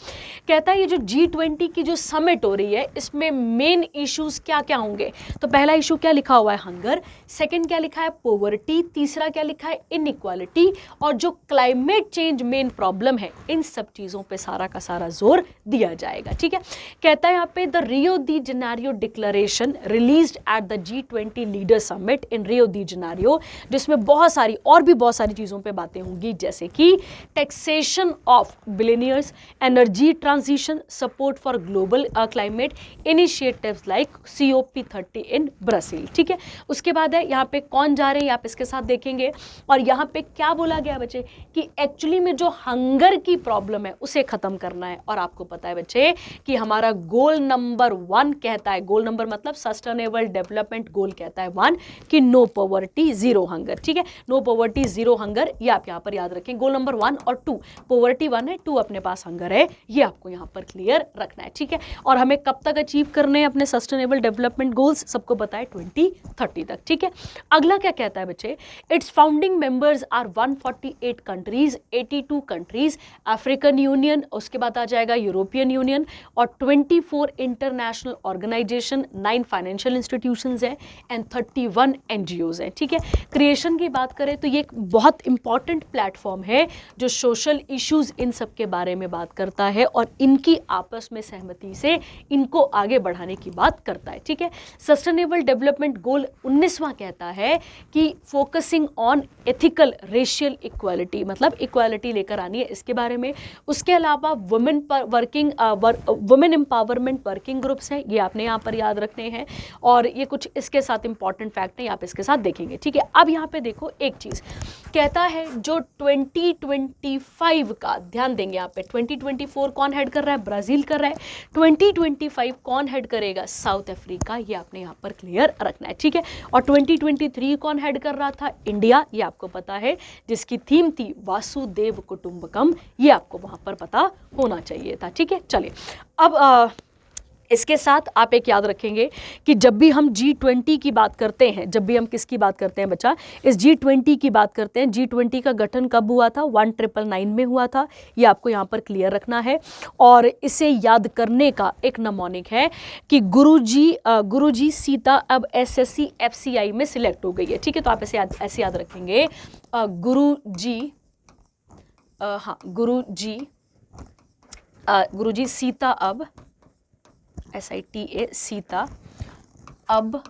कहता है ये जो G20 की जो समिट हो रही है इसमें मेन इश्यूज क्या क्या होंगे, तो पहला इशू क्या लिखा हुआ है, हंगर, सेकंड क्या लिखा है, पॉवर्टी, तीसरा क्या लिखा है, इनइक्वालिटी, और जो क्लाइमेट चेंज मेन प्रॉब्लम है, इन सब चीजों पे सारा का सारा जोर दिया जाएगा। ठीक है, कहता है यहाँ पे the Rio de Janeiro declaration released at the G20 leader summit in Rio de Janeiro, जिसमें बहुत सारी और भी बहुत सारी चीजों पे बातें होंगी, जैसे कि taxation of billionaires, energy transition, support for global climate initiatives like COP30 in Brazil. ठीक है, उसके बाद है यहाँ पे कौन जा रहे हैं, आप इसके साथ देखेंगे, और यहाँ पे क्या बोला गया बच्चे कि एक्चुअली में जो हंगर की प्रॉब्लम है उसे खत्म करना है। और आपको पता है बच्चे कि हमारा गोल नंबर 1 कहता है, गोल नंबर मतलब सस्टेनेबल डेवलपमेंट गोल कहता है 1 कि नो पॉवर्टी जीरो हंगर। ठीक है, नो पॉवर्टी जीरो हंगर, ये आप यहाँ पर याद रखें, गोल नंबर 1 और 2, पॉवर्टी 1 है, 2 अपने पास हंगर है, ये आपको यहाँ पर क्लियर रखना है। ठीक है, और हमें कब तक अचीव करने हैं अपने सस्टेनेबल डेवलपमेंट गोल्स, सबको पता है 2030 तक। ठीक है, अगला क्या कहता है बच्चे, its founding members are 148 countries, 82 countries, African union, उसके बाद आ जाएगा यूरोपियन यूनियन, और 24 इंटरनेशनल ऑर्गेनाइजेशन, 9 फाइनेंशियल इंस्टीट्यूशंस हैं एंड 31 NGOs हैं। ठीक है, क्रिएशन की बात करें तो ये एक बहुत इंपॉर्टेंट प्लेटफॉर्म है जो सोशल इश्यूज इन सब के बारे में बात करता है और इनकी आपस में सहमति से इनको आगे बढ़ाने की बात करता है। ठीक है, सस्टेनेबल डेवलपमेंट गोल 19वां कहता है कि focusing on ethical racial equality, मतलब इक्वालिटी लेकर आनी है इसके बारे में। उसके अलावा वुमेन एम्पावरमेंट वर्किंग ग्रुप्स हैं, ये आपने यहाँ पर याद रखने हैं, और ये कुछ इसके साथ इंपॉर्टेंट फैक्ट है, आप इसके साथ देखेंगे। ठीक है, अब यहाँ पे देखो एक चीज कहता है जो 2025 का ध्यान देंगे, यहाँ पे 2024 कौन हेड कर रहा है, ब्राजील कर रहा है, 2025 कौन हेड करेगा, साउथ अफ्रीका, ये आपने यहाँ पर क्लियर रखना है। ठीक है, और 2023 कौन हेड कर रहा था, इंडिया, ये आपको पता है, जिसकी थीम थी वासुदेव कुटुंबकम, ये आपको वहां पर पता होना चाहिए था। ठीक है, चलिए अब इसके साथ आप एक याद रखेंगे कि जब भी हम G20 की बात करते हैं, जब भी हम किसकी बात करते हैं बच्चा, इस G20 की बात करते हैं। G20 का गठन कब हुआ था? 1999 में हुआ था। ये आपको यहाँ पर क्लियर रखना है। और इसे याद करने का एक नमोनिक है कि गुरुजी सीता अब SSC FCI में सिलेक्ट हो गई है। ठीक है, तो आप ऐसे याद रखेंगे, गुरुजी सीता अब SITA सीता अब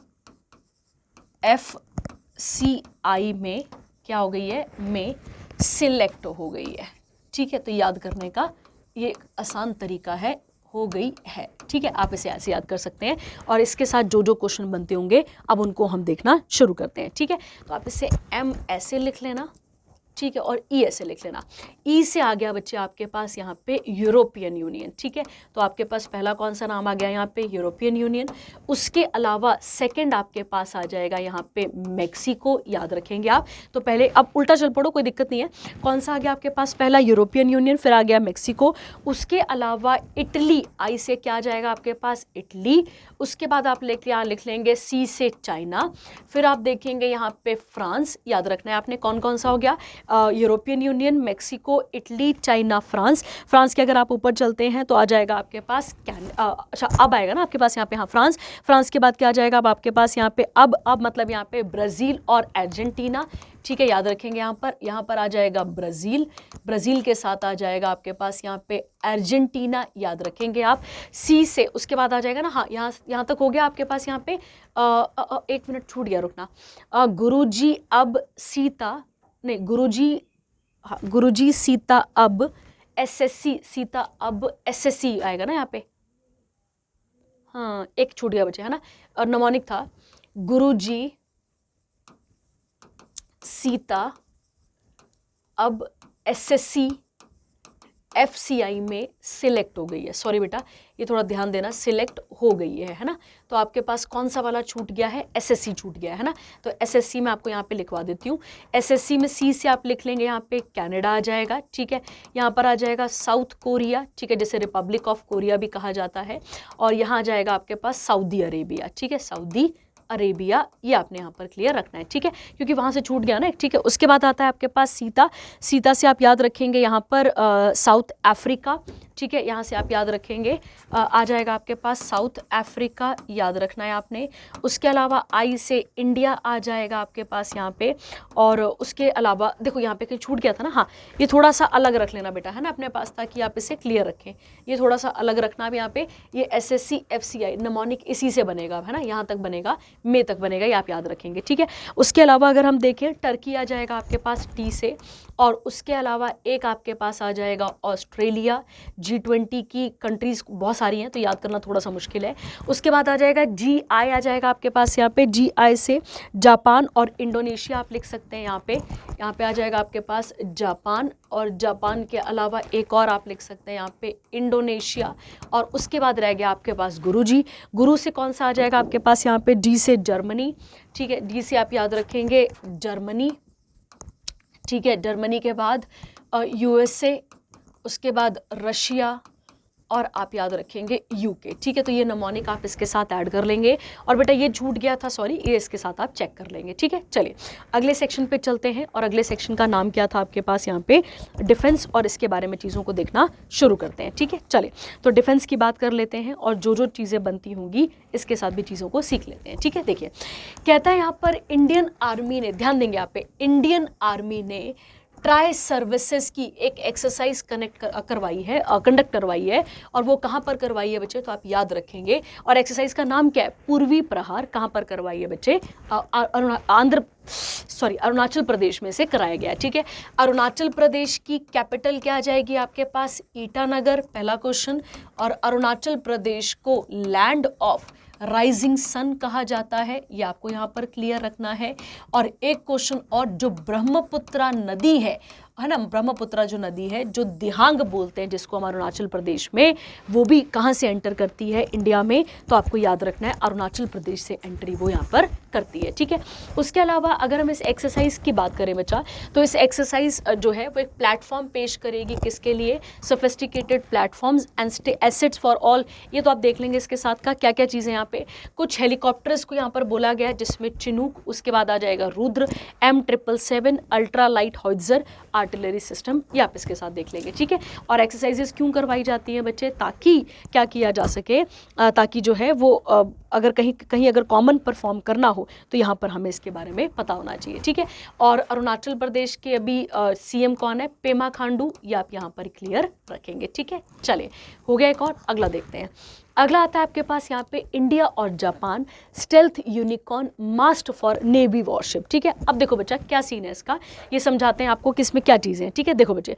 FCI में क्या हो गई है? में सिलेक्ट हो गई है। ठीक है, तो याद करने का ये एक आसान तरीका है, हो गई है। ठीक है, आप इसे ऐसे याद कर सकते हैं। और इसके साथ जो जो क्वेश्चन बनते होंगे अब उनको हम देखना शुरू करते हैं। ठीक है, तो आप इसे M ऐसे लिख लेना, ठीक है, और ई ऐसे लिख लेना। ई से आ गया बच्चे आपके पास यहाँ पे यूरोपियन यूनियन। ठीक है, तो आपके पास पहला कौन सा नाम आ गया यहाँ पे? European union. उसके अलावा सेकंड आपके पास आ जाएगा यहाँ पे मेक्सिको, याद रखेंगे आप। तो पहले अब उल्टा चल पड़ो, कोई दिक्कत नहीं है। कौन सा आ गया आपके पास? पहला यूरोपियन यूनियन, फिर आ गया मेक्सिको। उसके अलावा इटली, आई से क्या आ जाएगा आपके पास? इटली। उसके बाद आप यहाँ लिख लेंगे सी से चाइना। फिर आप देखेंगे यहाँ पे फ्रांस, याद रखना है आपने। कौन कौन सा हो गया? European union, Mexico, Italy, China, France. France के अगर आप ऊपर चलते हैं तो आ जाएगा आपके पास अच्छा अब आएगा ना आपके पास यहाँ पे, हाँ फ्रांस। फ्रांस के बाद क्या आ जाएगा अब आपके पास यहाँ पे? अब मतलब यहाँ पे ब्राज़ील और अर्जेंटीना। ठीक है, याद रखेंगे यहाँ पर आ जाएगा ब्राज़ील। ब्राज़ील के साथ आ जाएगा आपके पास यहाँ पे अर्जेंटीना, याद रखेंगे आप। सी से उसके बाद आ जाएगा ना, हाँ यहाँ तक हो गया आपके पास यहाँ पे। एक मिनट छूट गया, रुकना। गुरुजी अब सीता, नहीं गुरुजी सीता अब SSC, सीता अब SSC आएगा ना यहाँ पे। हाँ, एक छूट गया बच्चे, है ना। और नमोनिक था गुरुजी सीता अब SSC FCI में सिलेक्ट हो गई है। सॉरी बेटा, ये थोड़ा ध्यान देना, सिलेक्ट हो गई है ना। तो आपके पास कौन सा वाला छूट गया है? SSC छूट गया है ना। तो SSC में आपको यहाँ पे लिखवा देती हूँ। SSC में C से आप लिख लेंगे यहाँ पे कनाडा आ जाएगा। ठीक है, यहाँ पर आ जाएगा साउथ कोरिया, ठीक है, जैसे रिपब्लिक ऑफ कोरिया भी कहा जाता है। और यहाँ आ जाएगा आपके पास सऊदी अरेबिया। ठीक है, सऊदी अरेबिया, ये आपने यहाँ पर क्लियर रखना है। ठीक है, क्योंकि वहाँ से छूट गया ना। ठीक है, उसके बाद आता है आपके पास सीता। सीता से आप याद रखेंगे यहाँ पर साउथ अफ्रीका। ठीक है, यहाँ से आप याद रखेंगे आ जाएगा आपके पास साउथ अफ्रीका, याद रखना है आपने। उसके अलावा आई से इंडिया आ जाएगा आपके पास यहाँ पे। और उसके अलावा देखो यहाँ पे कहीं छूट गया था ना, हाँ ये थोड़ा सा अलग रख लेना बेटा, है ना अपने पास, ताकि आप इसे क्लियर रखें। ये थोड़ा सा अलग रखना भी यहाँ पे। ये SSC FCI नमोनिक इसी से बनेगा, है ना, यहाँ तक बनेगा, मई तक बनेगा, ये आप याद रखेंगे। ठीक है, उसके अलावा अगर हम देखें टर्की आ जाएगा आपके पास T से। और उसके अलावा एक आपके पास आ जाएगा ऑस्ट्रेलिया। G20 की कंट्रीज़ बहुत सारी हैं तो याद करना थोड़ा सा मुश्किल है। उसके बाद आ जाएगा GI आ जाएगा आपके पास यहाँ पे। GI से जापान और इंडोनेशिया आप लिख सकते हैं यहाँ पे आ जाएगा आपके पास जापान। और जापान के अलावा एक और आप लिख सकते हैं यहाँ पे इंडोनेशिया। और उसके बाद रह गया आपके पास गुरु से कौन सा आ जाएगा आपके पास यहाँ पे? D से जर्मनी। ठीक है, D से आप याद रखेंगे जर्मनी। ठीक है, जर्मनी के बाद USA, उसके बाद रशिया, और आप याद रखेंगे UK। ठीक है, तो ये नमोनिक आप इसके साथ ऐड कर लेंगे। और बेटा ये छूट गया था, सॉरी, ये इसके साथ आप चेक कर लेंगे। ठीक है, चलिए अगले सेक्शन पे चलते हैं। और अगले सेक्शन का नाम क्या था आपके पास यहाँ पे? डिफेंस। और इसके बारे में चीज़ों को देखना शुरू करते हैं। ठीक है, चलिए तो डिफेंस की बात कर लेते हैं और जो जो चीज़ें बनती होंगी इसके साथ भी चीज़ों को सीख लेते हैं। ठीक है, देखिए कहता है यहाँ पर इंडियन आर्मी ने, ध्यान देंगे यहाँ पे, इंडियन आर्मी ने ट्राई सर्विसेज की एक एक्सरसाइज कंडक्ट करवाई है। और वो कहाँ पर करवाई है बच्चे? तो आप याद रखेंगे। और एक्सरसाइज का नाम क्या है? पूर्वी प्रहार। कहाँ पर करवाई है बच्चे? अरुणाचल प्रदेश में से कराया गया। ठीक है, अरुणाचल प्रदेश की कैपिटल क्या आ जाएगी आपके पास? ईटानगर, पहला क्वेश्चन। और अरुणाचल प्रदेश को लैंड ऑफ राइजिंग सन कहा जाता है, ये आपको यहाँ पर क्लियर रखना है। और एक क्वेश्चन और, जो ब्रह्मपुत्रा नदी है है ना, ब्रह्मपुत्रा जो नदी है, जो दिहांग बोलते हैं जिसको हम अरुणाचल प्रदेश में, वो भी कहाँ से एंटर करती है इंडिया में, तो आपको याद रखना है अरुणाचल प्रदेश से एंट्री वो यहाँ पर करती है, ठीक है। उसके अलावा अगर हम इस एक्सरसाइज की बात करें बच्चा, तो इस एक्सरसाइज जो है वो एक प्लेटफॉर्म पेश करेगी, किसके लिए, sophisticated platforms and assets for all. ये तो आप देख लेंगे इसके साथ का क्या क्या चीज़ें यहाँ पे, कुछ हेलीकॉप्टर्स को यहाँ पर बोला गया है जिसमें चिनूक, उसके बाद आ जाएगा Rudra, M777 ultra light howitzer artillery system, ये आप इसके साथ देख लेंगे, ठीक है। और एक्सरसाइजेस क्यों करवाई जाती हैं बच्चे, ताकि क्या किया जा सके, ताकि जो है वो अगर कहीं अगर कॉमन परफॉर्म करना हो तो यहाँ पर हमें इसके बारे में पता होना चाहिए, ठीक है। और अरुणाचल प्रदेश के अभी CM कौन है, पेमा खांडू, ये आप यहाँ पर क्लियर रखेंगे, ठीक है। चलिए, हो गया एक और, अगला देखते हैं। अगला आता है आपके पास यहाँ पे इंडिया और Japan stealth unicorn mast for navy warship, ठीक है। अब देखो बच्चा क्या सीन है इसका, ये समझाते हैं आपको कि इसमें क्या चीज़ें हैं, ठीक है। देखो बच्चे,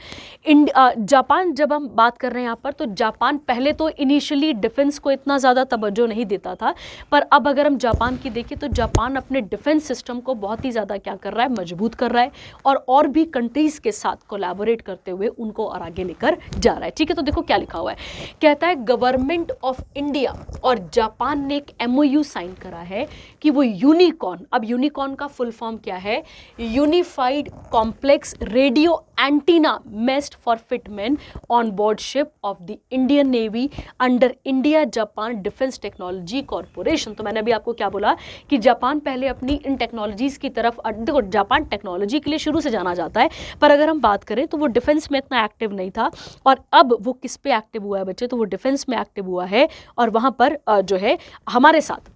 जापान जब हम बात कर रहे हैं यहाँ पर, तो जापान पहले तो इनिशियली डिफेंस को इतना ज़्यादा तवज्जो नहीं देता था, पर अब अगर हम जापान की देखें तो जापान अपने डिफेंस सिस्टम को बहुत ही ज़्यादा क्या कर रहा है, मजबूत कर रहा है, और भी कंट्रीज़ के साथ कोलैबोरेट करते हुए उनको और आगे लेकर जा रहा है, ठीक है। तो देखो क्या लिखा हुआ है, कहता है गवर्नमेंट ऑफ इंडिया और जापान ने एक MOU साइन करा है कि वो यूनिकॉर्न, अब यूनिकॉर्न का फुल फॉर्म क्या है, unified complex radio antenna mast for fitment on board ship of the Indian navy under India Japan defence technology corporation. तो मैंने अभी आपको क्या बोला कि जापान पहले अपनी इन टेक्नोलॉजीज की तरफ, देखो जापान टेक्नोलॉजी के लिए शुरू से जाना जाता है, पर अगर हम बात करें तो वो डिफेंस में इतना एक्टिव नहीं था, और अब वो किस पे एक्टिव हुआ है बच्चे, तो वो डिफेंस में एक्टिव हुआ है, और वहाँ पर जो है हमारे साथ,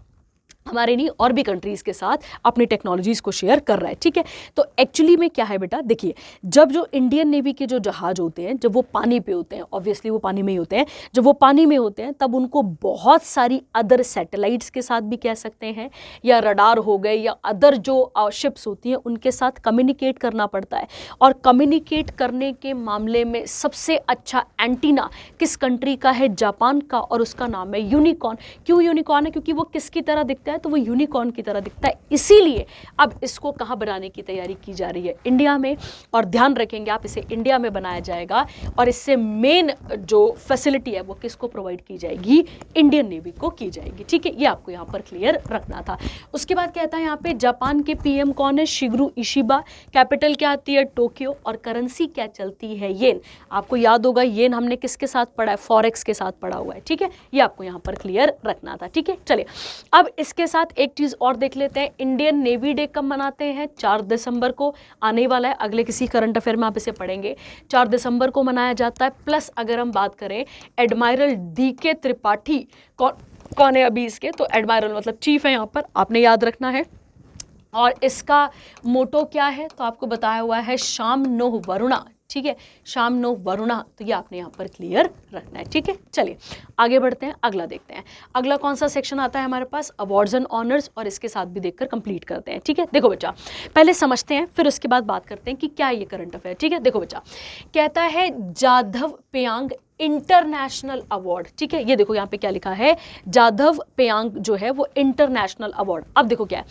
हमारे नहीं और भी कंट्रीज़ के साथ अपनी टेक्नोलॉजीज़ को शेयर कर रहा है, ठीक है। तो एक्चुअली में क्या है बेटा, देखिए, जब जो इंडियन नेवी के जो जहाज़ होते हैं, जब वो पानी पे होते हैं, ऑब्वियसली वो पानी में ही होते हैं, जब वो पानी में होते हैं तब उनको बहुत सारी अदर सैटेलाइट्स के साथ भी कह सकते हैं, या रडार हो गए, या अदर जो शिप्स होती हैं उनके साथ कम्युनिकेट करना पड़ता है। और कम्युनिकेट करने के मामले में सबसे अच्छा एंटीना किस कंट्री का है, जापान का, और उसका नाम है यूनिकॉर्न। क्यों यूनिकॉर्न है, क्योंकि वो किसकी तरह दिखता है, तो वो यूनिकॉर्न की तरह दिखता है, इसीलिए अब इसको कहाँ बनाने की तैयारी की जा रही है, इंडिया में। और ध्यान रखेंगे आप, इसे इंडिया में बनाया जाएगा, और इससे मेन जो फैसिलिटी है वो किसको प्रोवाइड की जाएगी, इंडियन नेवी को की जाएगी, ठीक है। ये आपको यहाँ पर क्लियर रखना था। उसके बाद कहता है यहाँ पे जापान के PM कौन है, शिगरू इशिबा, कैपिटल क्या आती है, टोक्यो, और करेंसी क्या चलती है, येन। आपको याद होगा येन हमने किसके साथ पढ़ा है, फॉरेक्स के साथ पढ़ा हुआ है, ठीक है। ये आपको यहाँ पर क्लियर रखना था, ठीक है। चलिए, अब इसके साथ एक चीज और देख लेते हैं, इंडियन नेवी डे कब मनाते हैं, 4 दिसंबर को आने वाला है, अगले किसी करंट अफेयर में आप इसे पढ़ेंगे, 4 दिसंबर को मनाया जाता है। प्लस अगर हम बात करें एडमायरल DK त्रिपाठी कौन है अभी इसके, तो एडमायरल मतलब चीफ है यहाँ पर, आपने याद रखना है। और इसका मोटो क्या है, तो आपको बताया हुआ है शाम नोह वरुणा, ठीक है, शाम नो वरुणा, तो ये आपने यहाँ पर क्लियर रखना है, ठीक है। चलिए आगे बढ़ते हैं, अगला देखते हैं। अगला कौन सा सेक्शन आता है हमारे पास, अवार्ड्स एंड ऑनर्स, और इसके साथ भी देखकर कंप्लीट करते हैं, ठीक है। देखो बच्चा, पहले समझते हैं, फिर उसके बाद बात करते हैं कि क्या ये करंट अफेयर, ठीक है। देखो बच्चा, कहता है जाधव पेयांग इंटरनेशनल अवार्ड, ठीक है। ये देखो यहाँ पे क्या लिखा है, जाधव पेयांग जो है वो इंटरनेशनल अवार्ड। अब देखो क्या है,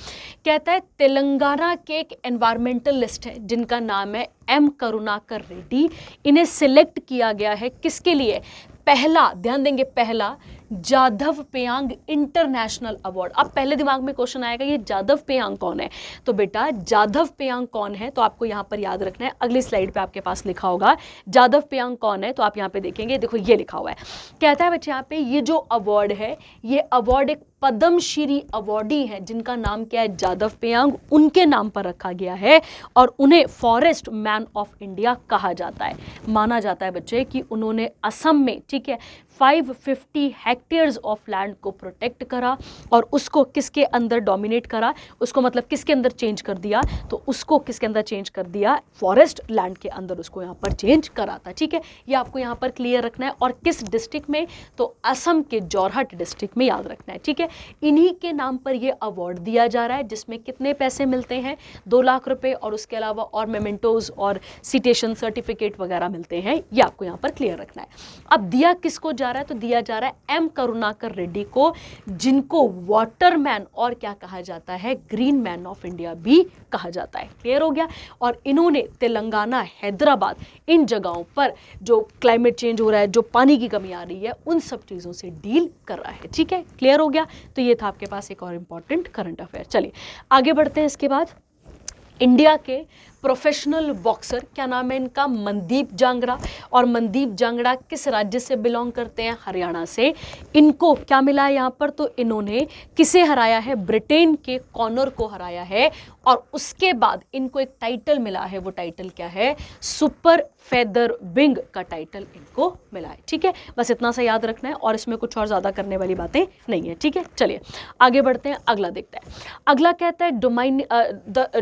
कहता है तेलंगाना के एक एनवायरमेंटलिस्ट है जिनका नाम है M करुणाकर रेड्डी, इन्हें सिलेक्ट किया गया है किसके लिए, पहला, ध्यान देंगे, पहला जाधव पेयांग इंटरनेशनल अवार्ड। अब पहले दिमाग में क्वेश्चन आएगा ये जाधव पेयांग कौन है, तो बेटा जाधव पेयांग कौन है, तो आपको यहाँ पर याद रखना है, अगली स्लाइड पे आपके पास लिखा होगा जाधव पेयांग कौन है, तो आप यहाँ पे देखेंगे, देखो ये लिखा हुआ है, कहता है बच्चे यहाँ पे ये जो अवार्ड है, ये अवार्ड एक पद्मश्री अवार्डी हैं जिनका नाम क्या है, जाधव पेयांग, उनके नाम पर रखा गया है, और उन्हें फॉरेस्ट मैन ऑफ इंडिया कहा जाता है। माना जाता है बच्चे कि उन्होंने असम में, ठीक है, 550 हेक्टेयर्स ऑफ लैंड को प्रोटेक्ट करा, और उसको किसके अंदर डोमिनेट करा, उसको मतलब किसके अंदर चेंज कर दिया, तो उसको किसके अंदर चेंज कर दिया, फॉरेस्ट लैंड के अंदर उसको यहाँ पर चेंज करा था, ठीक है। ये आपको यहाँ पर क्लियर रखना है, और किस डिस्ट्रिक्ट में, तो असम के जोरहट डिस्ट्रिक्ट में याद रखना है, ठीक है। इन्हीं के नाम पर ये अवार्ड दिया जा रहा है, जिसमें कितने पैसे मिलते हैं, 2 लाख रुपए, और उसके अलावा और मेमेंटोज और सिटेशन सर्टिफिकेट वगैरह मिलते हैं, ये आपको यहाँ पर क्लियर रखना है। अब दिया किसको जा रहा है? तो दिया जा रहा है एम करुणाकर रेड्डी को, जिनको वाटरमैन और क्या कहा जाता है, ग्रीन मैन ऑफ इंडिया भी कहा जाता है। क्लियर हो गया? और इन्होंने तेलंगाना, हैदराबाद, इन जगहों पर जो क्लाइमेट चेंज हो रहा है, जो पानी की कमी आ रही है, उन सब चीज़ों से डील कर रहा है। ठीक है, क्लियर हो गया? तो ये था आपके पास एक और इंपॉर्टेंट करंट अफेयर। चलिए आगे बढ़ते हैं। इसके बाद इंडिया के प्रोफेशनल बॉक्सर, क्या नाम है इनका, मनदीप जांगड़ा। और मनदीप जांगड़ा किस राज्य से बिलोंग करते हैं? हरियाणा से। इनको क्या मिला है यहाँ पर? तो इन्होंने किसे हराया है? ब्रिटेन के कॉनर को हराया है। और उसके बाद इनको एक टाइटल मिला है, वो टाइटल क्या है? सुपर फेदर विंग का टाइटल इनको मिला है। ठीक है, बस इतना सा याद रखना है और इसमें कुछ और ज़्यादा करने वाली बातें नहीं है। ठीक है, चलिए आगे बढ़ते हैं, अगला देखते हैं। अगला कहता है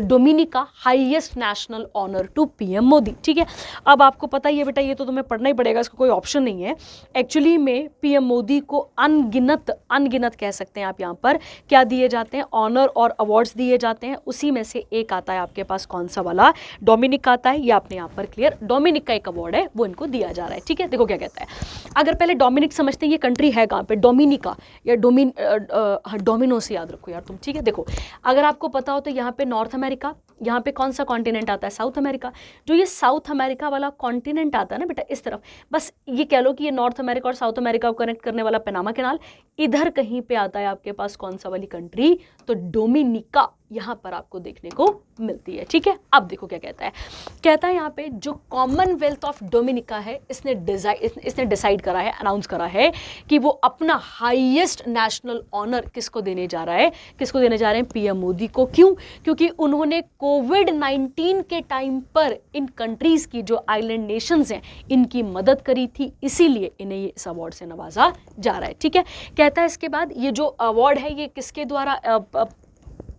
Dominica highest national honour to PM Modi. ठीक है, अब आपको पता ही है बेटा, ये तो तुम्हें पढ़ना ही पड़ेगा, इसका कोई ऑप्शन नहीं है। एक्चुअली में पीएम मोदी को अनगिनत कह सकते हैं आप, यहाँ पर क्या दिए जाते हैं? ऑनर और अवार्ड्स दिए जाते हैं। उसी में से एक आता है आपके पास, कौन सा वाला? डोमिनिक आता है। ये आपने यहाँ पर क्लियर, डोमिनिक का एक अवार्ड है, वो इनको दिया जा रहा है। ठीक है, देखो क्या कहता है। अगर पहले डोमिनिक समझते हैं ये कंट्री है कहाँ पे, डोमिनिका या डोमिनो से याद रखो यार तुम। ठीक है, देखो अगर आपको पता हो तो यहाँ पे नॉर्थ अमेरिका, यहाँ पे कौन सा कॉन्टिनेंट आता है? South America. जो ये साउथ अमेरिका वाला कॉन्टिनेंट आता है ना बेटा, इस तरफ, बस ये कह लो कि ये नॉर्थ अमेरिका और साउथ अमेरिका को कनेक्ट करने वाला पनामा कैनाल, इधर कहीं पे आता है आपके पास कौन सा वाली कंट्री? तो डोमिनिका यहाँ पर आपको देखने को मिलती है। ठीक है, अब देखो क्या कहता है। कहता है यहाँ पे जो कॉमनवेल्थ ऑफ डोमिनिका है, इसने डिसाइड करा है, अनाउंस करा है कि वो अपना हाईएस्ट नेशनल ऑनर किसको देने जा रहा है? किसको देने जा रहे हैं? पीएम मोदी को। क्यों? क्योंकि उन्होंने कोविड-19 के टाइम पर इन कंट्रीज की, जो आइलैंड नेशंस हैं, इनकी मदद करी थी, इसीलिए इन्हें ये इस अवार्ड से नवाजा जा रहा है। ठीक है, कहता है इसके बाद ये जो अवार्ड है ये किसके द्वारा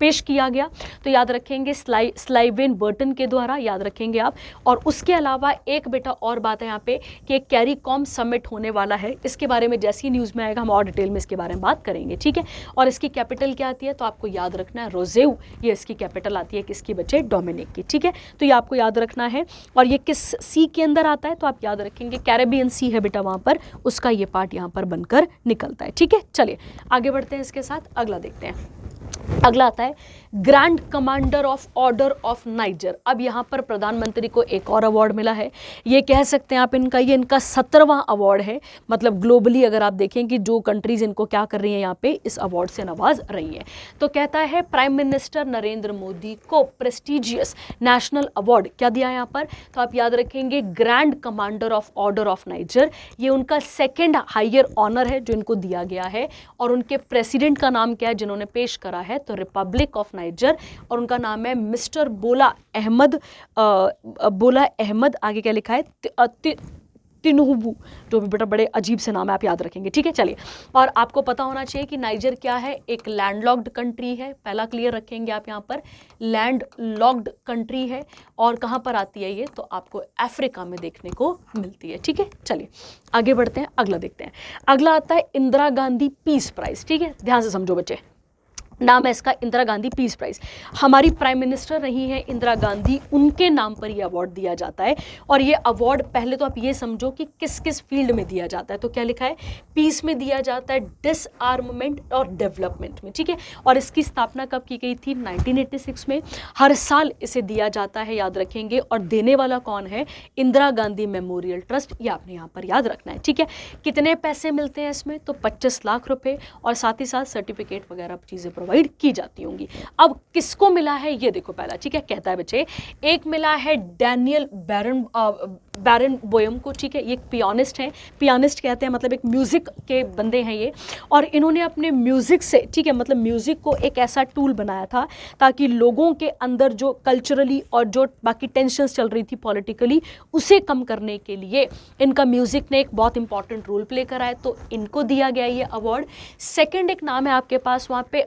पेश किया गया? तो याद रखेंगे स्लाइवेन बर्टन के द्वारा, याद रखेंगे आप। और उसके अलावा एक बेटा और बात है यहाँ पे कि एक कैरीकॉम समिट होने वाला है, इसके बारे में जैसी न्यूज़ में आएगा हम और डिटेल में इसके बारे में बात करेंगे। ठीक है, और इसकी कैपिटल क्या आती है? तो आपको याद रखना है रोजेऊ, ये इसकी कैपिटल आती है किसकी बच्चे? डोमिनिक की। ठीक है, तो ये आपको याद रखना है। और ये किस सी के अंदर आता है? तो आप याद रखेंगे कैरेबियन सी है बेटा वहाँ पर, उसका ये पार्ट यहाँ पर बनकर निकलता है। ठीक है, चलिए आगे बढ़ते हैं इसके साथ, अगला देखते हैं। अगला आता है grand commander of order of niger. अब यहाँ पर प्रधानमंत्री को एक और अवार्ड मिला है, ये कह सकते हैं आप इनका, ये इनका 17वां अवार्ड है। मतलब ग्लोबली अगर आप देखें कि जो कंट्रीज इनको क्या कर रही हैं, यहाँ पे इस अवार्ड से नवाज रही है। तो कहता है प्राइम मिनिस्टर नरेंद्र मोदी को प्रेस्टिजियस नेशनल अवार्ड क्या दिया है यहाँ पर? तो आप याद रखेंगे grand commander of order of niger, ये उनका सेकेंड हायर ऑनर है जो इनको दिया गया है। और उनके प्रेसिडेंट का नाम क्या है जिन्होंने पेश करा है? तो रिपब्लिक ऑफ नाइजर, और उनका नाम है मिस्टर बोला अहमद। आगे क्या लिखा है? तिनुबू, जो भी बेटा बड़े अजीब से नाम है, आप याद रखेंगे। ठीक है, चलिए। और आपको पता होना चाहिए कि नाइजर क्या है? एक लैंडलॉक्ड कंट्री है, पहला क्लियर रखेंगे आप यहाँ पर, लैंडलॉक्ड कंट्री है। और कहाँ पर आती है ये? तो आपको अफ्रीका में देखने को मिलती है। ठीक है, चलिए आगे बढ़ते हैं, अगला देखते हैं। अगला आता है इंदिरा गांधी पीस प्राइज। ठीक है, ध्यान से समझो बच्चे, नाम है इसका इंदिरा गांधी पीस प्राइज। हमारी प्राइम मिनिस्टर रही हैं इंदिरा गांधी, उनके नाम पर यह अवार्ड दिया जाता है। और ये अवार्ड पहले तो आप ये समझो कि किस किस फील्ड में दिया जाता है। तो क्या लिखा है? पीस में दिया जाता है, डिसआर्ममेंट और डेवलपमेंट में। ठीक है, और इसकी स्थापना कब की गई थी? 1986 में। हर साल इसे दिया जाता है, याद रखेंगे। और देने वाला कौन है? इंदिरा गांधी मेमोरियल ट्रस्ट, ये आपने यहाँ पर याद रखना है। ठीक है, कितने पैसे मिलते हैं इसमें? तो 25 लाख रुपए, और साथ ही साथ सर्टिफिकेट वगैरह चीज़ें प्रोवाइड की जाती होंगी। अब किसको मिला है ये देखो पहला। ठीक है, कहता है बच्चे एक मिला है डैनियल बैरनबोयम को। ठीक है, ये एक पियानिस्ट हैं, पियानिस्ट कहते हैं मतलब एक म्यूजिक के बंदे हैं ये। और इन्होंने अपने म्यूजिक से, ठीक है, मतलब म्यूजिक को एक ऐसा टूल बनाया था ताकि लोगों के अंदर जो कल्चरली और जो बाकी टेंशन्स चल रही थी पॉलिटिकली, उसे कम करने के लिए इनका म्यूजिक ने एक बहुत इंपॉर्टेंट रोल प्ले करा है, तो इनको दिया गया ये अवार्ड। सेकेंड एक नाम है आपके पास वहाँ पे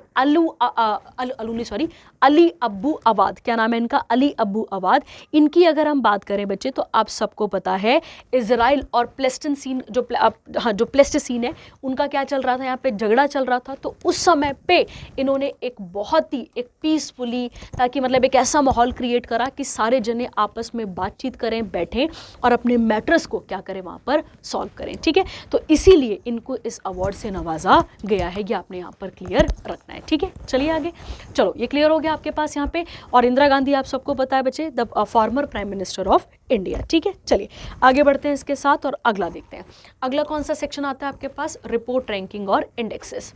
अली अब्बू अवाद, क्या नाम है इनका, अली अब्बू अवाद। इनकी अगर हम बात करें बच्चे तो आप सबको पता है इजराइल और प्लेस्टोसीन जो प्लेस्टोसीन है उनका क्या चल रहा था, यहाँ पे झगड़ा चल रहा था। तो उस समय पे इन्होंने एक बहुत ही एक पीसफुली, ताकि मतलब एक ऐसा माहौल क्रिएट करा कि सारे जने आपस में बातचीत करें, बैठें और अपने मैटर्स को क्या करें वहाँ पर सॉल्व करें, ठीक है। तो इसीलिए इनको इस अवार्ड से नवाजा गया है, ये आपने यहाँ पर क्लियर रखना है, ठीक है। चलिए आगे, चलो ये क्लियर हो गया आपके पास यहाँ पे। और इंदिरा गांधी आप सबको पता है बच्चे, the former prime minister of India, ठीक है। चलिए आगे बढ़ते हैं इसके साथ और अगला देखते हैं। अगला कौन सा सेक्शन आता है आपके पास, रिपोर्ट, रैंकिंग और इंडेक्सेस।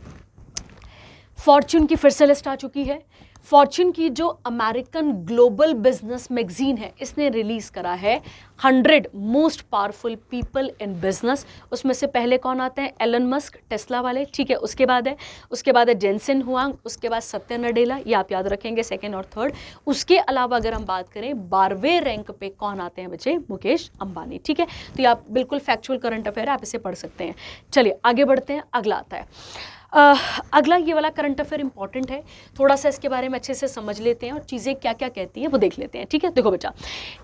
फॉर्च्यून की फिर से लिस्ट आ चुकी है। फॉर्च्यून की जो अमेरिकन ग्लोबल बिजनेस मैगजीन है, इसने रिलीज करा है 100 most powerful people in business. उसमें से पहले कौन आते हैं, एलन मस्क, टेस्ला वाले, ठीक है। उसके बाद है जेनसेन हुआंग, उसके बाद सत्या नडेला, ये आप याद रखेंगे सेकंड और थर्ड। उसके अलावा अगर हम बात करें 12वें रैंक पे कौन आते हैं बच्चे, मुकेश अंबानी, ठीक है। तो ये आप बिल्कुल फैक्चुअल करंट अफेयर है, आप इसे पढ़ सकते हैं। चलिए आगे बढ़ते हैं, अगला आता है अगला ये वाला करंट अफेयर इंपॉर्टेंट है, थोड़ा सा इसके बारे में अच्छे से समझ लेते हैं और चीज़ें क्या क्या कहती हैं वो देख लेते हैं, ठीक है। देखो बेटा,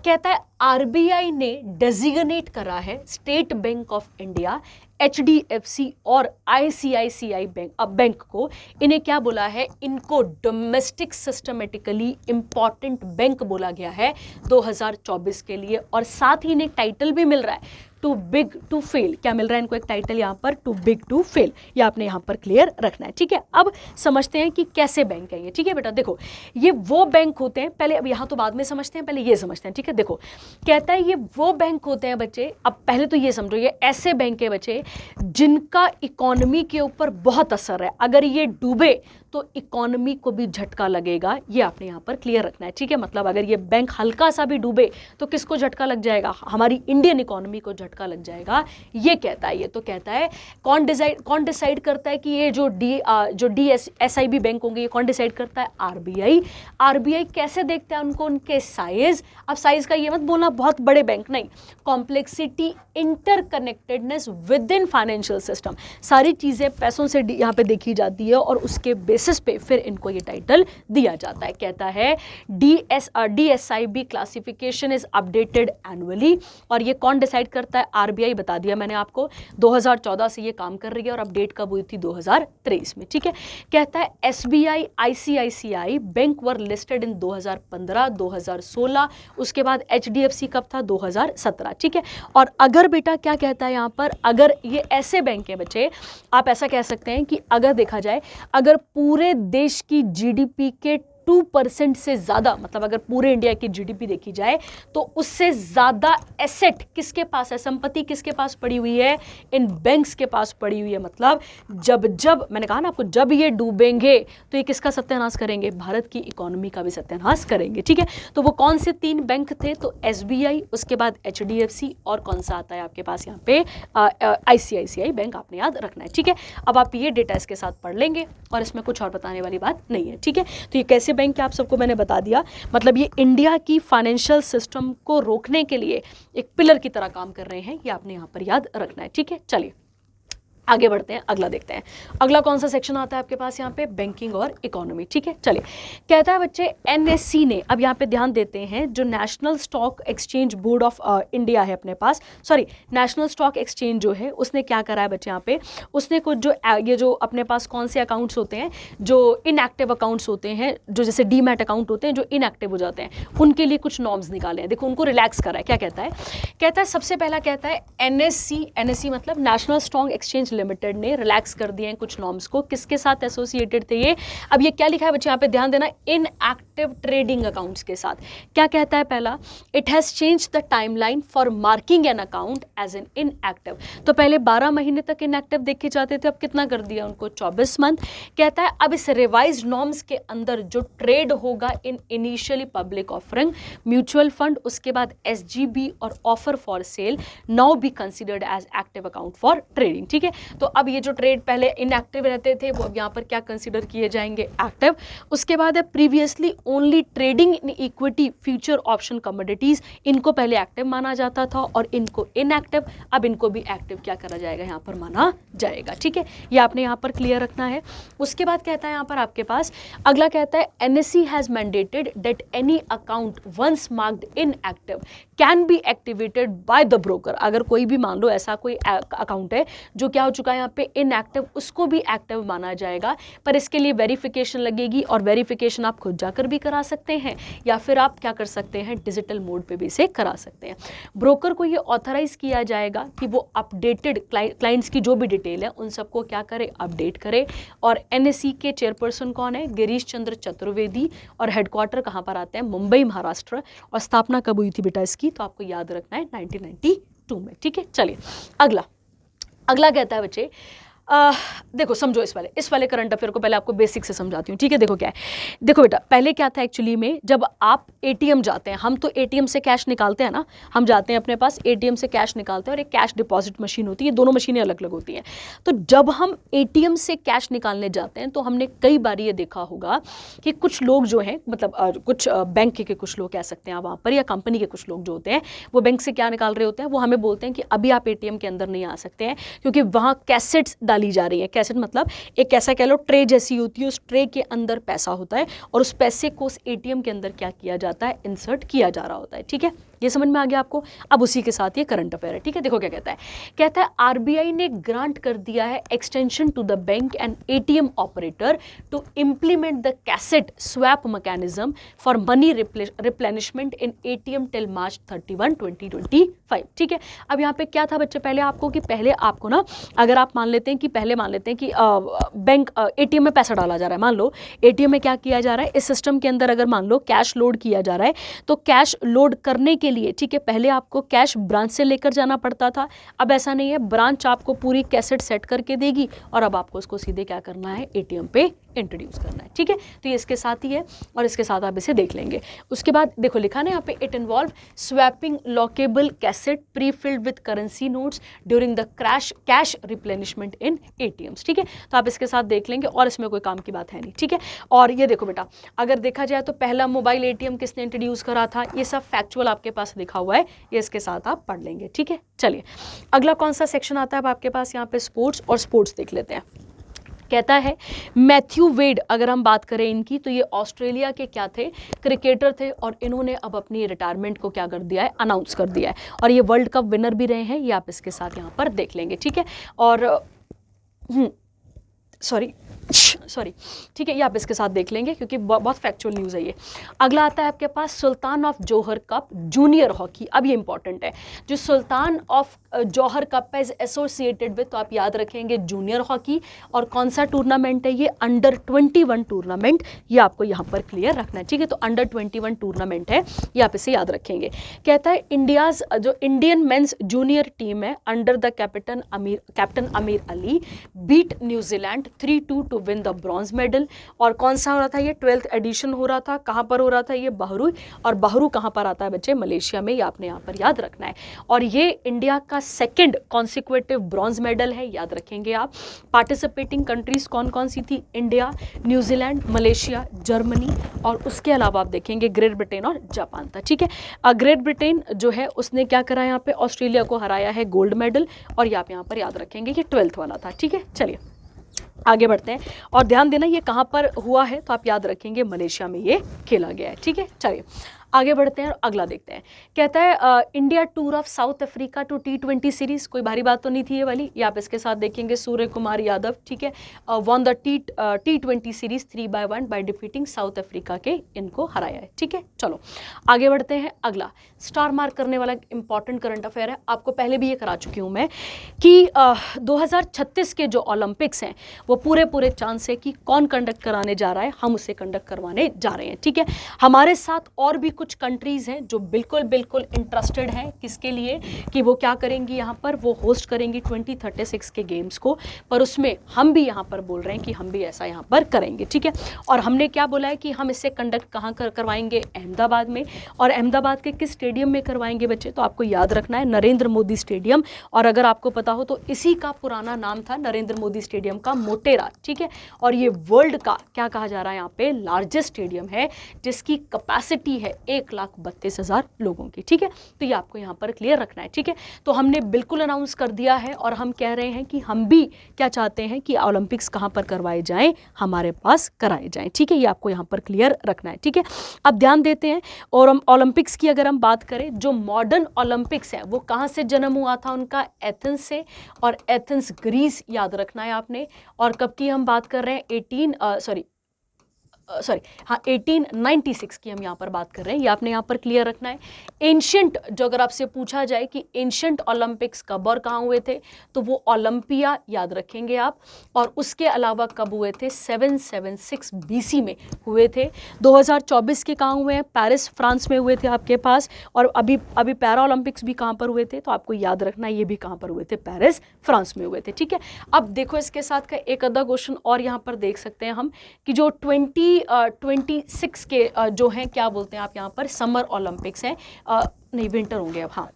कहता है आरबीआई ने डेजिग्नेट करा है state bank of India, HDFC और आईसीआईसीआई बैंक को, इन्हें क्या बोला है, इनको डोमेस्टिक सिस्टमेटिकली इंपॉर्टेंट बैंक बोला गया है 2024 के लिए। और साथ ही इन्हें टाइटल भी मिल रहा है टू बिग टू फेल, क्या मिल रहा है इनको एक टाइटल यहाँ पर, टू बिग टू फेल, ये आपने यहाँ पर क्लियर रखना है, ठीक है। अब समझते हैं कि कैसे बैंक है ये, ठीक है बेटा। देखो ये वो बैंक होते हैं, पहले अब यहाँ तो बाद में समझते हैं, पहले ये समझते हैं, ठीक है। देखो कहता है ये वो बैंक होते हैं बच्चे, अब पहले तो ये समझो, ये ऐसे बैंक है बच्चे जिनका इकोनॉमी के ऊपर बहुत असर है, अगर ये डूबे तो इकोनॉमी को भी झटका लगेगा, ये आपने यहाँ पर क्लियर रखना है, ठीक है। मतलब अगर ये बैंक हल्का सा भी डूबे तो किसको झटका लग जाएगा, हमारी इंडियन इकोनॉमी को झटका लग जाएगा, ये कहता है। ये तो कहता है कौन डिसाइड करता है कि ये जो DSIB बैंक होंगे ये कौन डिसाइड करता है, आरबीआई कैसे देखता है उनको, उनके साइज, अब साइज का ये मत बोलना बहुत बड़े बैंक नहीं, complexity, interconnectedness with in financial system, सारी चीजें पैसों से यहाँ पे देखी जाती है और उसके बेसिस पे फिर इनको ये टाइटल दिया जाता है। कहता है DSIB classification is updated annually, और ये कौन डिसाइड करता है, आरबीआई, बता दिया मैंने आपको, 2014 से ये काम कर रही है और अपडेट कब हुई थी, 2023 में, ठीक है। कहता है SBI, ICICI bank were listed in 2015, 2016, उसके बाद HDFC कब था, 2017, ठीक है। और अगर बेटा क्या कहता है यहाँ पर, अगर ये ऐसे बैंक है बच्चे, आप ऐसा कह सकते हैं कि अगर देखा जाए, अगर पूरे देश की जीडीपी के 2% से ज़्यादा, मतलब अगर पूरे इंडिया की जीडीपी देखी जाए तो उससे ज़्यादा एसेट किसके पास है, संपत्ति किसके पास पड़ी हुई है, इन बैंक्स के पास पड़ी हुई है। मतलब जब मैंने कहा ना आपको, जब ये डूबेंगे तो ये किसका सत्यानाश करेंगे, भारत की इकोनॉमी का भी सत्यानाश करेंगे, ठीक है। तो वो कौन से 3 बैंक थे, तो SBI, उसके बाद HDFC और कौन सा आता है आपके पास यहाँ पे, ICICI बैंक, आपने याद रखना है, ठीक है। अब आप ये डेटा इसके साथ पढ़ लेंगे और इसमें कुछ और बताने वाली बात नहीं है, ठीक है। तो ये कैसे बैंक आप सबको मैंने बता दिया, मतलब ये इंडिया की फाइनेंशियल सिस्टम को रोकने के लिए एक पिलर की तरह काम कर रहे हैं, ये आपने यहां पर याद रखना है, ठीक है। चलिए आगे बढ़ते हैं, अगला देखते हैं। अगला कौन सा सेक्शन आता है आपके पास यहाँ पे, बैंकिंग और इकोनॉमी, ठीक है। चलिए कहता है बच्चे NSE ने, अब यहाँ पे ध्यान देते हैं, जो national stock exchange board of India है अपने पास, सॉरी नेशनल स्टॉक एक्सचेंज जो है उसने क्या करा है बच्चे यहाँ पे, उसने कुछ जो ये जो अपने पास कौन से अकाउंट्स होते हैं, जो इनएक्टिव अकाउंट्स होते हैं, जो जैसे डीमैट अकाउंट होते हैं जो इनएक्टिव हो जाते हैं, उनके लिए कुछ नॉर्म्स निकाले हैं। देखो उनको रिलैक्स करा है, क्या कहता है सबसे पहला कहता है NSE मतलब नेशनल स्टॉक एक्सचेंज लिमिटेड ने रिलैक्स कर दिए हैं कुछ नॉर्म्स को, किसके साथ एसोसिएटेड थे ये, अब ये क्या लिखा है बच्चे यहाँ पे ध्यान देना, इनएक्टिव ट्रेडिंग अकाउंट्स के साथ। क्या कहता है पहला, it has change the timeline for marking an account as an inactive, तो पहले 12 महीने तक इनएक्टिव देखे जाते थे, अब कितना कर दिया उनको, 24 मंथ। कहता है अब इस रिवाइज नॉर्म्स के अंदर जो ट्रेड होगा in initially public offering, mutual fund, उसके बाद SGB और offer for sale now be considered as active account for trading, ठीक है। तो अब ये जो ट्रेड पहले इनएक्टिव रहते थे वो अब यहाँ पर क्या कंसिडर किए जाएंगे, एक्टिव। उसके बाद है previously only trading in equity future option commodities, इनको पहले एक्टिव माना जाता था और इनको इनएक्टिव, अब इनको भी एक्टिव क्या करा जाएगा, यहाँ पर माना जाएगा। ठीक है, ये आपने यहाँ पर क्लियर रखना है। उसके बाद कहता है यहाँ पर आपके पास अगला कहता है NSE has mandated that any account once marked inactive can be activated by the broker. अगर कोई भी मान लो ऐसा कोई अकाउंट है जो क्या हो चुका है यहाँ पे इनएक्टिव, उसको भी एक्टिव माना जाएगा, पर इसके लिए वेरिफिकेशन लगेगी और वेरिफिकेशन आप खुद जाकर भी करा सकते हैं या फिर आप क्या कर सकते हैं, डिजिटल मोड पे भी इसे करा सकते हैं। ब्रोकर को ये ऑथराइज किया जाएगा कि वो अपडेटेड क्लाइंट्स की जो भी डिटेल है उन सबको क्या करे, अपडेट करे। और एनएसई के चेयरपर्सन कौन है, गिरीश चंद्र चतुर्वेदी, और हेडक्वार्टर कहाँ पर आते हैं, मुंबई महाराष्ट्र। और स्थापना कब हुई थी बेटा इसकी, तो आपको याद रखना है 1992 में। ठीक है, चलिए अगला कहता है बच्चे देखो समझो इस वाले करंट अफेयर को पहले आपको बेसिक से समझाती हूँ। ठीक है, देखो क्या है, देखो बेटा पहले क्या था एक्चुअली में, जब आप एटीएम जाते हैं, हम तो एटीएम से कैश निकालते हैं ना, हम जाते हैं अपने पास एटीएम से कैश निकालते हैं और एक कैश डिपॉजिट मशीन होती है, दोनों मशीनें अलग अलग होती हैं। तो जब हम एटीएम से कैश निकालने जाते हैं तो हमने कई बार ये देखा होगा कि कुछ लोग जो हैं, मतलब कुछ बैंक के कुछ लोग कह सकते हैं वहाँ पर, या कंपनी के कुछ लोग जो होते हैं वो बैंक से क्या निकाल रहे होते हैं, वो हमें बोलते हैं कि अभी आप एटीएम के अंदर नहीं आ सकते हैं क्योंकि वहाँ कैसेट्स डाली जा रही है। कैसेट मतलब एक ऐसा कह लो ट्रे जैसी होती है, उस ट्रे के अंदर पैसा होता है और उस पैसे को उस एटीएम के अंदर क्या किया जाता है, इंसर्ट किया जा रहा होता है। ठीक है, ये समझ में आ गया आपको। अब उसी के साथ ये करंट अफेयर है। ठीक है, देखो क्या कहता है आरबीआई ने ग्रांट कर दिया है extension to the bank and ATM operator to implement the cassette swap mechanism for money replenishment in ATM till March 31, 2025। ठीक है, अब यहाँ पे क्या था बच्चे, पहले आपको ना, अगर आप मान लेते हैं कि बैंक एटीएम में पैसा डाला जा रहा है, मान लो एटीएम में क्या किया जा रहा है, इस सिस्टम के अंदर अगर मान लो कैश लोड किया जा रहा है, तो कैश लोड करने के लिए, ठीक है, पहले आपको कैश ब्रांच से लेकर जाना पड़ता था। अब ऐसा नहीं है, ब्रांच आपको पूरी कैसेट सेट करके देगी और अब आपको उसको सीधे क्या करना है, एटीएम पे इंट्रोड्यूस करना है। ठीक है, तो ये इसके साथ ही है और इसके साथ आप इसे देख लेंगे। उसके बाद देखो लिखा ना यहाँ पे, it involve swapping lockable cassette pre filled with currency notes during the cash replenishment in ATMs. ठीक है, तो आप इसके साथ देख लेंगे और इसमें कोई काम की बात है नहीं। ठीक है, और ये देखो बेटा, अगर देखा जाए तो पहला मोबाइल एटीएम किसने इंट्रोड्यूस करा था, ये सब फैक्चुअल आपके पास लिखा हुआ है, ये इसके साथ आप पढ़ लेंगे। ठीक है, चलिए अगला कौन सा सेक्शन आता है अब आपके पास, यहाँ पे स्पोर्ट्स, और स्पोर्ट्स देख लेते हैं। कहता है मैथ्यू वेड, अगर हम बात करें इनकी, तो ये ऑस्ट्रेलिया के क्या थे, क्रिकेटर थे और इन्होंने अब अपनी रिटायरमेंट को क्या कर दिया है, अनाउंस कर दिया है और ये वर्ल्ड कप विनर भी रहे हैं, ये आप इसके साथ यहाँ पर देख लेंगे। ठीक है, और सॉरी ठीक है, ये आप इसके साथ देख लेंगे क्योंकि बहुत फैक्चुअल न्यूज़ है ये। अगला आता है आपके पास Sultan of Johor Cup junior hockey. अब ये इंपॉर्टेंट है, जो सुल्तान ऑफ जौहर कप है एसोसिएटेड विद, तो आप याद रखेंगे जूनियर हॉकी, और कौन सा टूर्नामेंट है ये, अंडर 21 टूर्नामेंट, ये आपको यहाँ पर क्लियर रखना है। ठीक है, तो अंडर 21 टूर्नामेंट है, ये आप इसे याद रखेंगे। कहता है इंडियाज जो इंडियन मेंस जूनियर टीम है under the captain Amir Ali beat New Zealand 3-2 to win the bronze medal. और कौन सा हो रहा था ये, 12th एडिशन हो रहा था, कहाँ पर हो रहा था ये, बहरू, और बहरू कहाँ पर आता है बच्चे, मलेशिया में, ये आपने यहाँ पर याद रखना है। और ये इंडिया का सेकंड कॉन्सिक्वेटिव ब्रॉन्ज मेडल है, याद रखेंगे आप। पार्टिसिपेटिंग कंट्रीज कौन कौन सी थी, इंडिया, न्यूजीलैंड, मलेशिया, जर्मनी, और उसके अलावा आप देखेंगे ग्रेट ब्रिटेन और जापान था। ठीक है, ग्रेट ब्रिटेन जो है उसने क्या करा यहाँ पे, ऑस्ट्रेलिया को हराया है, गोल्ड मेडल, और ये आप यहाँ पर याद रखेंगे कि 12th वाला था। ठीक है, चलिए आगे बढ़ते हैं और ध्यान देना ये कहाँ पर हुआ है, तो आप याद रखेंगे मलेशिया में ये खेला गया है। ठीक है, चलिए आगे बढ़ते हैं और अगला देखते हैं। कहता है India tour of South Africa two T20 series, कोई भारी बात तो नहीं थी ये वाली, ये आप इसके साथ देखेंगे। सूर्य कुमार यादव, ठीक है, won the T20 series 3-1 by defeating south Africa के, इनको हराया है। ठीक है, चलो आगे बढ़ते हैं। अगला स्टार मार्क करने वाला इंपॉर्टेंट करंट अफेयर है, आपको पहले भी ये करा चुकी हूँ मैं कि 2036 के जो ओलंपिक्स हैं वो पूरे चांस है कि कौन कंडक्ट कराने जा रहा है, हम उसे कंडक्ट करवाने जा रहे हैं। ठीक है, हमारे साथ और भी कुछ कुछ कंट्रीज़ हैं जो बिल्कुल बिल्कुल इंटरेस्टेड हैं किसके लिए कि वो क्या करेंगी, यहाँ पर वो होस्ट करेंगी 2036 के गेम्स को, पर उसमें हम भी यहाँ पर बोल रहे हैं कि हम भी ऐसा यहाँ पर करेंगे, ठीक है। और हमने क्या बोला है कि हम इसे कंडक्ट कहाँ करवाएंगे, अहमदाबाद में। और अहमदाबाद के किस स्टेडियम में करवाएंगे बच्चे, तो आपको याद रखना है नरेंद्र मोदी स्टेडियम। और अगर आपको पता हो तो इसी का पुराना नाम था नरेंद्र मोदी स्टेडियम का मोटेरा, ठीक है। और ये वर्ल्ड का क्या कहा जा रहा है यहाँ पे, लार्जेस्ट स्टेडियम है जिसकी कैपेसिटी है 1,32,000 लोगों की, ठीक है। तो ये आपको यहाँ पर क्लियर रखना है, ठीक है। तो हमने बिल्कुल अनाउंस कर दिया है और हम कह रहे हैं कि हम भी क्या चाहते हैं कि ओलंपिक्स कहाँ पर करवाए जाएं, हमारे पास कराए जाएं, ठीक है। ये आपको यहाँ पर क्लियर रखना है, ठीक है। अब ध्यान देते हैं, और हम ओलंपिक्स की अगर हम बात करें, जो मॉडर्न ओलंपिक्स है वो कहाँ से जन्म हुआ था उनका, एथेंस से, और एथेंस ग्रीस याद रखना है आपने। और कब की हम बात कर रहे हैं, 1896 की हम यहाँ पर बात कर रहे हैं, ये आपने यहाँ पर क्लियर रखना है। एंशियंट, जो अगर आपसे पूछा जाए कि एंशियंट ओलंपिक्स कब और कहाँ हुए थे, तो वो ओलंपिया याद रखेंगे आप। और उसके अलावा कब हुए थे, 776 BC में हुए थे। 2024 के कहाँ हुए हैं, पेरिस फ्रांस में हुए थे आपके पास। और अभी पैरा ओलंपिक्स भी कहाँ पर हुए थे, तो आपको याद रखना है ये भी कहाँ पर हुए थे, पेरिस फ्रांस में हुए थे, ठीक है। अब देखो इसके साथ का एक आधा क्वेश्चन और यहाँ पर देख सकते हैं हम कि जो 2026 के जो हैं, क्या बोलते हैं आप यहाँ पर, समर ओलंपिक्स हैं, नहीं विंटर होंगे अब, हाँ।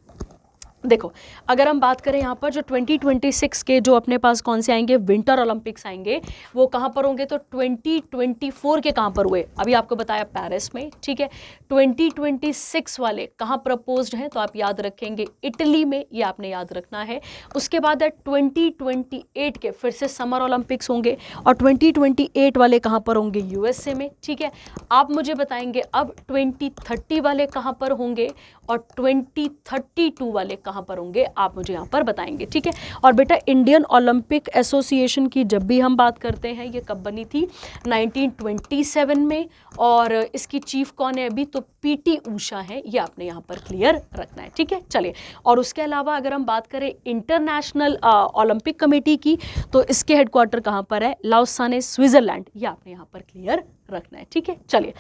देखो अगर हम बात करें यहाँ पर जो 2026 के जो अपने पास कौन से आएंगे, विंटर ओलंपिक्स आएंगे, वो कहाँ पर होंगे, तो 2024 के कहाँ पर हुए, अभी आपको बताया पेरिस में, ठीक है। 2026 वाले कहाँ प्रपोज्ड हैं, तो आप याद रखेंगे इटली में, ये आपने याद रखना है। उसके बाद है 2028 के फिर से समर ओलंपिक्स होंगे, और 2028 वाले कहाँ पर होंगे, USA में, ठीक है। आप मुझे बताएंगे अब 2030 वाले कहाँ पर होंगे और 2032 वाले कहाँ पर होंगे, आप मुझे यहाँ पर बताएंगे, ठीक है। और बेटा इंडियन ओलंपिक एसोसिएशन की जब भी हम बात करते हैं, ये कब बनी थी, 1927 में, और इसकी चीफ कौन है अभी, तो PT ऊषा है, ये आपने यहाँ पर क्लियर रखना है, ठीक है। चलिए, और उसके अलावा अगर हम बात करें इंटरनेशनल ओलंपिक कमेटी की, तो इसके हेडक्वार्टर कहाँ पर है, लाउसाने, स्विट्जरलैंड, ये आपने यहाँ पर क्लियर रखना है, ठीक है। चलिए,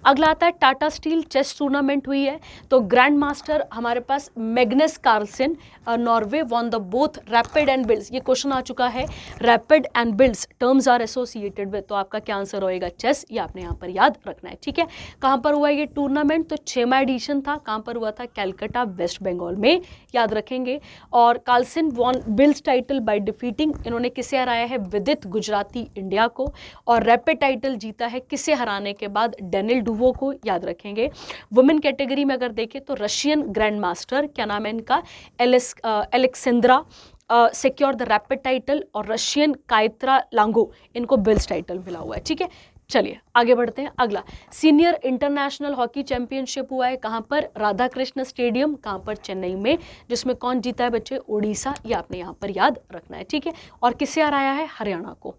अगला आता है टाटा स्टील चेस टूर्नामेंट हुई है, तो ग्रैंड मास्टर हमारे पास Magnus Carlsen, Norway, won the both rapid and blitz, ये क्वेश्चन आ चुका है, rapid and blitz terms are associated with, तो आपका क्या आंसर होएगा, चेस, ये आपने यहाँ पर याद रखना है, ठीक है। कहाँ पर हुआ ये टूर्नामेंट, तो 6वां एडिशन था, कहाँ पर हुआ था, कैलकाटा, वेस्ट बंगाल में, याद रखेंगे। और Carlsen won blitz title by defeating, इन्होंने किसे हराया है, विदित गुजराती इंडिया को। और रैपिड टाइटल जीता है किसे हराने के बाद, डेनिल डुवो को, याद रखेंगे। वुमेन कैटेगरी में अगर देखें तो रशियन ग्रैंड मास्टर, क्या नाम है इनका, एलेक्सेंद्रा सिक्योर द रैपिड टाइटल, और रशियन कायत्रा लांगो, इनको बिल्स टाइटल मिला हुआ है, ठीक है। चलिए आगे बढ़ते हैं। अगला सीनियर इंटरनेशनल हॉकी चैंपियनशिप हुआ है, कहाँ पर, राधा कृष्ण स्टेडियम, कहाँ पर, चेन्नई में, जिसमें कौन जीता है बच्चे, ओडिशा, ये आपने यहाँ पर याद रखना है, ठीक है। और किसे हराया है, हरियाणा को।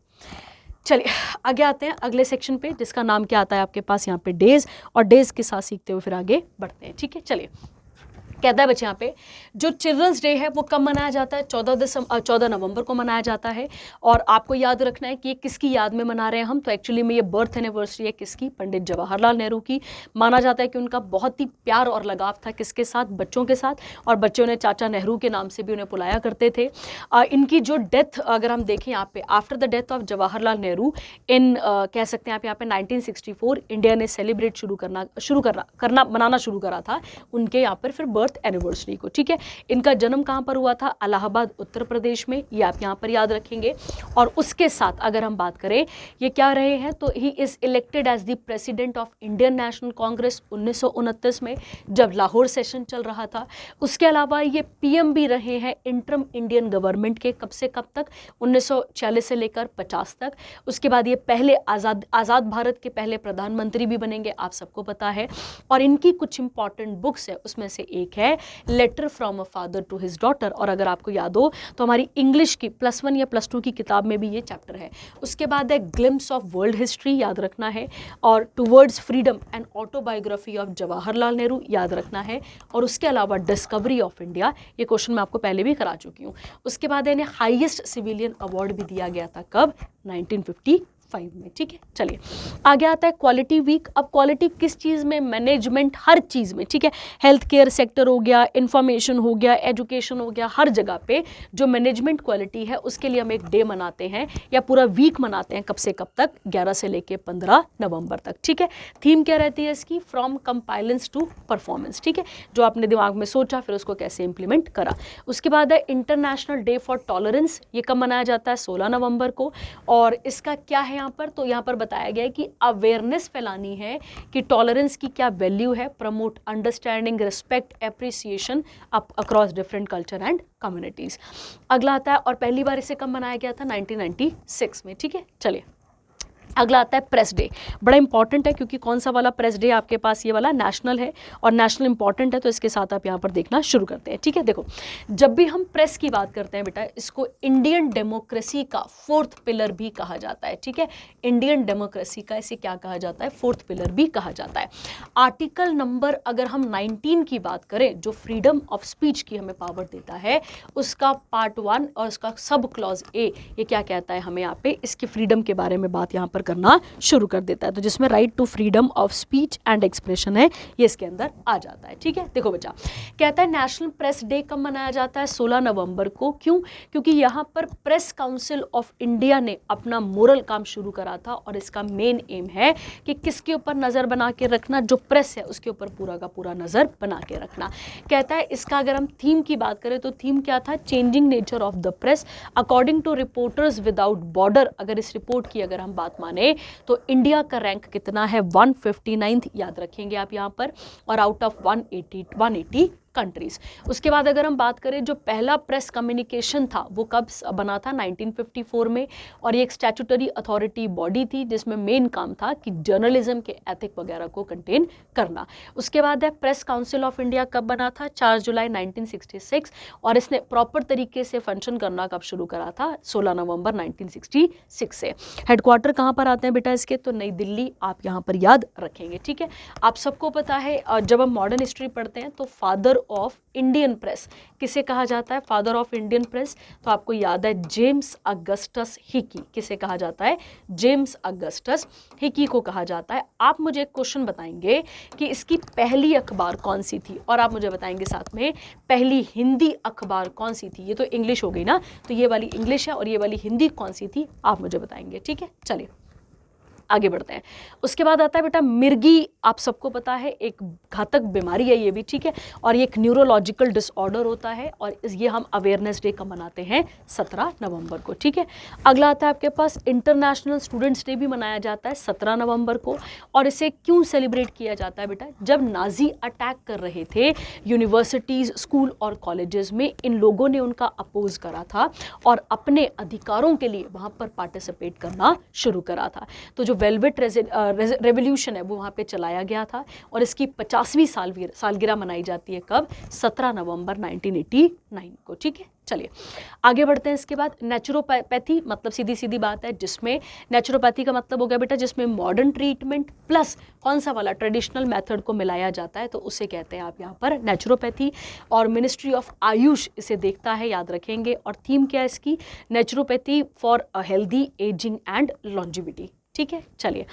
चलिए आगे आते हैं अगले सेक्शन पे, जिसका नाम क्या आता है आपके पास यहाँ पे, डेज, और डेज के साथ सीखते हुए फिर आगे बढ़ते हैं, ठीक है। चलिए, कहता है बच्चे यहाँ पे जो चिल्ड्रंस डे है वो कब मनाया जाता है, 14 नवंबर को मनाया जाता है। और आपको याद रखना है कि ये किसकी याद में मना रहे हैं हम, तो एक्चुअली में ये बर्थ एनिवर्सरी है किसकी, पंडित जवाहरलाल नेहरू की। माना जाता है कि उनका बहुत ही प्यार और लगाव था किसके साथ, बच्चों के साथ, और बच्चों ने चाचा नेहरू के नाम से भी उन्हें बुलाया करते थे। इनकी जो डेथ अगर हम देखें यहाँ पे, after the death of Jawaharlal Nehru इन कह सकते हैं आप यहाँ पे 1964 इंडिया ने सेलिब्रेट मनाना शुरू करा था उनके यहाँ पर फिर बर्थ एनिवर्सरी को, ठीक है। इनका जन्म कहाँ पर हुआ था, इलाहाबाद उत्तर प्रदेश में, ये आप यहाँ पर याद रखेंगे। और उसके साथ अगर हम बात करें ये क्या रहे हैं, तो he is elected as the president of Indian National Congress 1929 में, जब लाहौर सेशन चल रहा था। उसके अलावा ये PM भी रहे हैं इंटरम इंडियन गवर्नमेंट के, कब से कब तक, 1940 से लेकर 50 तक। उसके बाद ये पहले आज़ाद भारत के पहले प्रधानमंत्री भी बनेंगे, आप सबको पता है। और इनकी कुछ इंपॉर्टेंट बुक्स है, उसमें से एक है letter from a father to his daughter, और अगर आपको याद हो तो हमारी इंग्लिश की +1 या +2 की किताब में भी ये चैप्टर है। उसके बाद है ग्लिम्स ऑफ वर्ल्ड हिस्ट्री, याद रखना है, और towards freedom and autobiography of Jawaharlal Nehru, याद रखना है। और उसके अलावा डिस्कवरी ऑफ इंडिया, ये क्वेश्चन मैं आपको पहले भी करा चुकी हूँ। उसके बाद इन्हें हाईएस्ट सिविलियन अवार्ड भी दिया गया था, कब, 1954 में, ठीक है। चलिए आगे आता है क्वालिटी वीक। अब क्वालिटी किस चीज़ में? मैनेजमेंट, हर चीज़ में, ठीक है। हेल्थ केयर सेक्टर हो गया, इंफॉर्मेशन हो गया, एजुकेशन हो गया, हर जगह पे जो मैनेजमेंट क्वालिटी है उसके लिए हम एक डे मनाते हैं या पूरा वीक मनाते हैं। कब से कब तक? 11 से लेके 15 नवंबर तक, ठीक है। थीम क्या रहती है इसकी? फ्रॉम कंपाइलेंस टू परफॉर्मेंस, ठीक है। जो आपने दिमाग में सोचा फिर उसको कैसे इंप्लीमेंट करा। उसके बाद है इंटरनेशनल डे फॉर टॉलरेंस। ये कब मनाया जाता है? 16 नवंबर को। और इसका क्या है यहाँ पर? तो यहाँ पर बताया गया है कि अवेयरनेस फैलानी है कि टॉलरेंस की क्या वैल्यू है, promote understanding, respect, appreciation across different culture and communities. अगला आता है, और पहली बार इसे कब मनाया गया था? 1996 में, ठीक है। चलिए अगला आता है प्रेस डे। बड़ा इंपॉर्टेंट है क्योंकि कौन सा वाला प्रेस डे आपके पास? ये वाला नेशनल है और नेशनल इंपॉर्टेंट है, तो इसके साथ आप यहाँ पर देखना शुरू करते हैं, ठीक है। देखो जब भी हम प्रेस की बात करते हैं बेटा, इसको इंडियन डेमोक्रेसी का फोर्थ पिलर भी कहा जाता है, ठीक है। इंडियन डेमोक्रेसी का इसे क्या कहा जाता है? फोर्थ पिलर भी कहा जाता है। आर्टिकल नंबर अगर हम 19 की बात करें, जो फ्रीडम ऑफ स्पीच की हमें पावर देता है, उसका पार्ट 1 और उसका सब क्लॉज ए, ये क्या कहता है हमें यहाँ पे इसकी फ्रीडम के बारे में बात यहाँ पर करना शुरू कर देता है। तो जिसमें right to freedom of speech and expression है, ये इसके अंदर आ जाता है, ठीक है। देखो बच्चा कहता है नेशनल प्रेस डे कब मनाया जाता है? 16 नवंबर को। क्यों? क्योंकि यहाँ पर प्रेस काउंसिल ऑफ इंडिया ने अपना मोरल काम शुरू करा था और इसका मेन एम है कि किसके ऊपर नज़र बना के रखना? जो प्रेस है उसके ऊपर पूरा का पूरा नज़र बना के रखना। कहता है इसका अगर हम थीम की बात करें तो थीम क्या था? Changing nature of the press according to reporters without border. अगर इस रिपोर्ट की अगर हम बात माने तो इंडिया का रैंक कितना है? 159th, याद रखेंगे आप यहाँ पर, और आउट ऑफ 180 कंट्रीज। उसके बाद अगर हम बात करें जो पहला प्रेस कम्युनिकेशन था वो कब बना था? 1954 में, और ये एक स्टैट्यूटरी अथॉरिटी बॉडी थी जिसमें मेन काम था कि जर्नलिज्म के एथिक वगैरह को कंटेन करना। उसके बाद है प्रेस काउंसिल ऑफ इंडिया कब बना था? 4 जुलाई 1966, और इसने प्रॉपर तरीके से फंक्शन करना कब शुरू करा था? 16 नवंबर 1966 से। हेडक्वार्टर कहाँ पर आते हैं बेटा इसके? तो नई दिल्ली, आप यहाँ पर याद रखेंगे, ठीक है। आप सबको पता है जब हम मॉडर्न हिस्ट्री पढ़ते हैं तो फादर ऑफ इंडियन प्रेस किसे कहा जाता है? फादर ऑफ इंडियन प्रेस, तो आपको याद है जेम्स अगस्टस हिकी। किसे कहा जाता है? जेम्स अगस्टस हिकी को कहा जाता है। आप मुझे एक क्वेश्चन बताएंगे कि इसकी पहली अखबार कौन सी थी, और आप मुझे बताएंगे साथ में पहली हिंदी अखबार कौन सी थी। ये तो इंग्लिश हो गई ना, तो ये वाली इंग्लिश है और ये वाली हिंदी कौन सी थी, आप मुझे बताएंगे, ठीक है। चलिए आगे बढ़ते हैं। उसके बाद आता है बेटा मिर्गी। आप सबको पता है एक घातक बीमारी है ये भी, ठीक है, और ये एक न्यूरोलॉजिकल डिसऑर्डर होता है, और ये हम अवेयरनेस डे का मनाते हैं 17 नवंबर को, ठीक है। अगला आता है आपके पास इंटरनेशनल स्टूडेंट्स डे भी मनाया जाता है 17 नवंबर को। और इसे क्यों सेलिब्रेट किया जाता है बेटा? जब नाजी अटैक कर रहे थे यूनिवर्सिटीज़, स्कूल और कॉलेजेस में, इन लोगों ने उनका अपोज करा था और अपने अधिकारों के लिए वहाँ पर पार्टिसिपेट करना शुरू करा था। तो जो वेलवेट रेवोल्यूशन है वो वहाँ पे चलाया गया था, और इसकी 50वीं सालगिरह मनाई जाती है कब? 17 नवंबर 1989 को, ठीक है। चलिए आगे बढ़ते हैं। इसके बाद नेचुरोपैथी, मतलब सीधी सीधी बात है, जिसमें नेचुरोपैथी का मतलब हो गया बेटा जिसमें मॉडर्न ट्रीटमेंट प्लस कौन सा वाला? ट्रेडिशनल मेथड को मिलाया जाता है, तो उसे कहते हैं आप यहाँ पर नेचुरोपैथी। और मिनिस्ट्री ऑफ आयुष इसे देखता है, याद रखेंगे। और थीम क्या है इसकी? Naturopathy for a healthy ageing and longevity, ठीक है। चलिए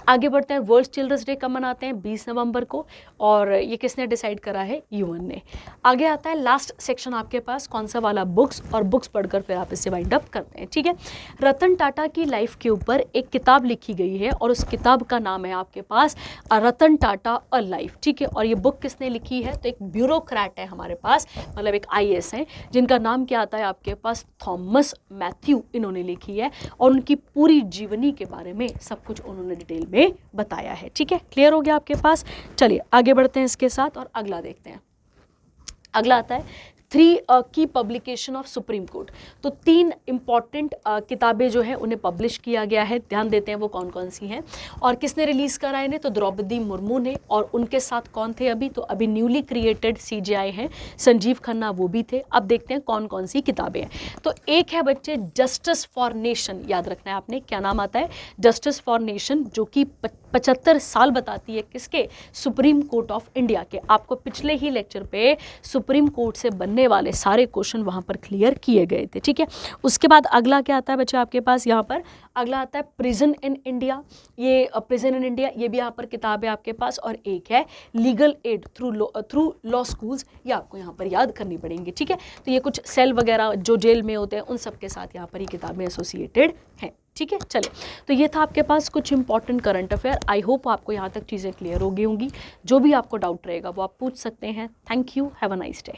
आगे बढ़ते हैं। वर्ल्ड चिल्ड्रंस डे कब मनाते हैं? 20 नवंबर को, और ये किसने डिसाइड करा है? यूएन ने। आगे आता है लास्ट सेक्शन आपके पास, कौन सा वाला? बुक्स, और बुक्स पढ़कर फिर आप इससे वाइंड अप करते हैं, ठीक है। रतन टाटा की लाइफ के ऊपर एक किताब लिखी गई है, और उस किताब का नाम है आपके पास रतन टाटा अ लाइफ, ठीक है। और ये बुक किसने लिखी है? तो एक ब्यूरोक्रेट है हमारे पास, मतलब एक IAS है, जिनका नाम क्या आता है आपके पास? थॉमस मैथ्यू, इन्होंने लिखी है, और उनकी पूरी जीवनी के बारे में सब कुछ उन्होंने डिटेल में बताया है, ठीक है। क्लियर हो गया आपके पास? चलिए आगे बढ़ते हैं इसके साथ, और अगला देखते हैं। अगला आता है 3 की पब्लिकेशन ऑफ सुप्रीम कोर्ट। तो 3 इंपॉर्टेंट किताबें जो है उन्हें पब्लिश किया गया है, ध्यान देते हैं वो कौन कौन सी हैं, और किसने रिलीज करा इन्हें? तो द्रौपदी मुर्मू ने, और उनके साथ कौन थे अभी? तो अभी न्यूली क्रिएटेड CJI हैं, संजीव खन्ना वो भी थे। अब देखते हैं कौन कौन सी किताबें हैं। तो एक है बच्चे जस्टिस फॉर नेशन, याद रखना है आपने, क्या नाम आता है? जस्टिस फॉर नेशन, जो कि 75 साल बताती है किसके? सुप्रीम कोर्ट ऑफ इंडिया के। आपको पिछले ही लेक्चर पे सुप्रीम कोर्ट से बनने बनने वाले सारे क्वेश्चन वहाँ पर क्लियर किए गए थे, ठीक है। उसके बाद अगला क्या आता है बच्चे आपके पास यहाँ पर, अगला आता है प्रिजन इन इंडिया। ये प्रिजन इन इंडिया ये भी यहाँ पर किताब है आपके पास, और एक है legal aid through law schools, ये आपको यहाँ पर याद करनी पड़ेंगी, ठीक है। तो ये कुछ सेल वगैरह जो जेल में होते हैं उन सब के साथ यहाँ पर ये किताबें एसोसिएटेड हैं, ठीक है। चलिए, तो ये था आपके पास कुछ important current affair. I hope आपको यहाँ तक चीज़ें क्लियर हो गई होंगी। जो भी आपको डाउट रहेगा वो आप पूछ सकते हैं। Thank you, have a nice day.